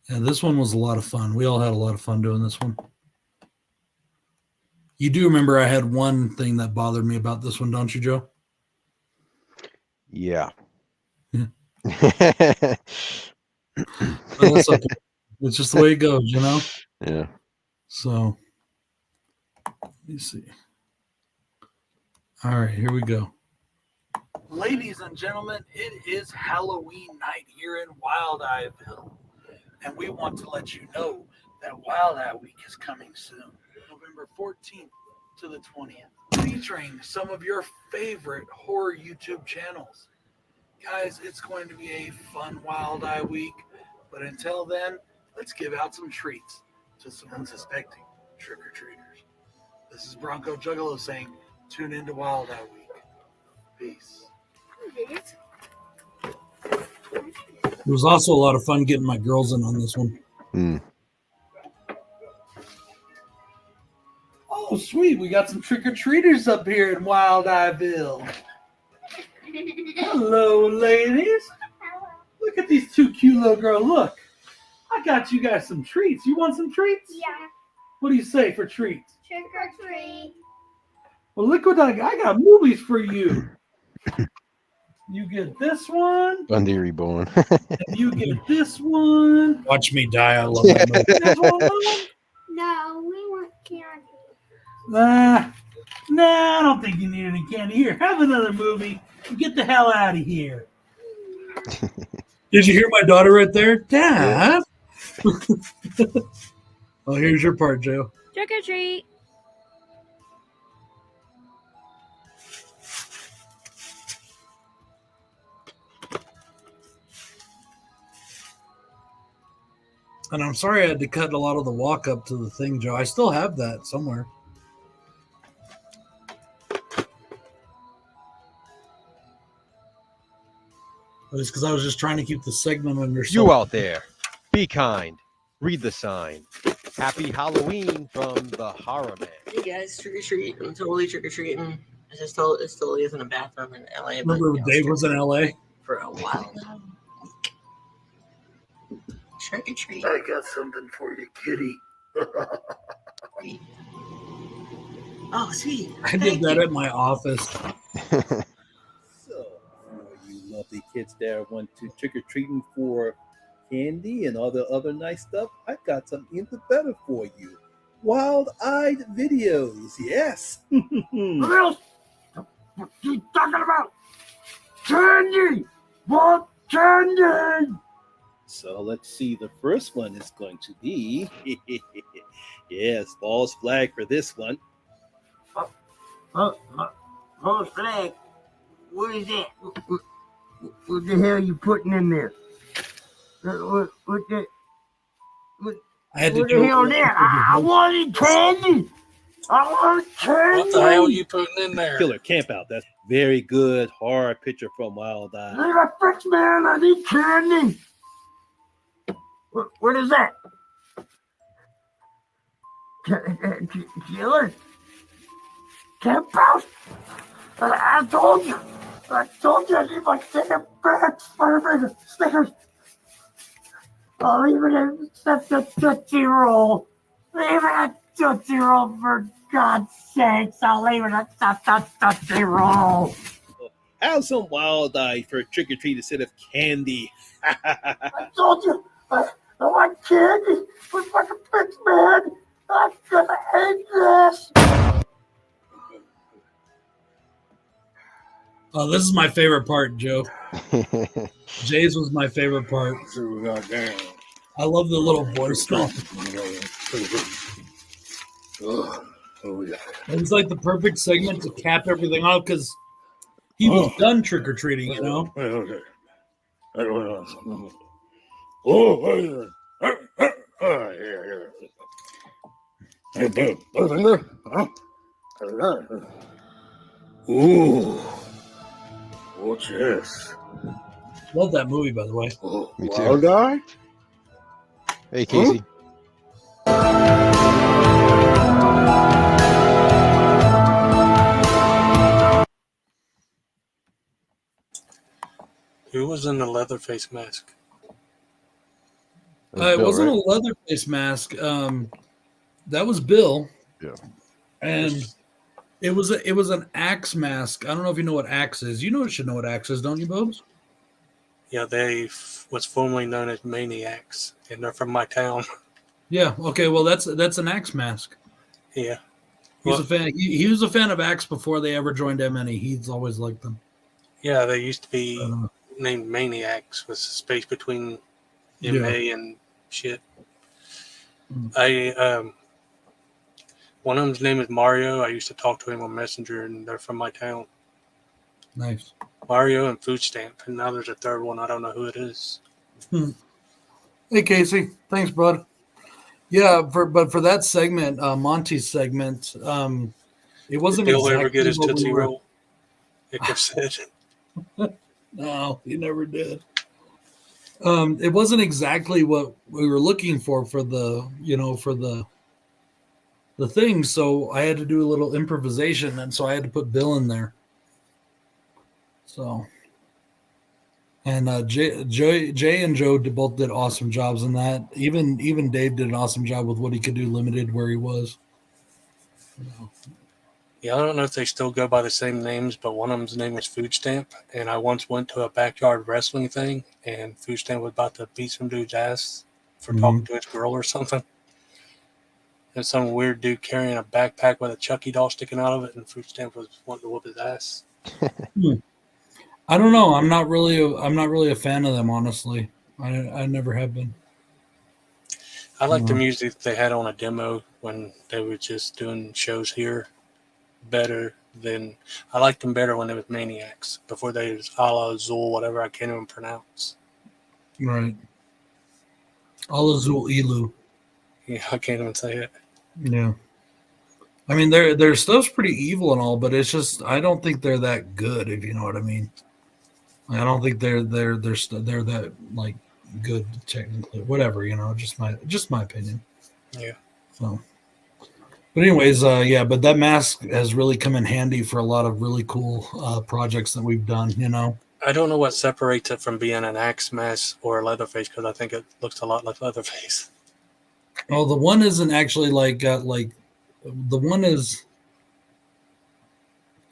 Yeah, this one was a lot of fun. We all had a lot of fun doing this one. You do remember I had one thing that bothered me about this one, don't you, Joe? Yeah. Well, that's okay. It's just the way it goes, you know? Yeah. So, let me see. All right, here we go. Ladies and gentlemen, it is Halloween night here in Wild Eyeville. And we want to let you know that Wild Eye Week is coming soon, November 14th to the 20th, featuring some of your favorite horror YouTube channels. Guys, it's going to be a fun Wild Eye Week, but until then, let's give out some treats to some unsuspecting trick-or-treaters. This is Bronco Juggalo saying, tune into Wild Eye Week. Peace. It was also a lot of fun getting my girls in on this one. Oh, sweet. We got some trick-or-treaters up here in Wild Eyeville. Hello, ladies. Look at these two cute little girls. Look, I got you guys some treats. You want some treats? Yeah. What do you say for treats? Trick or treat. Well, look what I got movies for you. You get this one. Bundy Reborn. And you get this one. Watch me die. I love that movie. No, we want candy. Nah, I don't think you need any candy. Here, have another movie. Get the hell out of here. Did you hear my daughter right there? Dad. Oh, here's your part, Joe. Trick or treat. And I'm sorry I had to cut a lot of the walk up to the thing, Joe. I still have that somewhere. But it's because I was just trying to keep the segment under. You out there, be kind. Read the sign. Happy Halloween from the Horror Man. Hey guys, trick or treat. I'm totally trick or treating. I just totally is in a bathroom in LA. But, Remember when Dave was in LA? For a while now. Trick or treat. I got something for you, kitty. Oh, sweet. I did that at my office. So, you lovely kids there want to trick or treating for candy and all the other nice stuff, I got something even better for you. Wild-eyed videos, yes. What else? What are you talking about? Candy! What candy? So let's see. The first one is going to be, yes, false flag for this one. False flag? What is that? What the hell are you putting in there? What the hell is that? I wanted candy! I want candy! What the hell are you putting in there? Killer Campout. That's very good horror picture from Wild Eye. Need a fix, man. I need candy. What is that? Killer? Camp house? I told you I need my damn bags for Snickers. I'll leave it in the Tootsie Roll. Leave it at Tootsie Roll, for God's sakes. I'll leave it at the Tootsie Roll. Have some Wild Eye for trick or treat instead of candy. I told you, I want candy with fucking fix, man. I'm gonna hate this. Oh, this is my favorite part, Joe. Jay's was my favorite part. I love the little voice tone. It was like the perfect segment to cap everything off because he was done trick or treating, you know. Ooh. What's this? Love that movie, by the way. Me too. Wild Eye? Hey, Casey. Who was in the Leatherface mask? It wasn't a Leatherface mask. That was Bill. Yeah. And it was an Axe mask. I don't know if you know what Axe is. You should know what Axe is, don't you, Bobs? Yeah, they was formerly known as Maniacs, and they're from my town. Yeah. Okay. Well, that's an Axe mask. Yeah. He's a fan. He was a fan of Axe before they ever joined MNE. He's always liked them. Yeah, they used to be named Maniacs with space between MA and shit. One of them's name is Mario. I used to talk to him on Messenger, and they're from my town. Nice. Mario and Food Stamp, and now there's a third one. I don't know who it is. Hey, Casey. Thanks, bud. Yeah, but for that segment, Monty's segment, it wasn't. Did Bill exactly ever get his what Tootsie we were- Roll? It gets said. No, he never did. It wasn't exactly what we were looking for the thing. So I had to do a little improvisation, and so I had to put Bill in there. So, and Jay and Joe both did awesome jobs in that. Even Dave did an awesome job with what he could do limited where he was. Yeah, I don't know if they still go by the same names, but one of them's name was Food Stamp. And I once went to a backyard wrestling thing, and Food Stamp was about to beat some dude's ass for talking to his girl or something. And some weird dude carrying a backpack with a Chucky doll sticking out of it, and Food Stamp was wanting to whoop his ass. I don't know. I'm not really a fan of them, honestly. I never have been. I like the music they had on a demo when they were just doing shows here better than I liked them better when they was Maniacs before they was a la Zul, whatever I can't even pronounce. Right. Alazul Ilu. Yeah, I can't even say it. Yeah. I mean, their stuff's pretty evil and all, but it's just I don't think they're that good, if you know what I mean. I don't think they're that like good technically. Whatever, just my opinion. Yeah. So, but anyways, yeah, but that mask has really come in handy for a lot of really cool projects that we've done. I don't know what separates it from being an axe mask or a Leatherface, because I think it looks a lot like Leatherface. Oh, the one isn't actually like the one is.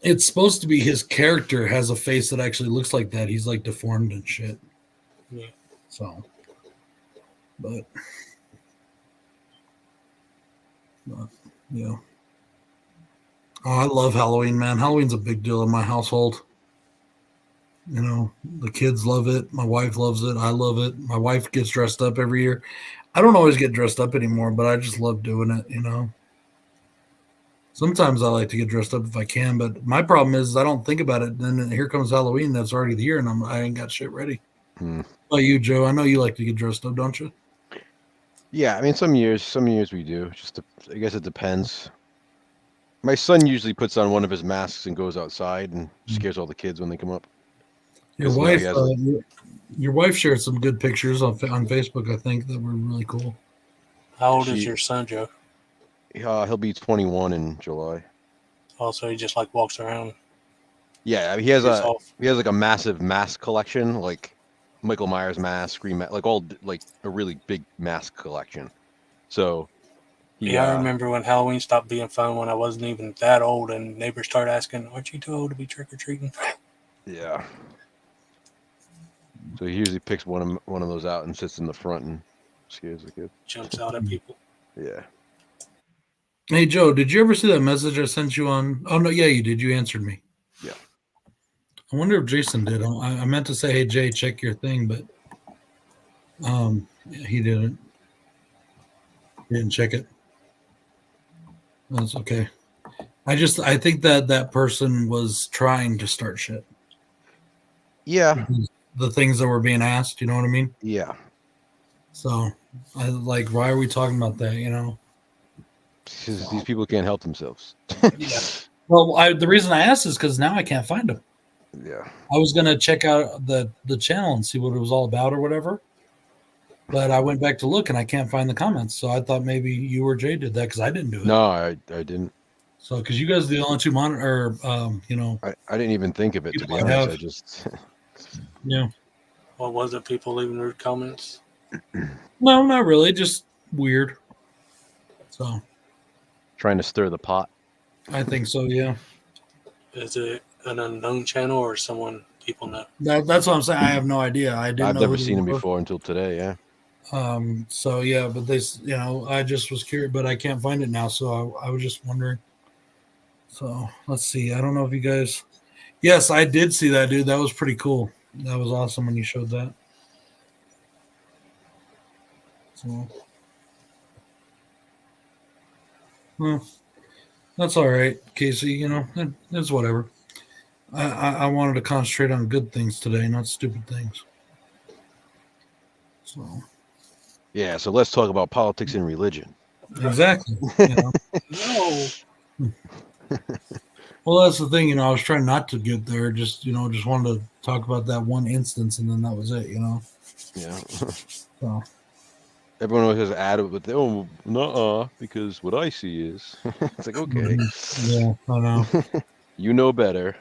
It's supposed to be his character has a face that actually looks like that. He's like deformed and shit. Yeah. So, but yeah. Oh, I love Halloween, man. Halloween's a big deal in my household. The kids love it. My wife loves it. I love it. My wife gets dressed up every year. I don't always get dressed up anymore, but I just love doing it. Sometimes I like to get dressed up if I can, but my problem is I don't think about it. And then here comes Halloween. That's already the year, and I ain't got shit ready. How about you, Joe? I know you like to get dressed up, don't you? Yeah, I mean, some years we do. I guess it depends. My son usually puts on one of his masks and goes outside and scares all the kids when they come up. Your wife shared some good pictures on Facebook, I think, that were really cool. How old is your son, Joe? He'll be 21 in July. Also, he just like walks around. Yeah, I mean, he has like a massive mask collection, like Michael Myers mask, Scream mask, like a really big mask collection. So yeah, I remember when Halloween stopped being fun when I wasn't even that old, and neighbors started asking, "Aren't you too old to be trick or treating?" Yeah. So he usually picks one of those out and sits in the front and scares the kid. Jumps out at people. Yeah. Hey, Joe, did you ever see that message I sent you on? Oh, no, yeah, you did. You answered me. Yeah. I wonder if Jason did. I meant to say, hey, Jay, check your thing, but he didn't. He didn't check it. That's okay. I think that person was trying to start shit. Yeah. The things that were being asked, you know what I mean? Yeah. So, why are we talking about that, Because these people can't help themselves. Yeah. Well, the reason I asked is because now I can't find them. Yeah. I was going to check out the channel and see what it was all about or whatever. But I went back to look and I can't find the comments. So I thought maybe you or Jay did that because I didn't do it. No, I didn't. So, because you guys are the only two I didn't even think of it, to be honest. I just. Yeah. What was it? People leaving rude comments? No, not really. Just weird. So. Trying to stir the pot. I think so, yeah. Is it an unknown channel or someone people know? That's what I'm saying. I have no idea. I've never seen him before until today, yeah. So yeah, but I just was curious, but I can't find it now. So I was just wondering. So let's see. I don't know if you guys. Yes, I did see that, dude. That was pretty cool. That was awesome when you showed that. So, well, that's all right, Casey. It's whatever. I wanted to concentrate on good things today, not stupid things. So. Yeah, so let's talk about politics and religion. Exactly. No. Well, that's the thing, I was trying not to get there. Just wanted to talk about that one instance, and then that was it, Yeah. So. Everyone always has added with, oh, nuh-uh, because what I see is. It's like, okay. Yeah, I know. You know better.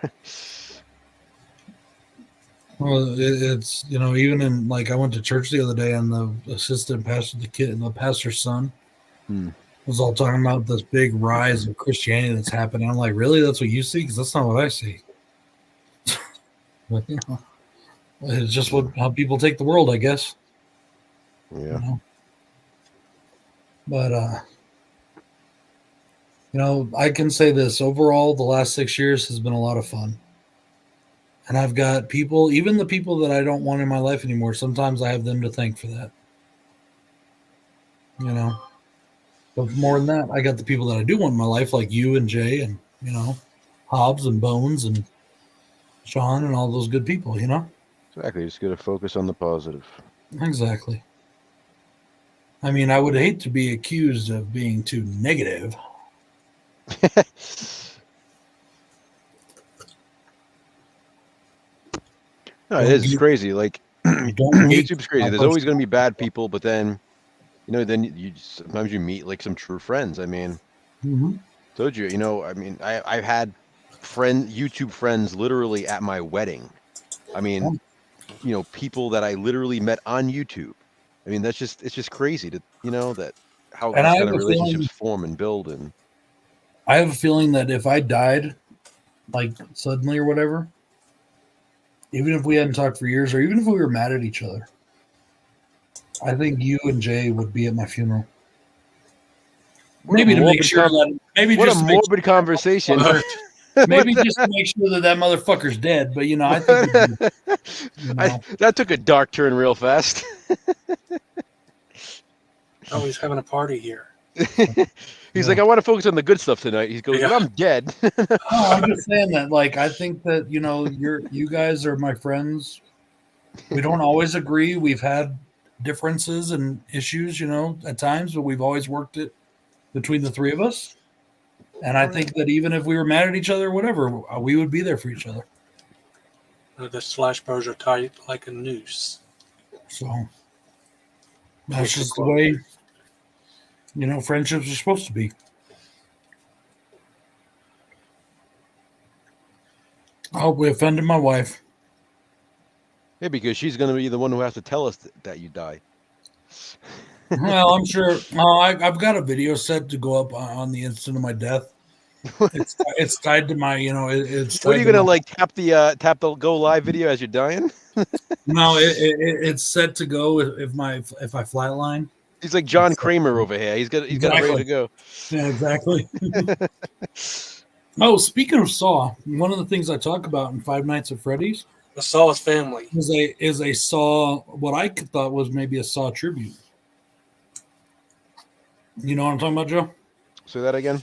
Well, it's even in I went to church the other day, and the assistant pastor, the pastor's son, was all talking about this big rise of Christianity that's happening. I'm like, really? That's what you see? Because that's not what I see. But it's just how people take the world, I guess. Yeah. But I can say this: overall, the last 6 years has been a lot of fun. And I've got people, even the people that I don't want in my life anymore, sometimes I have them to thank for that. But more than that, I got the people that I do want in my life, like you and Jay and, Hobbs and Bones and Sean and all those good people, Exactly. Just got to focus on the positive. Exactly. I mean, I would hate to be accused of being too negative. No, it is. It's crazy. Like YouTube's crazy. There's always going to be bad people, but then, then you sometimes you meet like some true friends. I mean, told you, I mean, I've had YouTube friends literally at my wedding. I mean, people that I literally met on YouTube. I mean, it's just crazy to, that how these kind of relationships form and build. And I have a feeling that if I died, like suddenly or whatever, even if we hadn't talked for years, or even if we were mad at each other, I think you and Jay would be at my funeral. Maybe to make sure that a morbid conversation. Maybe just to make sure that motherfucker's dead. But I think that took a dark turn real fast. Oh, he's having a party here. He's like, I want to focus on the good stuff tonight. He goes, but I'm dead. I'm just saying that. Like, I think that you guys are my friends. We don't always agree. We've had differences and issues, at times, but we've always worked it between the three of us. And I think that even if we were mad at each other or whatever, we would be there for each other. The Slash Bros are tight like a noose. So that's just the way, friendships are supposed to be. I hope we offended my wife. Yeah, because she's going to be the one who has to tell us that you die. Well, I'm sure. I've got a video set to go up on the instant of my death. It's tied to my, it's. What are you gonna tap the go live video as you're dying? No, it's set to go if I flatline. He's like John Kramer over here. He's got it ready to go. Yeah, exactly. Oh, speaking of Saw, one of the things I talk about in Five Nights at Freddy's, the Saw's family is a Saw. What I thought was maybe a Saw tribute. You know what I'm talking about, Joe? Say that again.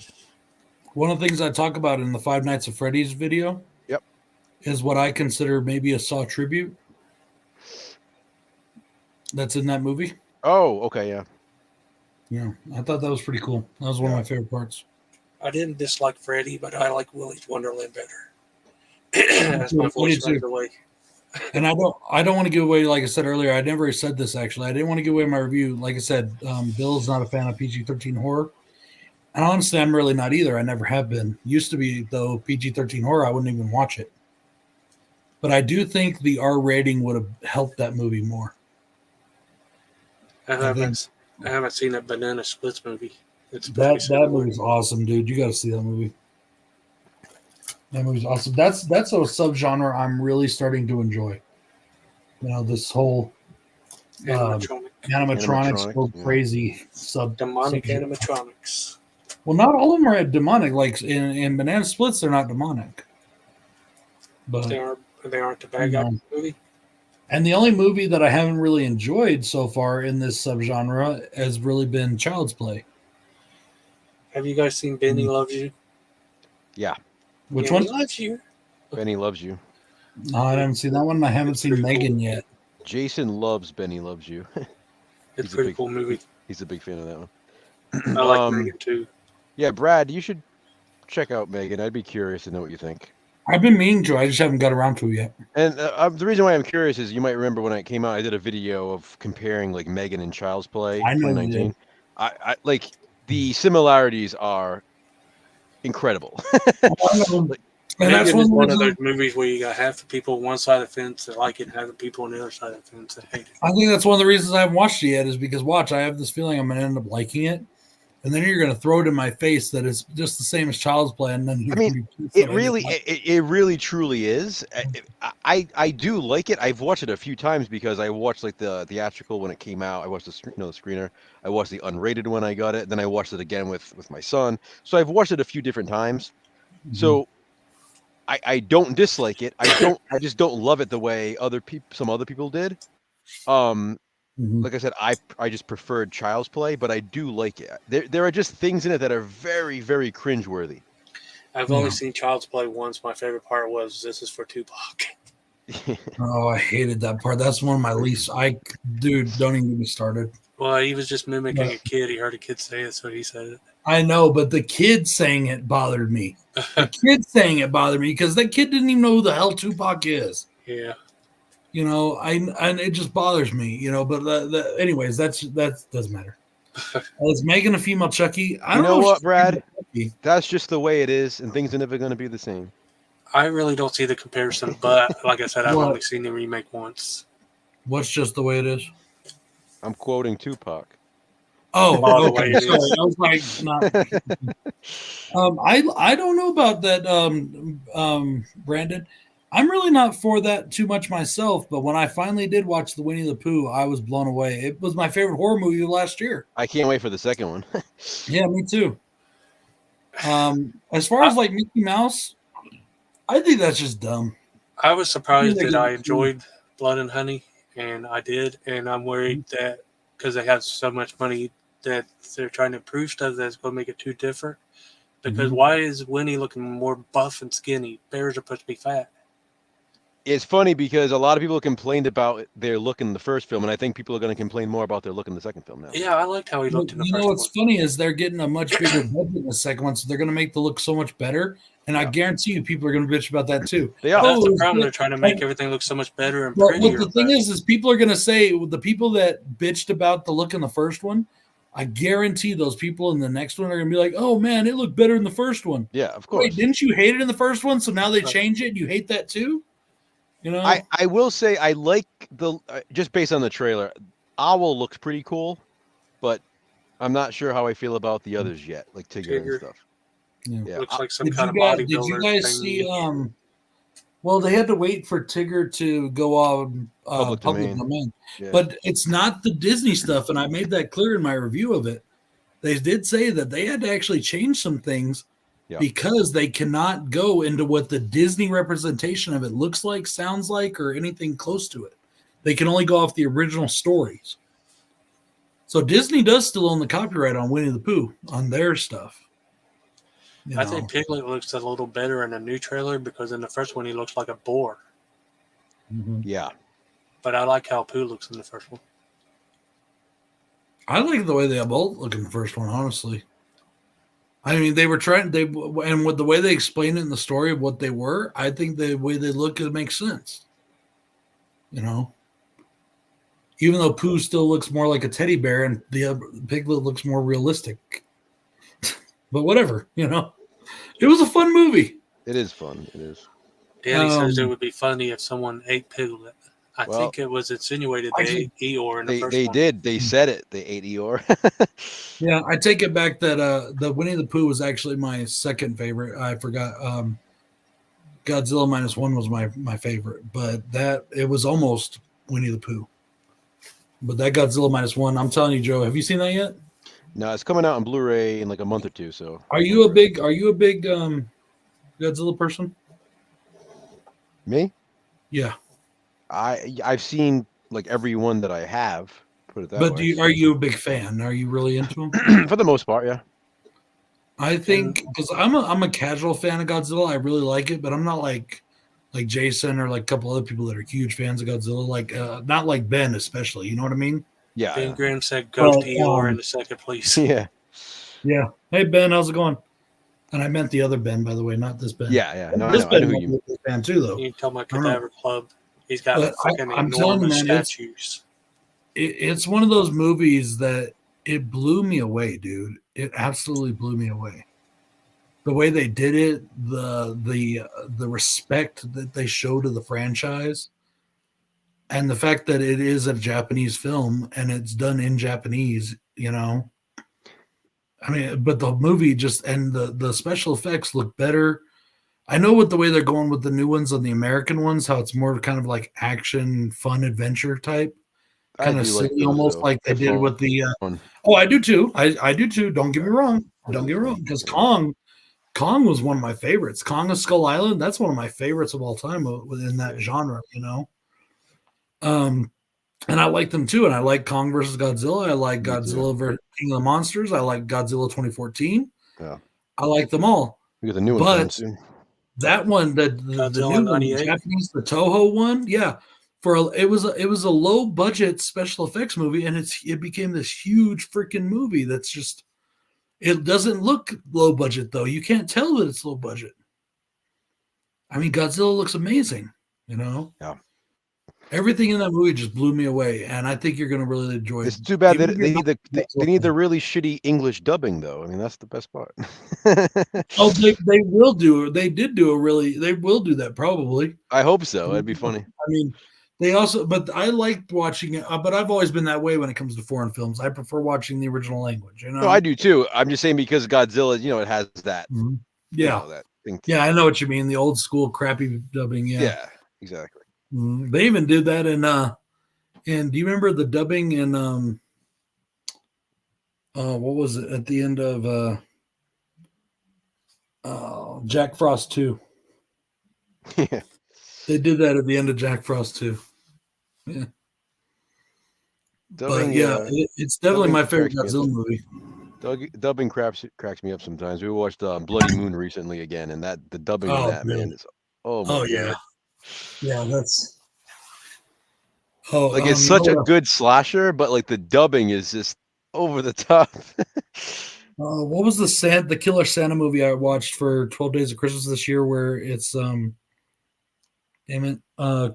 One of the things I talk about in the Five Nights at Freddy's video, is what I consider maybe a Saw tribute. That's in that movie. Oh, okay, yeah. Yeah, I thought that was pretty cool. That was one of my favorite parts. I didn't dislike Freddy, but I like Willy's Wonderland better. That's my voice right away. And I don't want to give away, like I said earlier, I never said this actually. I didn't want to give away my review. Like I said, Bill's not a fan of PG-13 horror. And honestly, I'm really not either. I never have been. Used to be, though, PG-13 horror, I wouldn't even watch it. But I do think the R rating would have helped that movie more. I haven't seen that Banana Splits movie. That movie's awesome, dude. You got to see that movie. That movie's awesome. That's a subgenre I'm really starting to enjoy. This whole animatronics go crazy demonic animatronics. Well, not all of them are demonic. Like in Banana Splits, they're not demonic. But they aren't the bad guy movie. And the only movie that I haven't really enjoyed so far in this subgenre has really been Child's Play. Have you guys seen Benny Loves You? Yeah. Which one? Loves You. Benny Loves You. No, I haven't seen that one. I haven't seen Megan yet. Jason loves Benny Loves You. It's a pretty cool movie. He's a big fan of that one. I like Megan too. Yeah, Brad, you should check out Megan. I'd be curious to know what you think. I've been meaning to. I just haven't got around to it yet. And the reason why I'm curious is you might remember when it came out, I did a video of comparing like Megan and Child's Play. I know 2019. I like the similarities are incredible. And that's one of those movies where you got half the people on one side of the fence that like it, and half the people on the other side of the fence that hate it. I think that's one of the reasons I haven't watched it yet is because, I have this feeling I'm going to end up liking it. And then you're going to throw it in my face that it's just the same as Child's Play. And then it really truly is. I do like it. I've watched it a few times because I watched like the theatrical when it came out. I watched the screener. I watched the unrated when I got it. Then I watched it again with my son. So I've watched it a few different times. Mm-hmm. So I don't dislike it. I just don't love it the way some other people did. Like I said, I just preferred Child's Play, but I do like it. There are just things in it that are very, very cringeworthy. I've only seen Child's Play once. My favorite part was "This is for Tupac." Oh, I hated that part. That's one of my least. Dude, don't even get me started. Well, he was just mimicking a kid. He heard a kid say it, so he said it. I know, but the kid saying it bothered me. The kid saying it bothered me because that kid didn't even know who the hell Tupac is. Yeah. You know, and it just bothers me, you know. But anyways, that doesn't matter. Is Megan a female Chucky? I You don't know if what, she's a Brad? female Chucky. That's just the way it is, and things are never going to be the same. I really don't see the comparison, but like I said, I've What? only seen the remake once. What's just the way it is? I'm quoting Tupac. Oh, the way okay. it Sorry, is. I was like, not. I don't know about that, Brandon. I'm really not for that too much myself, but when I finally did watch the Winnie the Pooh, I was blown away. It was my favorite horror movie of last year. I can't wait for the second one. Yeah, me too. As far as like Mickey Mouse, I think that's just dumb. I was surprised I think that I they're enjoyed Blood and Honey, and I did, and I'm worried that because they have so much money that they're trying to improve stuff that's going to make it too different. Because why is Winnie looking more buff and skinny? Bears are supposed to be fat. It's funny because a lot of people complained about their look in the first film, and I think people are going to complain more about their look in the second film now. Yeah, I liked how he looked in the You first know what's one. funny is they're getting a much bigger budget in the second one, so they're going to make the look so much better. And I guarantee you, people are going to bitch about that too. They are. That's the it's problem. good. They're trying to make everything look so much better and But prettier. what the thing is people are going to say, the people that bitched about the look in the first one, I guarantee those people in the next one are going to be like, oh man, it looked better in the first one. Yeah, of course. Wait, didn't you hate it in the first one? So now they change it and you hate that too? You know, I will say I like the just based on the trailer, Owl looks pretty cool, but I'm not sure how I feel about the others yet, like Tigger and stuff. Yeah. Looks like some Did kind of you bodybuilder. Did you guys see? Well, they had to wait for Tigger to go on public domain. Yeah. But it's not the Disney stuff, and I made that clear in my review of it. They did say that they had to actually change some things because they cannot go into what the Disney representation of it looks like, sounds like, or anything close to it. They can only go off the original stories. So Disney does still own the copyright on Winnie the Pooh on their stuff. I think Piglet looks a little better in the new trailer because in the first one he looks like a boar. Yeah. But I like how Pooh looks in the first one. I like the way they both look in the first one, honestly. I mean, they were trying, and with the way they explained it in the story of what they were, I think the way they look, it makes sense. You know? Even though Pooh still looks more like a teddy bear and the Piglet looks more realistic. But whatever, you know? It was a fun movie. It is fun. It is. Danny says it would be funny if someone ate Piglet. I think it was insinuated they ate Eeyore in the first one. They did. They said it. They ate Eeyore. Yeah, I take it back that the Winnie the Pooh was actually my second favorite. I forgot. Godzilla -1 was my favorite, but it was almost Winnie the Pooh. But that Godzilla -1, I'm telling you, Joe, have you seen that yet? No, it's coming out on Blu-ray in like a month or two. So, Are you a big Godzilla person? Me? Yeah. I've seen like every one that I have. Put it that But way. are you a big fan? Are you really into them? For the most part, yeah. I think because I'm a casual fan of Godzilla. I really like it, but I'm not like Jason or like a couple other people that are huge fans of Godzilla. Like not like Ben, especially. You know what I mean? Yeah. Ben Grimm said Ghost Eeyore in the second, please. Yeah. Yeah. Hey Ben, how's it going? And I meant the other Ben, by the way, not this Ben. Yeah. No, this I Ben know who might you be a big fan too, though. You talking about I don't know. Cadaver Club? He's got But fucking I'm telling you, enormous man, statues. It's one of those movies that it blew me away, dude. It absolutely blew me away. The way they did it, the respect that they show to the franchise, and the fact that it is a Japanese film and it's done in Japanese, you know. I mean, but the movie just and the special effects look better. I know with the way they're going with the new ones on the American ones, how it's more kind of like action, fun, adventure type, kind of silly, those, almost though. like they They're did with the. fun. Oh, I do too. I do too. Don't get me wrong. Don't get me wrong. Because Kong was one of my favorites. Kong of Skull Island. That's one of my favorites of all time within that genre. You know. And I like them too. And I like Kong versus Godzilla. I like Godzilla versus King of the Monsters. I like Godzilla 2014. Yeah. I like them all. We got the new one coming soon. That one, the new one, the Japanese, the Toho one, yeah. It was a low budget special effects movie, and it became this huge freaking movie that's just it doesn't look low budget though. You can't tell that it's low budget. I mean, Godzilla looks amazing, you know. Yeah. Everything in that movie just blew me away, and I think you're going to really enjoy it. It's too bad Even that if they you're need not- they need the really shitty English dubbing though. I mean, that's the best part. Oh, they will do. They did do a really. They will do that probably. I hope so. That'd be funny. I mean, they also. But I liked watching it. But I've always been that way when it comes to foreign films. I prefer watching the original language. You know. No, I do too. I'm just saying because Godzilla, it has that. Mhm. you Yeah. know, that thing. Yeah, I know what you mean. The old school crappy dubbing. Yeah. Yeah, exactly. They even did that in. And do you remember the dubbing in what was it at the end of Jack Frost 2? Yeah. They did that at the end of Jack Frost 2. Yeah. Dubbing, But yeah, it's definitely dubbing my favorite cracks me Godzilla up. movie. Dubbing cracks me up sometimes. We watched Bloody Moon recently again, and the dubbing in that, man, is my yeah. God. Yeah, that's like it's such a good slasher, but like the dubbing is just over the top. What was the Killer Santa movie I watched for 12 Days of Christmas this year where it's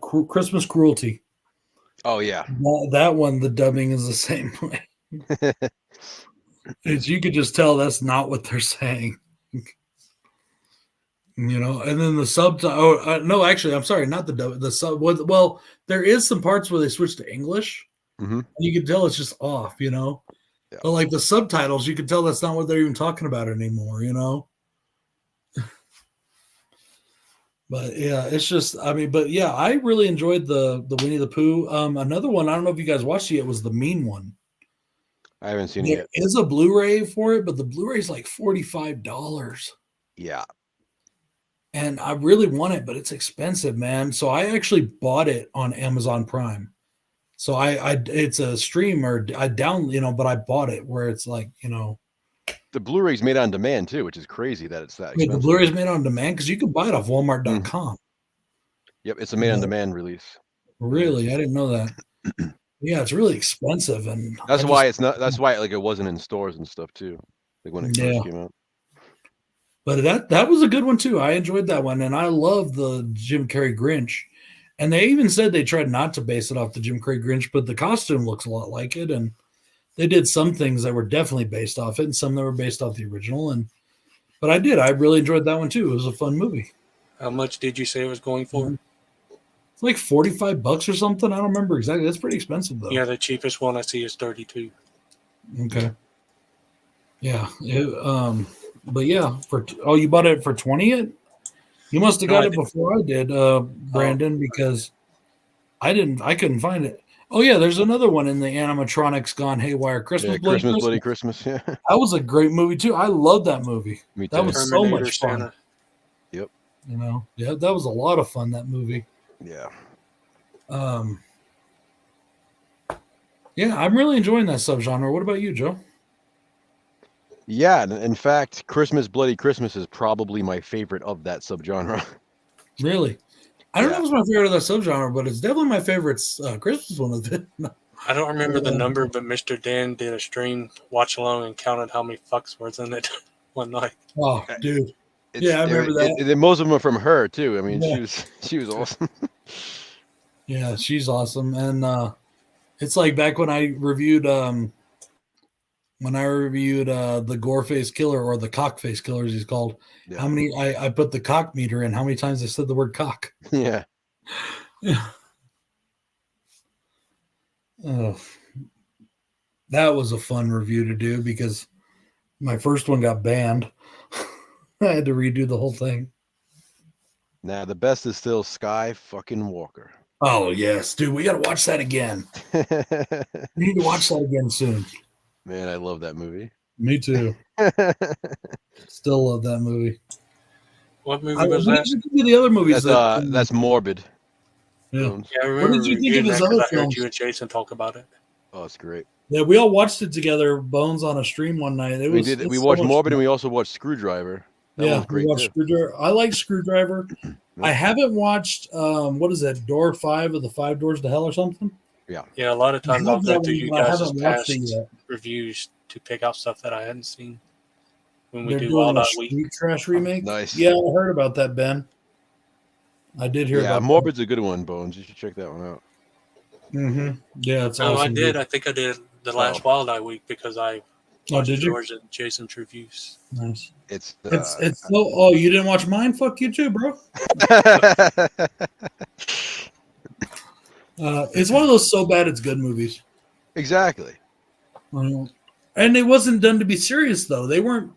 Christmas Cruelty. Oh yeah. That one, the dubbing is the same way. You could just tell that's not what they're saying. And then the subtitle. No, actually, I'm sorry, not the dub. The sub. Well, there is some parts where they switch to English. Mm-hmm. And you can tell it's just off, Yeah. But like the subtitles, you can tell that's not what they're even talking about anymore, But yeah, it's just. But yeah, I really enjoyed the Winnie the Pooh. Another one, I don't know if you guys watched it yet, was the Mean One. I haven't seen it There yet. is a Blu-ray for it, but the Blu-ray is like $45. Yeah. And I really want it, but it's expensive, man. So I actually bought it on Amazon Prime. So it's a stream or I but I bought it where it's like, The Blu-ray's made on demand too, which is crazy that it's that expensive. the Blu-ray's made on demand because you can buy it off Walmart.com. Yep, it's a made on demand release. Really, I didn't know that. Yeah, it's really expensive, and That's why it's not. That's why it wasn't in stores and stuff too, like when it first came out. But that was a good one too. I enjoyed that one, and I love the Jim Carrey Grinch. And they even said they tried not to base it off the Jim Carrey Grinch, but the costume looks a lot like it, and they did some things that were definitely based off it, and some that were based off the original. But I really enjoyed that one too. It was a fun movie. How much did you say it was going for? It's like $45 or something. I don't remember exactly. That's pretty expensive though. Yeah, the cheapest one I see is 32. Okay. Yeah. But yeah, you bought it for 20? You must have got it before I did, Brandon, because I couldn't find it. Oh yeah, there's another one in the animatronics Gone Haywire. Christmas Bloody Christmas. Yeah. That was a great movie too. I love that movie. Me too. That was so much fun. Santa. Yep. Yeah, that was a lot of fun, that movie. Yeah. Yeah, I'm really enjoying that subgenre. What about you, Joe? Yeah, in fact, Bloody Christmas is probably my favorite of that subgenre. Really? I don't know if it's my favorite of that subgenre, but it's definitely my favorite Christmas one of it. I don't remember the number, but Mr. Dan did a stream watch along and counted how many fucks was in it one night. Oh, dude. Yeah, I remember that. Most of them are from her too. I mean, she was awesome. Yeah, she's awesome. And it's like back when I reviewed the Goreface Killer, or the Cockface Killer as he's called. Yeah. How many I put the cock meter in, how many times I said the word cock. Yeah. Oh, that was a fun review to do because my first one got banned. I had to redo the whole thing. Now the best is still Sky fucking Walker. Oh yes, dude, we gotta watch that again. We need to watch that again soon. Man, I love that movie. Me too. Still love that movie. What movie was that? What did you think of the other movies? That's Morbid. Yeah. I remember. What did you think of his other I heard films? you and Jason talk about it. Oh, it's great. Yeah, we all watched it together, Bones, on a stream one night. We watched Morbid and we also watched Screwdriver. That one's great, we watched Screwdriver. I like Screwdriver. I haven't watched what is that, Door 5 of the 5 Doors to Hell or something? Yeah. Yeah, a lot of times I'll go through you guys' past yet. reviews to pick out stuff that I hadn't seen when we They're do doing Wild a Eye Street Week. Trash remake. Nice. Yeah, I heard about that, Ben. I did hear about Morbid's a good one, Bones. You should check that one out. Yeah, it's Oh, awesome. I did. I think I did the last Wild Eye week because I watched did you? George and Jason's reviews. Nice. It's so. Oh, you didn't watch mine? Fuck you too, bro. It's one of those so bad it's good movies. Exactly. And it wasn't done to be serious though. They weren't.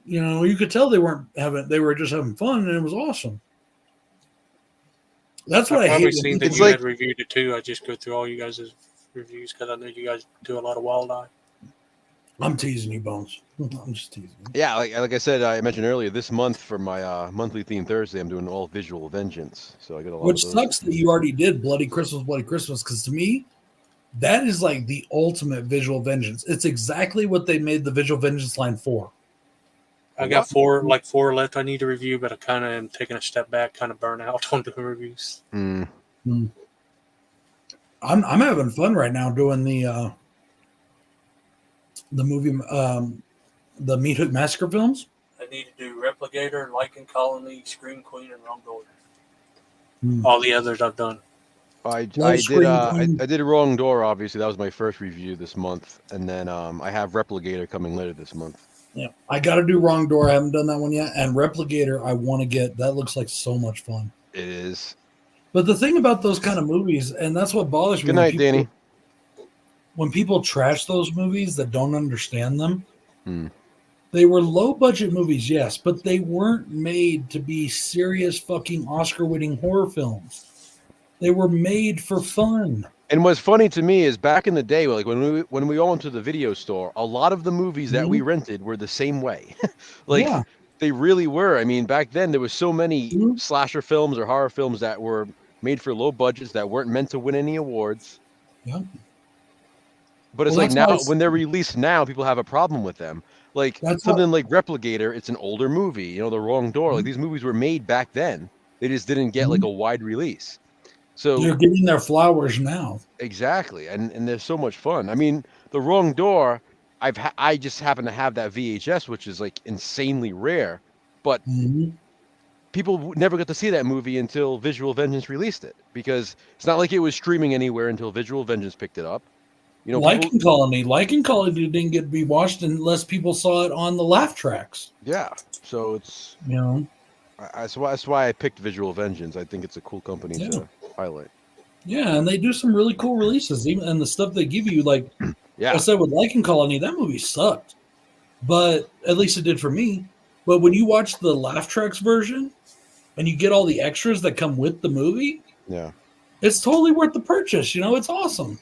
You know, you could tell they weren't having. They were just having fun, and it was awesome. That's what I probably hate. seen that you had reviewed it too. I just go through all you guys' reviews because I know you guys do a lot of Wild Eye. I'm teasing you, Bones. I'm just teasing you. Yeah, like I said, I mentioned earlier, this month for my monthly theme Thursday, I'm doing all visual vengeance. So I got a lot. Which of those. sucks that you already did Bloody Christmas, because to me, that is like the ultimate visual vengeance. It's exactly what they made the visual vengeance line for. I got four left I need to review, but I kind of am taking a step back, kind of burn out on doing reviews. I'm having fun right now doing the movie, the Meat Hook Massacre films. I need to do Replicator, Lichen Colony, Scream Queen, and Wrong Door. All the others I've done. I did a Wrong Door, obviously. That was my first review this month. And then I have Replicator coming later this month. Yeah, I got to do Wrong Door. I haven't done that one yet. And Replicator, I want to get. That looks like so much fun. It is. But the thing about those kind of movies, and that's what bothers me. Good night, Danny. When people trash those movies that don't understand them, they were low-budget movies, yes, but they weren't made to be serious fucking Oscar-winning horror films. They were made for fun. And what's funny to me is back in the day, like when we all went to the video store, a lot of the movies that we rented were the same way. They really were. I mean, back then there was so many slasher films or horror films that were made for low budgets that weren't meant to win any awards. Yeah. But it's like now when they're released now, people have a problem with them. Like something like Replicator, it's an older movie, you know, The Wrong Door. Like these movies were made back then. They just didn't get like a wide release. So they're getting their flowers now. Exactly. And they're so much fun. I mean, The Wrong Door, I just happen to have that VHS, which is like insanely rare, but people never got to see that movie until Visual Vengeance released it, because it's not like it was streaming anywhere until Visual Vengeance picked it up. You know, Lichen Colony didn't get to be watched unless people saw it on the laugh tracks. Yeah. So it's, you know, that's why I picked Visual Vengeance. I think it's a cool company to highlight. Yeah, and they do some really cool releases, even and the stuff they give you, like I said with Lichen Colony, that movie sucked, but at least it did for me. But when you watch the laugh tracks version, and you get all the extras that come with the movie, it's totally worth the purchase. You know, it's awesome.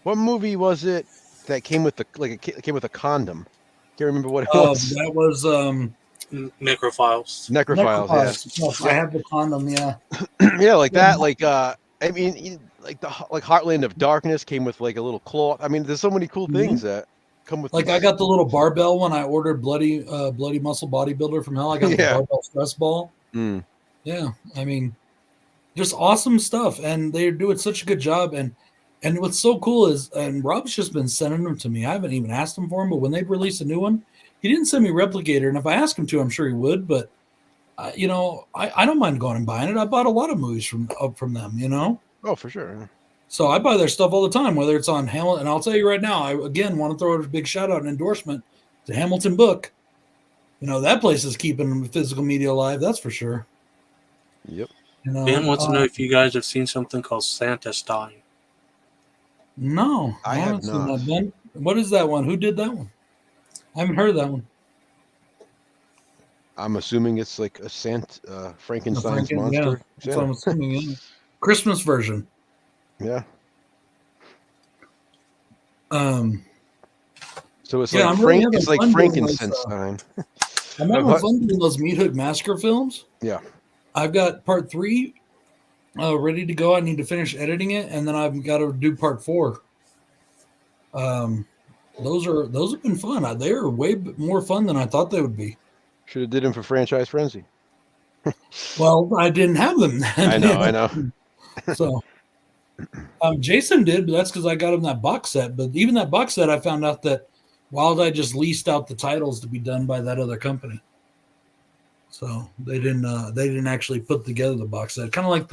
What movie was it that came with came with a condom? Can't remember what it was. That was Necrophiles. Necrophiles. Yeah. I have the condom. Yeah. Yeah, like that. Like I mean, like Heartland of Darkness came with like a little claw. I mean, there's so many cool things that come with. Like I got the little barbell when I ordered Bloody Muscle Bodybuilder from Hell. I got the barbell stress ball. Yeah, I mean, just awesome stuff, and they're doing such a good job. And what's so cool is, and Rob's just been sending them to me. I haven't even asked him for them, but when they release a new one, he didn't send me Replicator. And if I asked him to, I'm sure he would. But you know, I don't mind going and buying it. I bought a lot of movies from them. You know. Oh, for sure. So I buy their stuff all the time, whether it's on Hamilton. And I'll tell you right now, I again want to throw out a big shout out and endorsement to Hamilton Book. You know, that place is keeping physical media alive. That's for sure. Yep. You know, Ben wants to know if you guys have seen something called Santa Stein. No, I have seen not. that, Ben. What is that one? Who did that one? I haven't heard of that one. I'm assuming it's like a Frankenstein's monster. Yeah, that's what I'm assuming. Yeah. Christmas version. Yeah. So it's yeah, like it's like frankincense time. I'm having fun doing those Meat Hook Massacre films. Yeah. I've got part 3 ready to go. I need to finish editing it, and then I've got to do part 4. Those have been fun. They are way more fun than I thought they would be. Should have did them for Franchise Frenzy. Well, I didn't have them then. I know. So Jason did, but that's because I got him that box set. But even that box set, I found out that Wild Eye just leased out the titles to be done by that other company. So they didn't actually put together the box set. Kind of like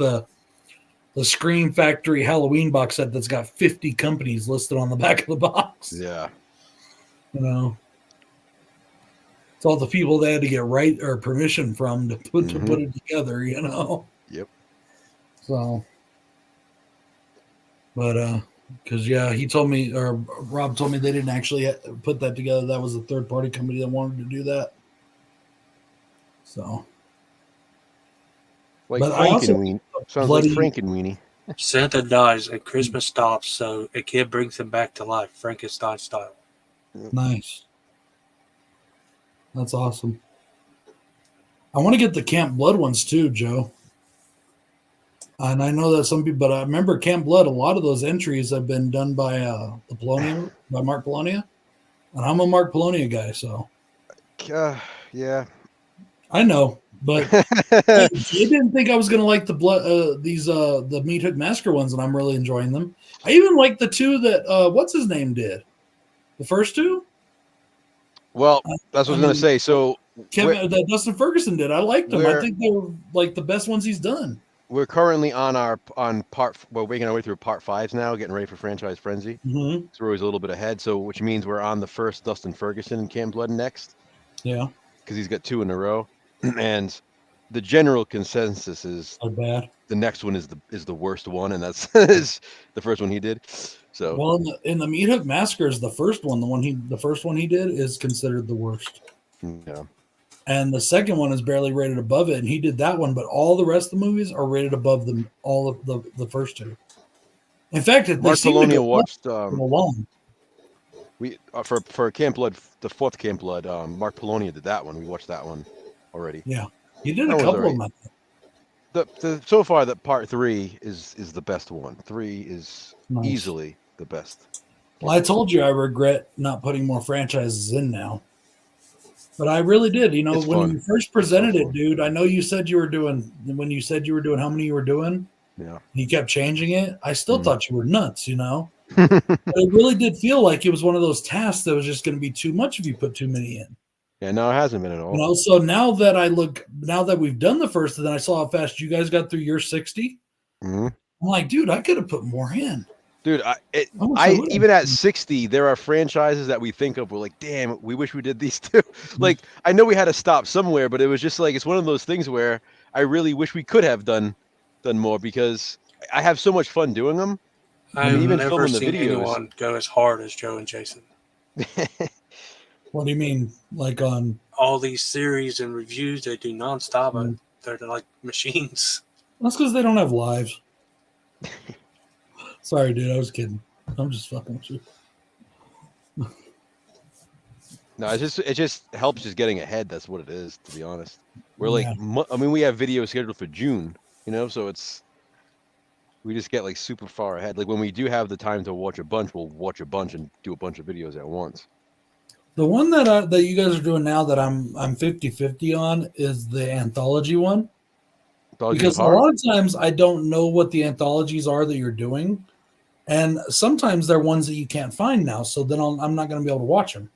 the Scream Factory Halloween box set that's got 50 companies listed on the back of the box. Yeah. You know, it's all the people they had to get right or permission from to put it together. You know. Yep. So, but because he told me, or Rob told me, they didn't actually put that together. That was a third party company that wanted to do that. So, Like but Frankenweenie. Sounds like Frankenweenie. Santa dies and Christmas stops, so a kid brings him back to life, Frankenstein style. Nice. That's awesome. I want to get the Camp Blood ones too, Joe. And I know that some people, but I remember Camp Blood. A lot of those entries have been done by Mark Polonia, and I'm a Mark Polonia guy, so. Yeah. I know, but I didn't think I was gonna like the the Meat Hook Massacre ones, and I'm really enjoying them. I even like the two that what's his name did, the first two. Well, that's what I was gonna say. So that Dustin Ferguson did. I liked them. I think they were like the best ones he's done. We're currently on part. We're making our way through part 5 now, getting ready for Franchise Frenzy. Mm-hmm. So we're always a little bit ahead. So which means we're on the first Dustin Ferguson and Camp Blood next. Yeah, because he's got 2 in a row, and the general consensus is bad. The next one is the worst one, and that's is the first one he did. So well, in the Meat Hook Massacre, the first one he did is considered the worst. Yeah. And the second one is barely rated above it, and he did that one, but all the rest of the movies are rated above them, all of the first two. In fact, Mark Polonia watched along. We for Camp Blood, the 4th Camp Blood. Mark Polonia did that one. We watched that one already. Yeah, you did a couple of them. The so far that part 3 is the best one. 3 is easily the best. Well, I told you I regret not putting more franchises in now. But I really did. You know, It's when fun. you first presented it, dude, I know you said you were doing, how many you were doing. Yeah. You kept changing it. I still thought you were nuts, you know. But it really did feel like it was one of those tasks that was just going to be too much if you put too many in. Yeah, no, it hasn't been at all. You know, so now that we've done the first, and then I saw how fast you guys got through your 60. Mm-hmm. I'm like, dude, I could have put more in. Dude, even at 60, there are franchises that we think of. We're like, damn, we wish we did these too. Like, I know we had to stop somewhere, but it was just like, it's one of those things where I really wish we could have done more, because I have so much fun doing them. I've even never filming the seen videos. anyone go as hard as Joe and Jason. What do you mean? Like on all these series and reviews they do nonstop, and they're like machines. That's because they don't have lives. Sorry, dude. I was kidding. I'm just fucking with you. No, it just helps just getting ahead. That's what it is, to be honest. We're like, I mean, we have videos scheduled for June, you know, so we just get like super far ahead. Like when we do have the time to watch a bunch, we'll watch a bunch and do a bunch of videos at once. The one that you guys are doing now that I'm 50-50 on is the anthology one. Because a lot of times I don't know what the anthologies are that you're doing. And sometimes they're ones that you can't find now. So then I'm not going to be able to watch them.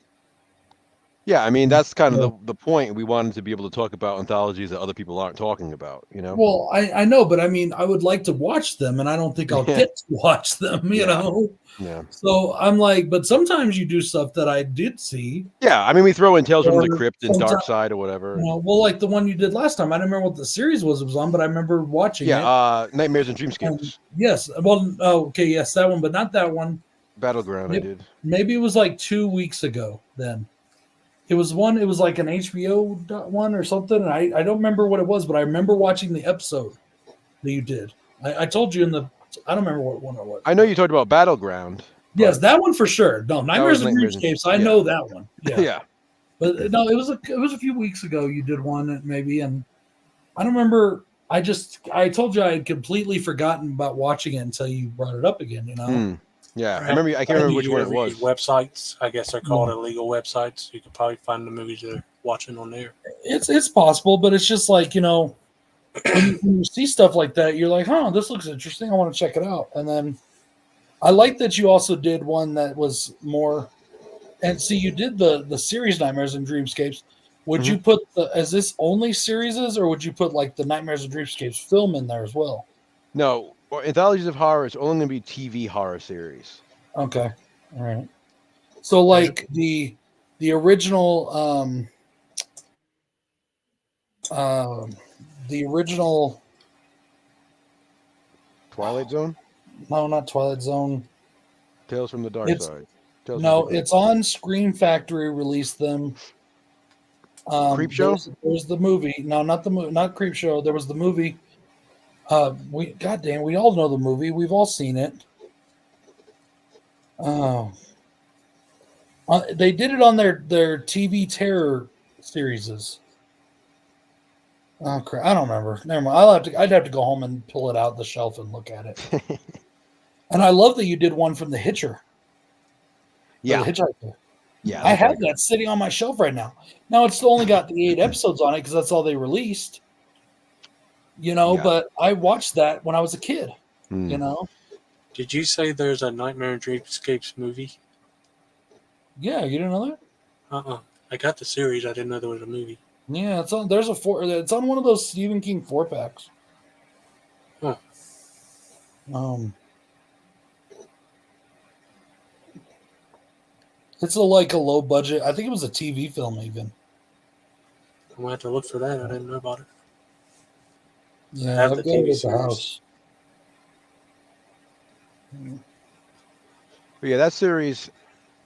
Yeah, I mean, that's kind of the point. We wanted to be able to talk about anthologies that other people aren't talking about, you know? Well, I know, but I mean, I would like to watch them, and I don't think I'll get to watch them, you know? Yeah. So I'm like, but sometimes you do stuff that I did see. Yeah, I mean, we throw in Tales from the Crypt and Dark Side or whatever. You know, well, like the one you did last time. I don't remember what the series was it was on, but I remember watching it. Yeah, Nightmares and Dreamscapes. Yes. Well, okay, yes, that one, but not that one. Battleground, I did. Maybe it was like 2 weeks ago then. It was like an HBO one or something. And I don't remember what it was, but I remember watching the episode that you did. I told you I don't remember what one it was. I know you talked about Battleground. Yes, that one for sure. No, Nightmares and Dreamscapes. I know that one. Yeah. Yeah. But no, it was a few weeks ago you did one maybe, and I don't remember. I told you I had completely forgotten about watching it until you brought it up again, you know? Yeah, I can't remember which one it was. Websites, I guess they're called illegal websites. You could probably find the movies they're watching on there. It's possible, but it's just like, you know, when you see stuff like that, you're like, huh, this looks interesting. I want to check it out. And then I like that you also did one that was more, and see, you did the series Nightmares and Dreamscapes. Would you put is this only series, or would you put like the Nightmares and Dreamscapes film in there as well? No, or anthologies of horror is only going to be TV horror series. Okay. All right. So like the original the original Twilight Zone, no, not Twilight Zone. Tales from the Dark It's Side. Tales no, from the it's on Scream Factory released them. Creep Show? There's the movie. No, not the movie, not Creep Show. There was the movie. Goddamn, we all know the movie. We've all seen it. Oh, they did it on their TV terror series. Oh crap! I don't remember. Never mind. I'd have to go home and pull it out the shelf and look at it. And I love that you did one from The Hitcher. Yeah. The Hitchhiker. Yeah. I have that sitting on my shelf right now. Now it's only got the 8 episodes on it because that's all they released. But I watched that when I was a kid. Did you say there's a Nightmare and Dreamscapes movie? Yeah, you didn't know that? I got the series. I didn't know there was a movie. Yeah, it's on. There's a 4. It's on one of those Stephen King 4-packs. Huh. It's like a low budget. I think it was a TV film even. I'm gonna have to look for that. I didn't know about it. Yeah, I've got it at the house. But yeah, that series,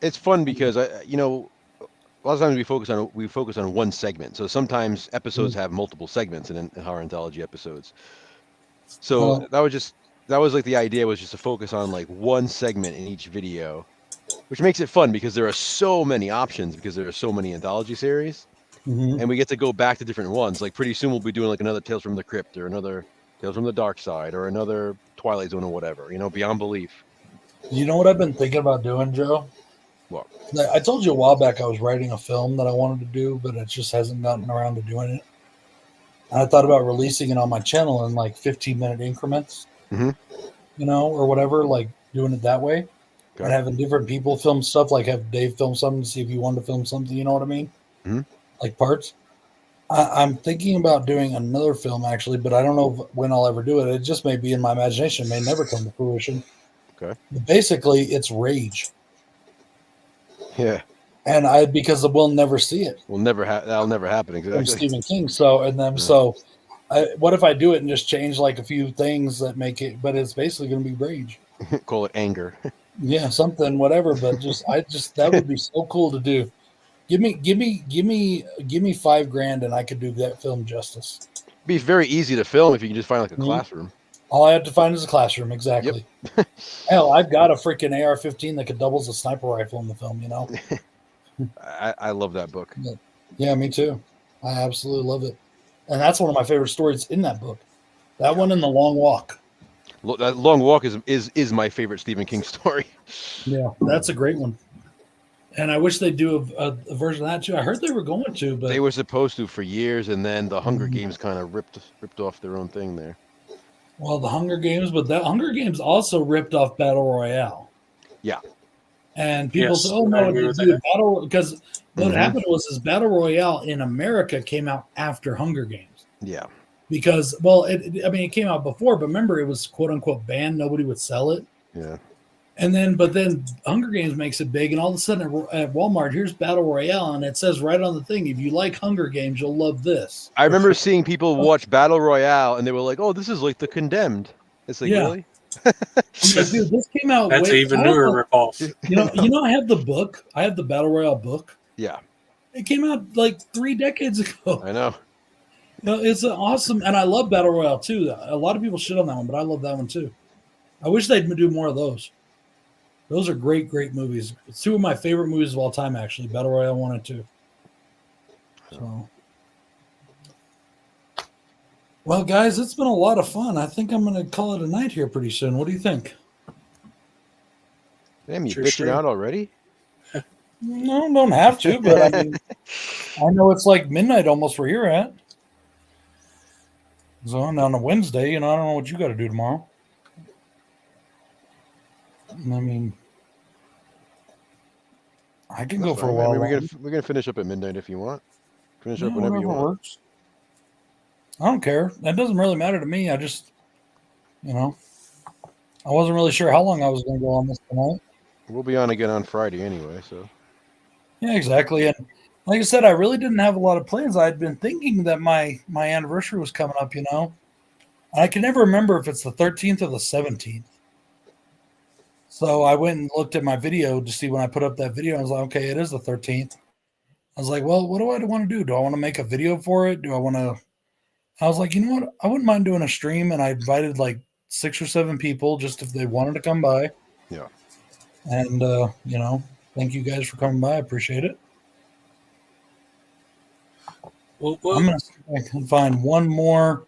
it's fun because a lot of times we focus on one segment. So sometimes episodes have multiple segments in horror anthology episodes. So that was like the idea was just to focus on like one segment in each video, which makes it fun because there are so many options because there are so many anthology series. And we get to go back to different ones. Like pretty soon we'll be doing like another Tales from the Crypt or another Tales from the Dark Side or another Twilight Zone or whatever, Beyond Belief. You know what I've been thinking about doing, Joe? What? I told you a while back I was writing a film that I wanted to do, but it just hasn't gotten around to doing it. And I thought about releasing it on my channel in like 15-minute increments, or whatever, like doing it that way. Okay. And having different people film stuff, like have Dave film something, see if you wanted to film something, you know what I mean? Like parts. I'm thinking about doing another film actually, but I don't know when I'll ever do it. It just may be in my imagination, may never come to fruition. Okay. But basically, it's Rage. Yeah. And because we'll never see it. That'll never happen. Exactly. From Stephen King. What if I do it and just change like a few things that make it? But it's basically going to be Rage. Call it Anger. Yeah, something, whatever. But that would be so cool to do. Give me $5,000 and I could do that film justice. It'd be very easy to film if you can just find like a classroom. All I have to find is a classroom, exactly. Yep. Hell, I've got a freaking AR-15 that could double as a sniper rifle in the film, I love that book. Yeah, me too. I absolutely love it. And that's one of my favorite stories in that book. That one and The Long Walk. That Long Walk is my favorite Stephen King story. Yeah, that's a great one. And I wish they'd do a version of that too. I heard they were going to, but they were supposed to for years, and then the Hunger Games kind of ripped off their own thing there. Well, the Hunger Games, but that Hunger Games also ripped off Battle Royale. Yeah. And people say, "Oh no, Battle," because what happened was Battle Royale in America came out after Hunger Games. Yeah. Because it came out before, but remember it was quote unquote banned. Nobody would sell it. Yeah. And then Hunger Games makes it big, and all of a sudden at Walmart, here's Battle Royale, and it says right on the thing, if you like Hunger Games, you'll love this. I remember seeing people watch Battle Royale, and they were like, "Oh, this is like The Condemned." It's like, really? Dude, this came out. That's even newer ripoff. I have the book. I have the Battle Royale book. Yeah. It came out like 3 decades ago. I know. It's awesome, and I love Battle Royale too. A lot of people shit on that one, but I love that one too. I wish they'd do more of those. Those are great, great movies. It's 2 of my favorite movies of all time, actually. Battle Royale 1 and 2. So, well, guys, it's been a lot of fun. I think I'm going to call it a night here pretty soon. What do you think? Damn, you bitching out already? No, don't have to, but I know it's like midnight almost where you're at. So on a Wednesday, I don't know what you got to do tomorrow. I can go for a while. We're gonna finish up at midnight if you want. Finish up whenever you want. Works. I don't care. That doesn't really matter to me. I just, I wasn't really sure how long I was going to go on this tonight. We'll be on again on Friday anyway, so. Yeah, exactly. And like I said, I really didn't have a lot of plans. I'd been thinking that my anniversary was coming up, you know. I can never remember if it's the 13th or the 17th. So I went and looked at my video to see when I put up that video. I was like, okay, it is the 13th. I was like, well, what do I want to do? Do I want to make a video for it? Do I want to? I was like, you know what? I wouldn't mind doing a stream. And I invited like 6 or 7 people just if they wanted to come by. Yeah. And, you know, thank you guys for coming by. I appreciate it. Well, I'm going to see if I can find one more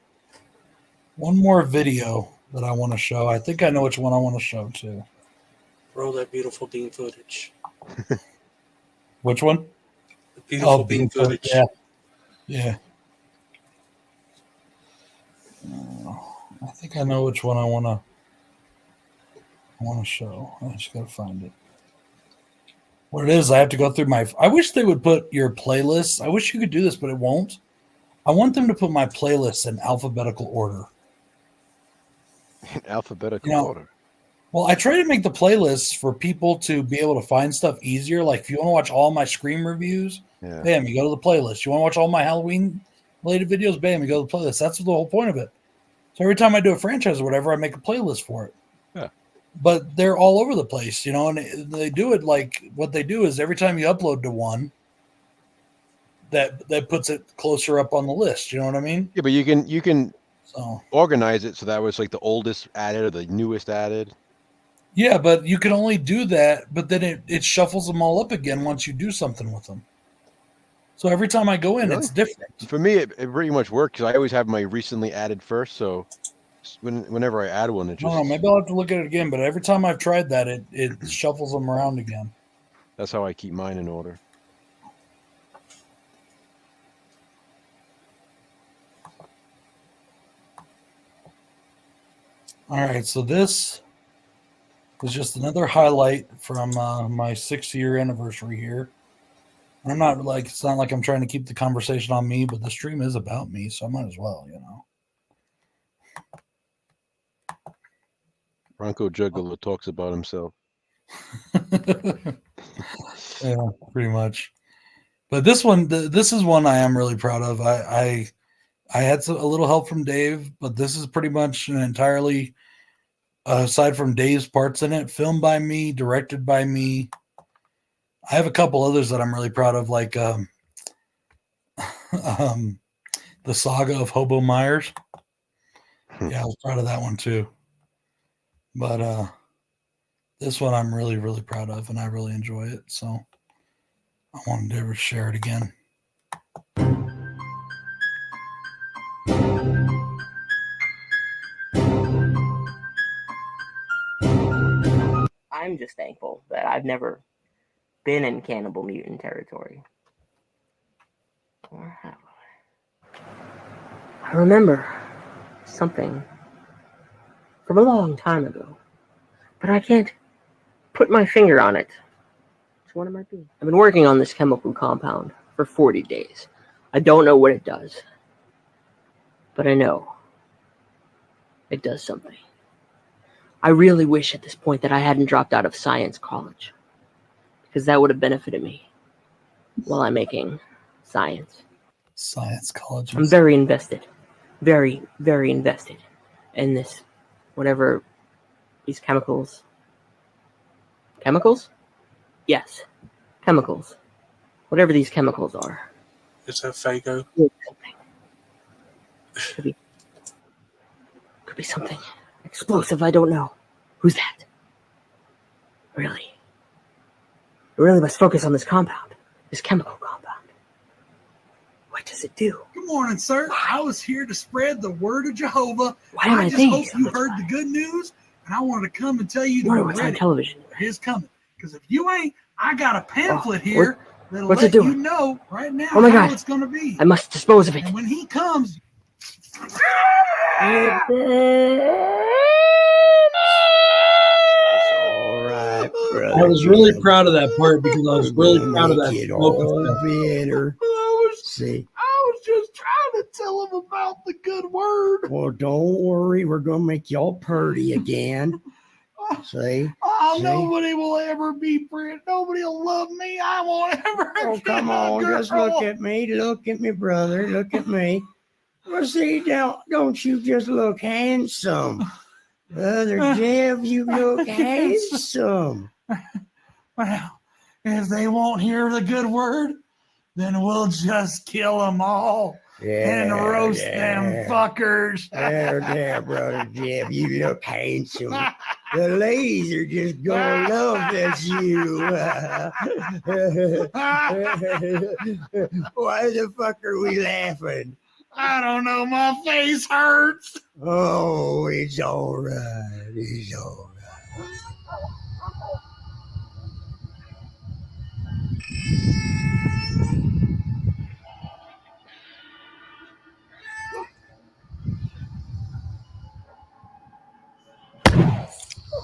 video that I want to show. I think I know which one I want to show too. roll that beautiful Dean footage. Which one? The beautiful Dean Bean footage. Yeah. Yeah. I think I know which one I want to show. I just got to find it. What it is, I have to go through I wish they would put your playlists. I wish you could do this, but it won't. I want them to put my playlists in alphabetical order. In alphabetical order. Well, I try to make the playlists for people to be able to find stuff easier. Like if you want to watch all my Scream reviews, bam, you go to the playlist. You want to watch all my Halloween related videos, bam, you go to the playlist. That's the whole point of it. So every time I do a franchise or whatever, I make a playlist for it. Yeah. But they're all over the place, you know, and they do it like what they do is every time you upload to one, that puts it closer up on the list. You know what I mean? Yeah, but you can organize it so that was like the oldest added or the newest added. Yeah, but you can only do that, but then it shuffles them all up again once you do something with them. So every time I go in, Really? it's different. For me, it pretty much works because I always have my recently added first. So whenever I add one, it just. I don't know, maybe I'll have to look at it again, but every time I've tried that, it shuffles them around again. That's how I keep mine in order. All right, so this is just another highlight from my 6-year anniversary here. I'm not like, it's not like I'm trying to keep the conversation on me, but the stream is about me, so I might as well, you know. Bronco Juggler talks about himself. Yeah, pretty much. But this one, this is one I am really proud of. I had a little help from Dave, but this is pretty much an entirely, aside from Dave's parts in it, filmed by me, directed by me. I have a couple others that I'm really proud of, like the saga of Hobo Myers. Yeah, I was proud of that one too. But this one I'm really, really proud of, and I really enjoy it. So I wanted to share it again. I'm just thankful that I've never been in Cannibal Mutant territory. Or have I? I remember something from a long time ago, but I can't put my finger on it. Which one it might be? I've been working on this chemical compound for 40 days. I don't know what it does, but I know it does something. I really wish at this point that I hadn't dropped out of science college, because that would have benefited me while I'm making science. Science college. I'm very invested, very, very invested in this, whatever these chemicals. Chemicals? Yes, chemicals. Whatever these chemicals are. Is that Fago? Could be something explosive. I don't know. Who's that? Really? I really must focus on this compound. This chemical compound. What does it do? Good morning, sir. I was here to spread the word of Jehovah. Why am I just thinking hope so you much heard the good news, and I wanted to come and tell you to Why be was on ready television? for his coming. Because if you ain't, I got a pamphlet Oh, here that'll what's let it doing? you know right now Oh my how God. it's going to be. I must dispose of it. And when he comes, All right, brother. I was really proud of that part because I was really proud of that. Make it smoke all effect. better. See. I was just trying to tell him about the good word. Well, don't worry. We're gonna make y'all purty again. See? Oh, See? nobody will ever be friends. Nobody will love me. I won't ever. Oh, get come a on. girl. Just look at me. Look at me, brother. Look at me. Well, see, don't you just look handsome? Brother Jeff, you look handsome. Well, if they won't hear the good word, then we'll just kill them all and roast them fuckers. There, brother Jeff, you look handsome. The ladies are just gonna love this you. Why the fuck are we laughing? I don't know. My face hurts. Oh, it's all right. It's all right.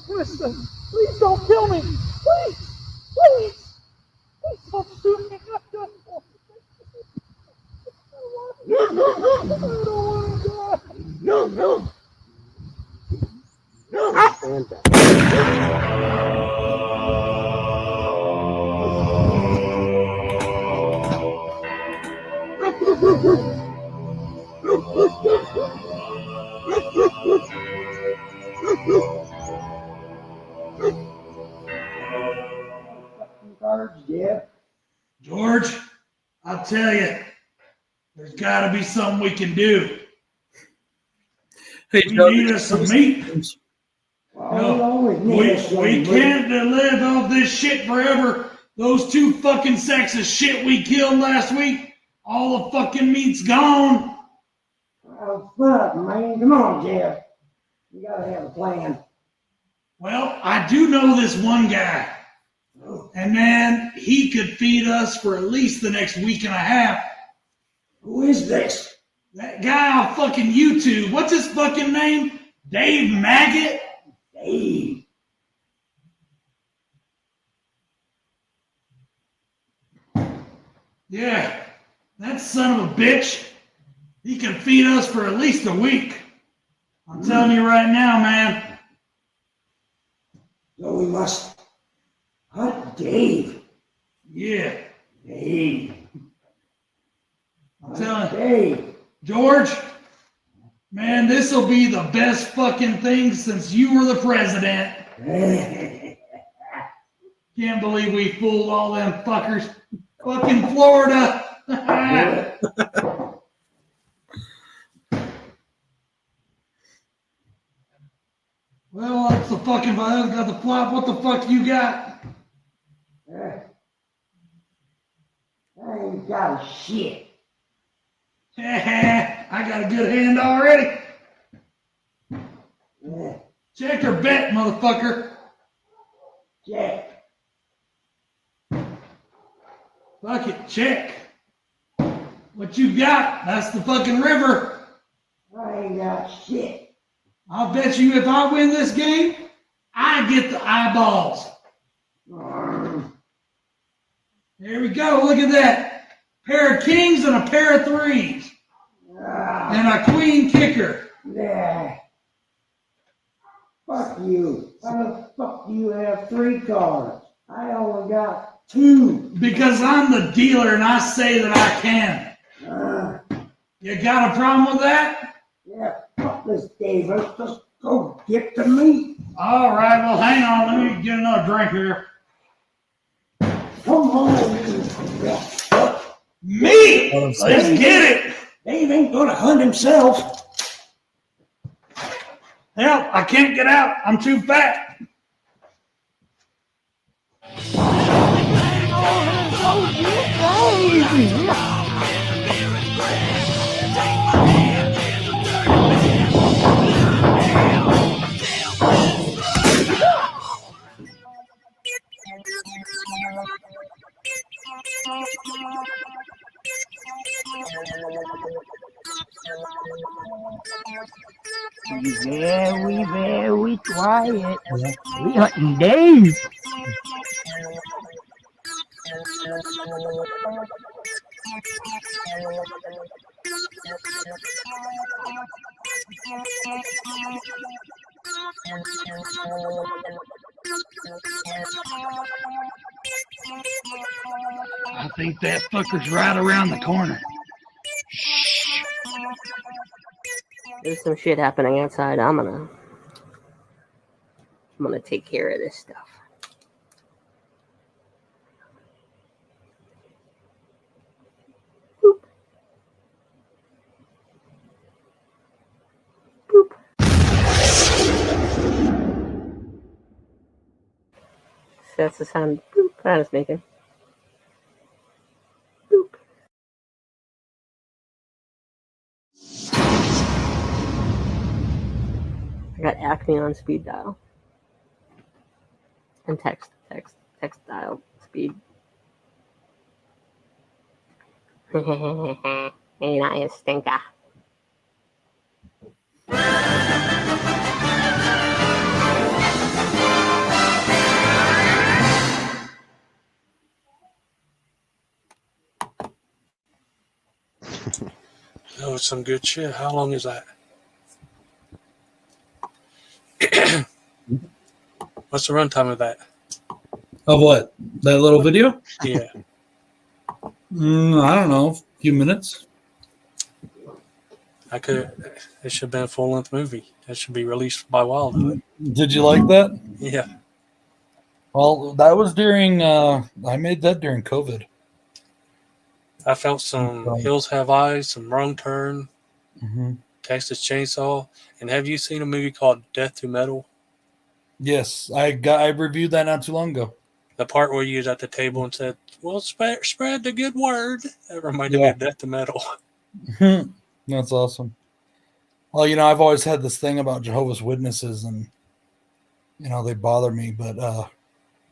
Listen, please don't kill me. Please, please, please don't shoot me. I don't want to die. No. George, I'll tell you, there's got to be something we can do. Hey, We Doug, need us some meat. No, we can't live off this shit forever. Those 2 fucking sacks of shit we killed last week, all the fucking meat's gone. Oh, fuck, man. Come on, Jeff. You gotta have a plan. Well, I do know this one guy. And man, he could feed us for at least the next week and a half. Who is this? That guy on fucking YouTube. What's his fucking name? Dave Maggot? Dave. Yeah, that son of a bitch. He can feed us for at least a week. I'm telling you right now, man. So we must hunt Dave. Yeah. Dave. I'm telling you. Dave. George, man, this will be the best fucking thing since you were the president. Can't believe we fooled all them fuckers. Fucking Florida. Well, that's the fucking got the plot. What the fuck you got? I ain't got a shit. I got a good hand already. Check or bet, motherfucker. Check. Fuck it, check. What you got? That's the fucking river. I ain't got shit. I'll bet you if I win this game, I get the eyeballs. There we go. Look at that. Pair of kings and a pair of threes. And a queen kicker. Yeah. Fuck you. Why the fuck do you have 3 cards? I only got 2. Because I'm the dealer and I say that I can. You got a problem with that? Yeah, fuck this Dave. Let's just go get the meat. All right, well, hang on. Let me get another drink here. Come on. Meat! Let's get it! Dave ain't gonna hunt himself. Help, I can't get out. I'm too fat. Very, very quiet. We hunting Dave. I think that fucker's right around the corner. There's some shit happening outside. I'm gonna take care of this stuff. Boop. Boop. That's the sound boop I was making. Boop. I got Acme on speed dial. And text dial speed. Ain't I a stinker? That was some good shit. How long is that? What's the runtime of that? Of what? That little video? Yeah. I don't know. A few minutes. It should have been a full length movie. That should be released by Wild. Did you like that? Yeah. Well, that was during, I made that during COVID. I felt some Hills Have Eyes, some Wrong Turn, Texas Chainsaw. And have you seen a movie called Death to Metal? Yes, I reviewed that not too long ago. The part where you was at the table and said, well, spread the good word. That reminded me of Death to Metal. That's awesome. Well, I've always had this thing about Jehovah's Witnesses, and, they bother me. But,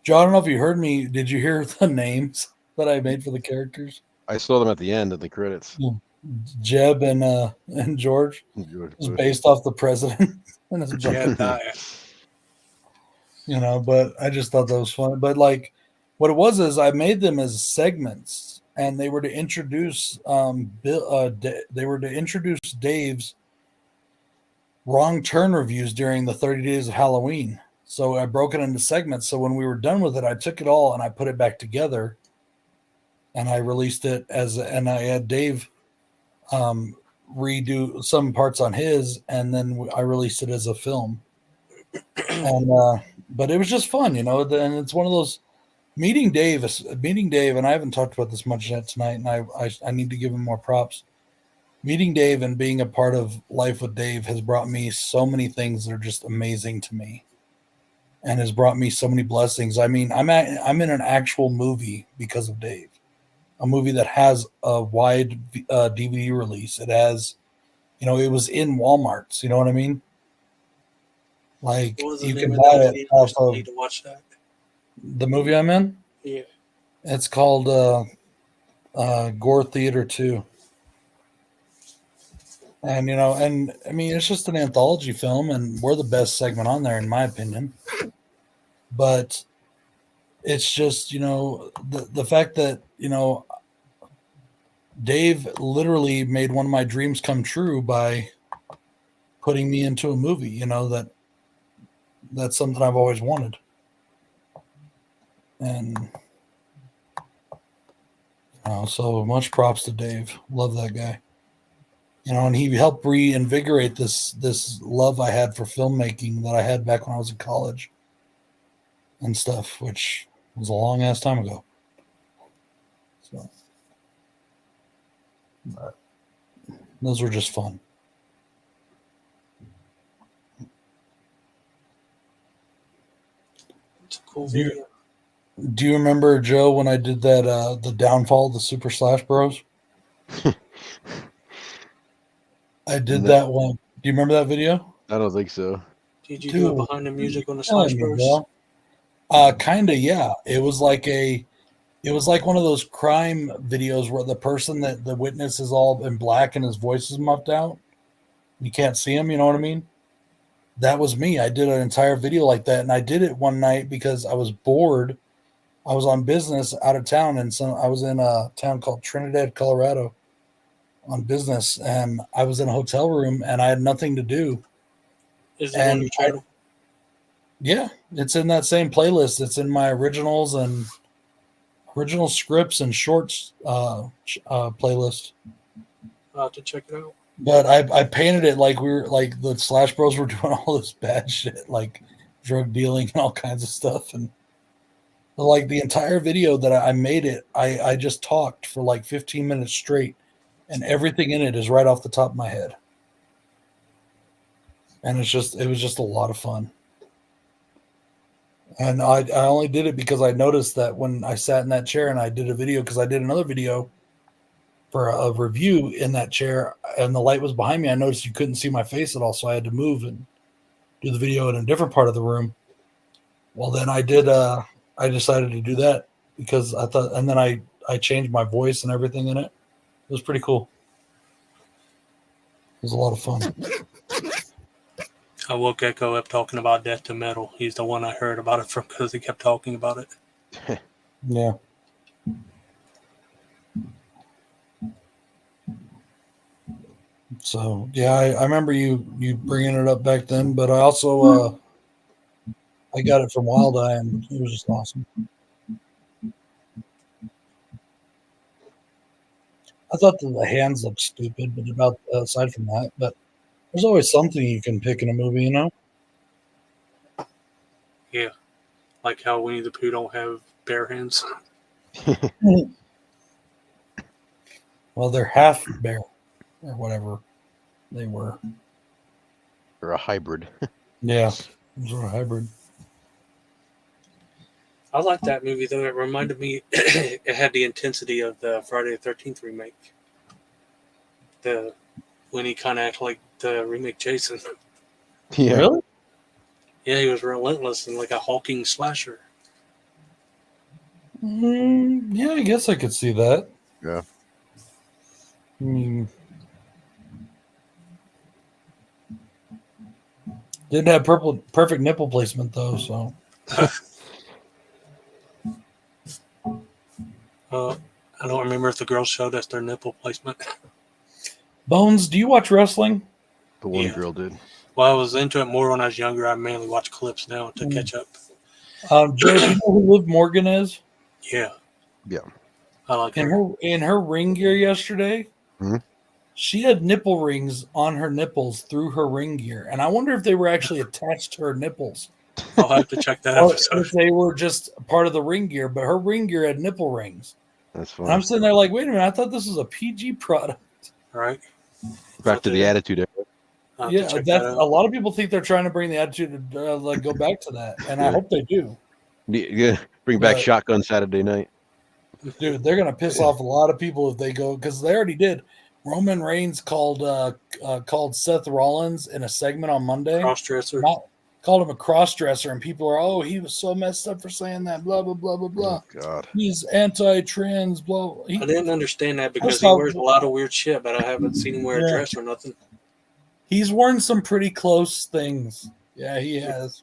Joe, I don't know if you heard me. Did you hear the names that I made for the characters? I saw them at the end of the credits. Jeb and George. It's based off the president and his brother. But I just thought that was funny. But what it was is I made them as segments, and they were to introduce Dave's Wrong Turn reviews during the 30 days of Halloween. So I broke it into segments. So when we were done with it, I took it all and I put it back together, and I released it and I had Dave redo some parts on his, and then I released it as a film. And but it was just fun, and it's one of those meeting Dave, and I haven't talked about this much yet tonight, and I need to give him more props. Meeting Dave and being a part of Life with Dave has brought me so many things that are just amazing to me, and has brought me so many blessings. I mean, I'm in an actual movie because of Dave, a movie that has a wide DVD release. It has, it was in Walmart's. You know what I mean? Like, you can buy it off of. Need to watch that. The movie I'm in? Yeah. It's called Gore Theater 2. And, I mean, it's just an anthology film, and we're the best segment on there, in my opinion. But it's just, the fact that, Dave literally made one of my dreams come true by putting me into a movie, that's something I've always wanted. And so much props to Dave. Love that guy. And he helped reinvigorate this love I had for filmmaking that I had back when I was in college and stuff, which was a long ass time ago. So, but those were just fun. It's a cool video. Do you remember, Joe, when I did that, the downfall of the Super Slash Bros? I did that one. Do you remember that video? I don't think so. Did you do it behind the music on the Slash Bros? Kinda, yeah. It was like one of those crime videos where the person that the witness is all in black and his voice is muffed out. You can't see him, you know what I mean? That was me. I did an entire video like that, and I did it one night because I was bored. I was on business out of town, and so I was in a town called Trinidad, Colorado, on business, and I was in a hotel room, and I had nothing to do. Is it on your channel? Yeah, it's in that same playlist. It's in my originals and original scripts and shorts playlist. I'll have to check it out. But I painted it like we were like the Slash Bros were doing all this bad shit, like drug dealing and all kinds of stuff. And like the entire video that I made it, I just talked for like 15 minutes straight, and everything in it is right off the top of my head. And it was just a lot of fun. And I only did it because I noticed that when I sat in that chair and I did a video, because I did another video for a review in that chair and the light was behind me, I noticed you couldn't see my face at all. So I had to move and do the video in a different part of the room. Well, then I decided to do that because I thought, and then I changed my voice and everything in it. It was pretty cool. It was a lot of fun. I woke Echo up talking about Death to Metal. He's the one I heard about it from because he kept talking about it. Yeah. So yeah, I remember you bringing it up back then, but I also I got it from Wild Eye and it was just awesome. I thought that the hands looked stupid, but about aside from that, but there's always something you can pick in a movie, you know? Yeah. Like how Winnie the Pooh don't have bare hands. Well, they're half bear or whatever they were. Or a hybrid. Yeah, those were a hybrid. I like that movie though. It reminded me. It had the intensity of the Friday the 13th remake. When he kind of acted like the remake Jason. Yeah. Really? Yeah, he was relentless and like a hulking slasher. Yeah, I guess I could see that. Yeah. I mean, didn't have perfect nipple placement though, so. I don't remember if the girls showed us their nipple placement. Bones, do you watch wrestling? The one girl did. Well, I was into it more when I was younger. I mainly watch clips now to catch up. Joe, do you know who Liv Morgan is? Yeah. Yeah. I like in her ring gear yesterday. Mm-hmm. She had nipple rings on her nipples through her ring gear, and I wonder if they were actually attached to her nipples. I'll have to check that Or episode. if they were just part of the ring gear, but her ring gear had nipple rings. That's funny. And I'm sitting there like, wait a minute, I thought this was a PG product. Right. Back to the attitude era. Yeah, that's a lot of people think they're trying to bring the attitude to like go back to that, and I hope they do. Yeah, bring back But- Shotgun Saturday Night. Dude, they're gonna piss off a lot of people if they go, because they already did. Roman Reigns called Seth Rollins in a segment on Monday. Crossdresser. Called him a crossdresser, and people are, oh, he was so messed up for saying that. Blah blah blah blah blah. Oh, God. He's anti-trans. Blah. I didn't understand that because First he off- wears a lot of weird shit, but I haven't seen him wear a Yeah. dress or nothing. He's worn some pretty close things. Yeah, he has.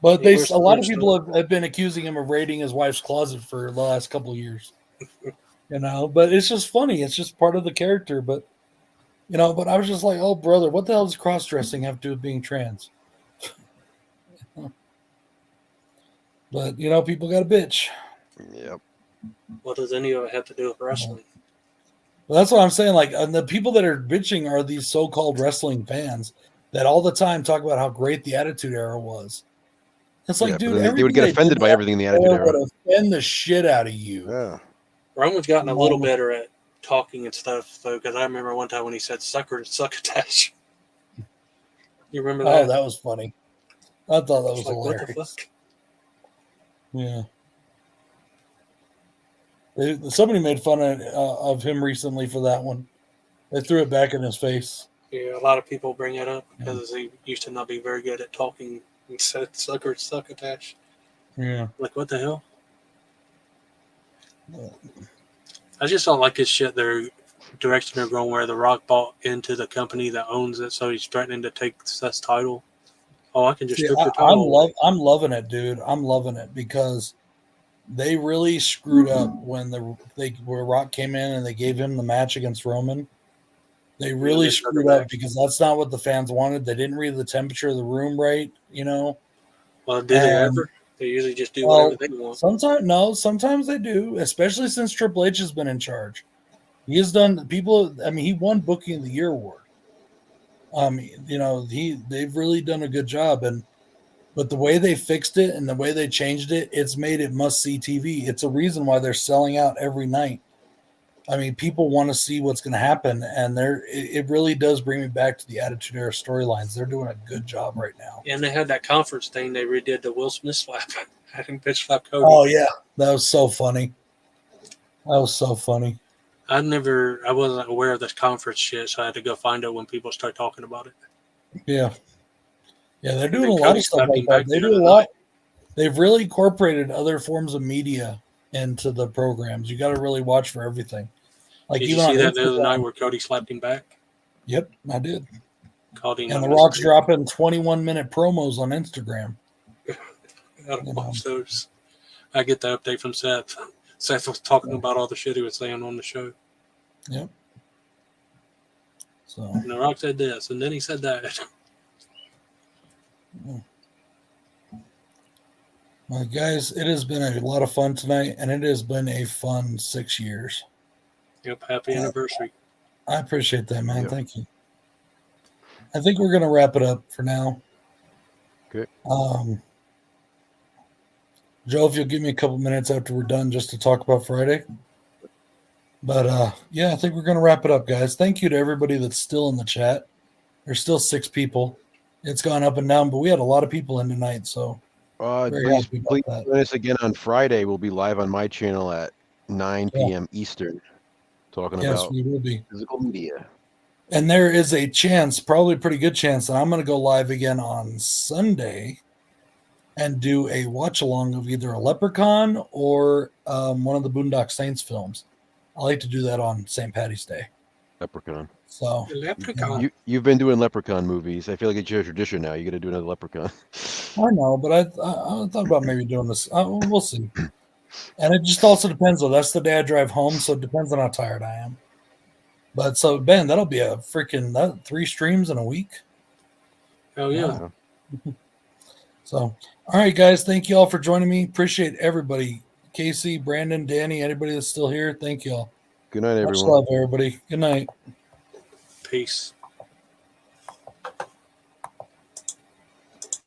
But He wears a lot of some people have been accusing him of raiding his wife's closet for the last couple of years. But it's just funny. It's just part of the character. But but I was just like, oh brother, what the hell does cross-dressing have to do with being trans? But people got a bitch. Yep. What does any of it have to do with wrestling? Well, that's what I'm saying. Like, and the people that are bitching are these so-called wrestling fans that all the time talk about how great the Attitude Era was. It's like, Yeah, but dude, then they would everything get they offended did by everything in the Attitude before Era. would offend the shit out of you. Yeah. Roman's gotten a little better at talking and stuff, though, because I remember one time when he said sucker and succotash. You remember that? Oh, that was funny. I thought that was Like, what the hilarious. fuck? Yeah. Somebody made fun of him recently for that one. They threw it back in his face. Yeah, a lot of people bring it up because he used to not be very good at talking. He said sucker and succotash. Yeah. Like, what the hell? I just don't like this shit. Their direction they're going where The Rock bought into the company that owns it, so he's threatening to take Seth's title. Oh, I can just strip your title. I'm loving it, dude. I'm loving it because they really screwed up when where Rock came in and they gave him the match against Roman. They really screwed up because that's not what the fans wanted. They didn't read the temperature of the room right, Well, do they ever? They usually just do whatever they want. Sometimes they do, especially since Triple H has been in charge. He has done people. I mean, he won Booking of the Year award. They've really done a good job, but the way they fixed it and the way they changed it, it's made it must see TV. It's a reason why they're selling out every night. I mean, people want to see what's going to happen, and it really does bring me back to the Attitude Era storylines. They're doing a good job right now. And they had that conference thing. They redid the Will Smith slap. I think bitch slap Cody. Oh yeah, that was so funny. I wasn't aware of this conference shit, so I had to go find it when people start talking about it. Yeah, they're doing a lot of stuff like that. They do a lot. They've really incorporated other forms of media into the programs. You got to really watch for everything. Like, did you see that the other night where Cody slapped him back? Yep, I did. Called him. And The Rock's dropping 21-minute promos on Instagram. I gotta watch those. I get the update from Seth. Seth was talking about all the shit he was saying on the show. Yep. So. And The Rock said this, and then he said that. Well, guys, it has been a lot of fun tonight, and it has been a fun 6 years. Yep, happy anniversary. I appreciate that, man. Yep. Thank you. I think we're going to wrap it up for now. Okay. Joe, if you'll give me a couple minutes after we're done just to talk about Friday. But, I think we're going to wrap it up, guys. Thank you to everybody that's still in the chat. There's still 6 people. It's gone up and down, but we had a lot of people in tonight, so please join us again on Friday. We'll be live on my channel at 9 p.m. Eastern, talking about we will be. Physical media. And there is a chance, probably a pretty good chance, that I'm going to go live again on Sunday and do a watch-along of either a Leprechaun or one of the Boondock Saints films. I like to do that on St. Patty's Day. Leprechaun. So Leprechaun. You've been doing Leprechaun movies. I feel like it's your tradition now. You got to do another Leprechaun. I know, but I thought about maybe doing this. We'll see. And it just also depends, though. That's the day I drive home, so it depends on how tired I am. But so, Ben, that'll be a freaking 3 streams in a week. Oh, yeah. So, all right, guys. Thank you all for joining me. Appreciate everybody. Casey, Brandon, Danny, anybody that's still here. Thank you all. Good night, everyone. Much love, everybody. Good night. Peace.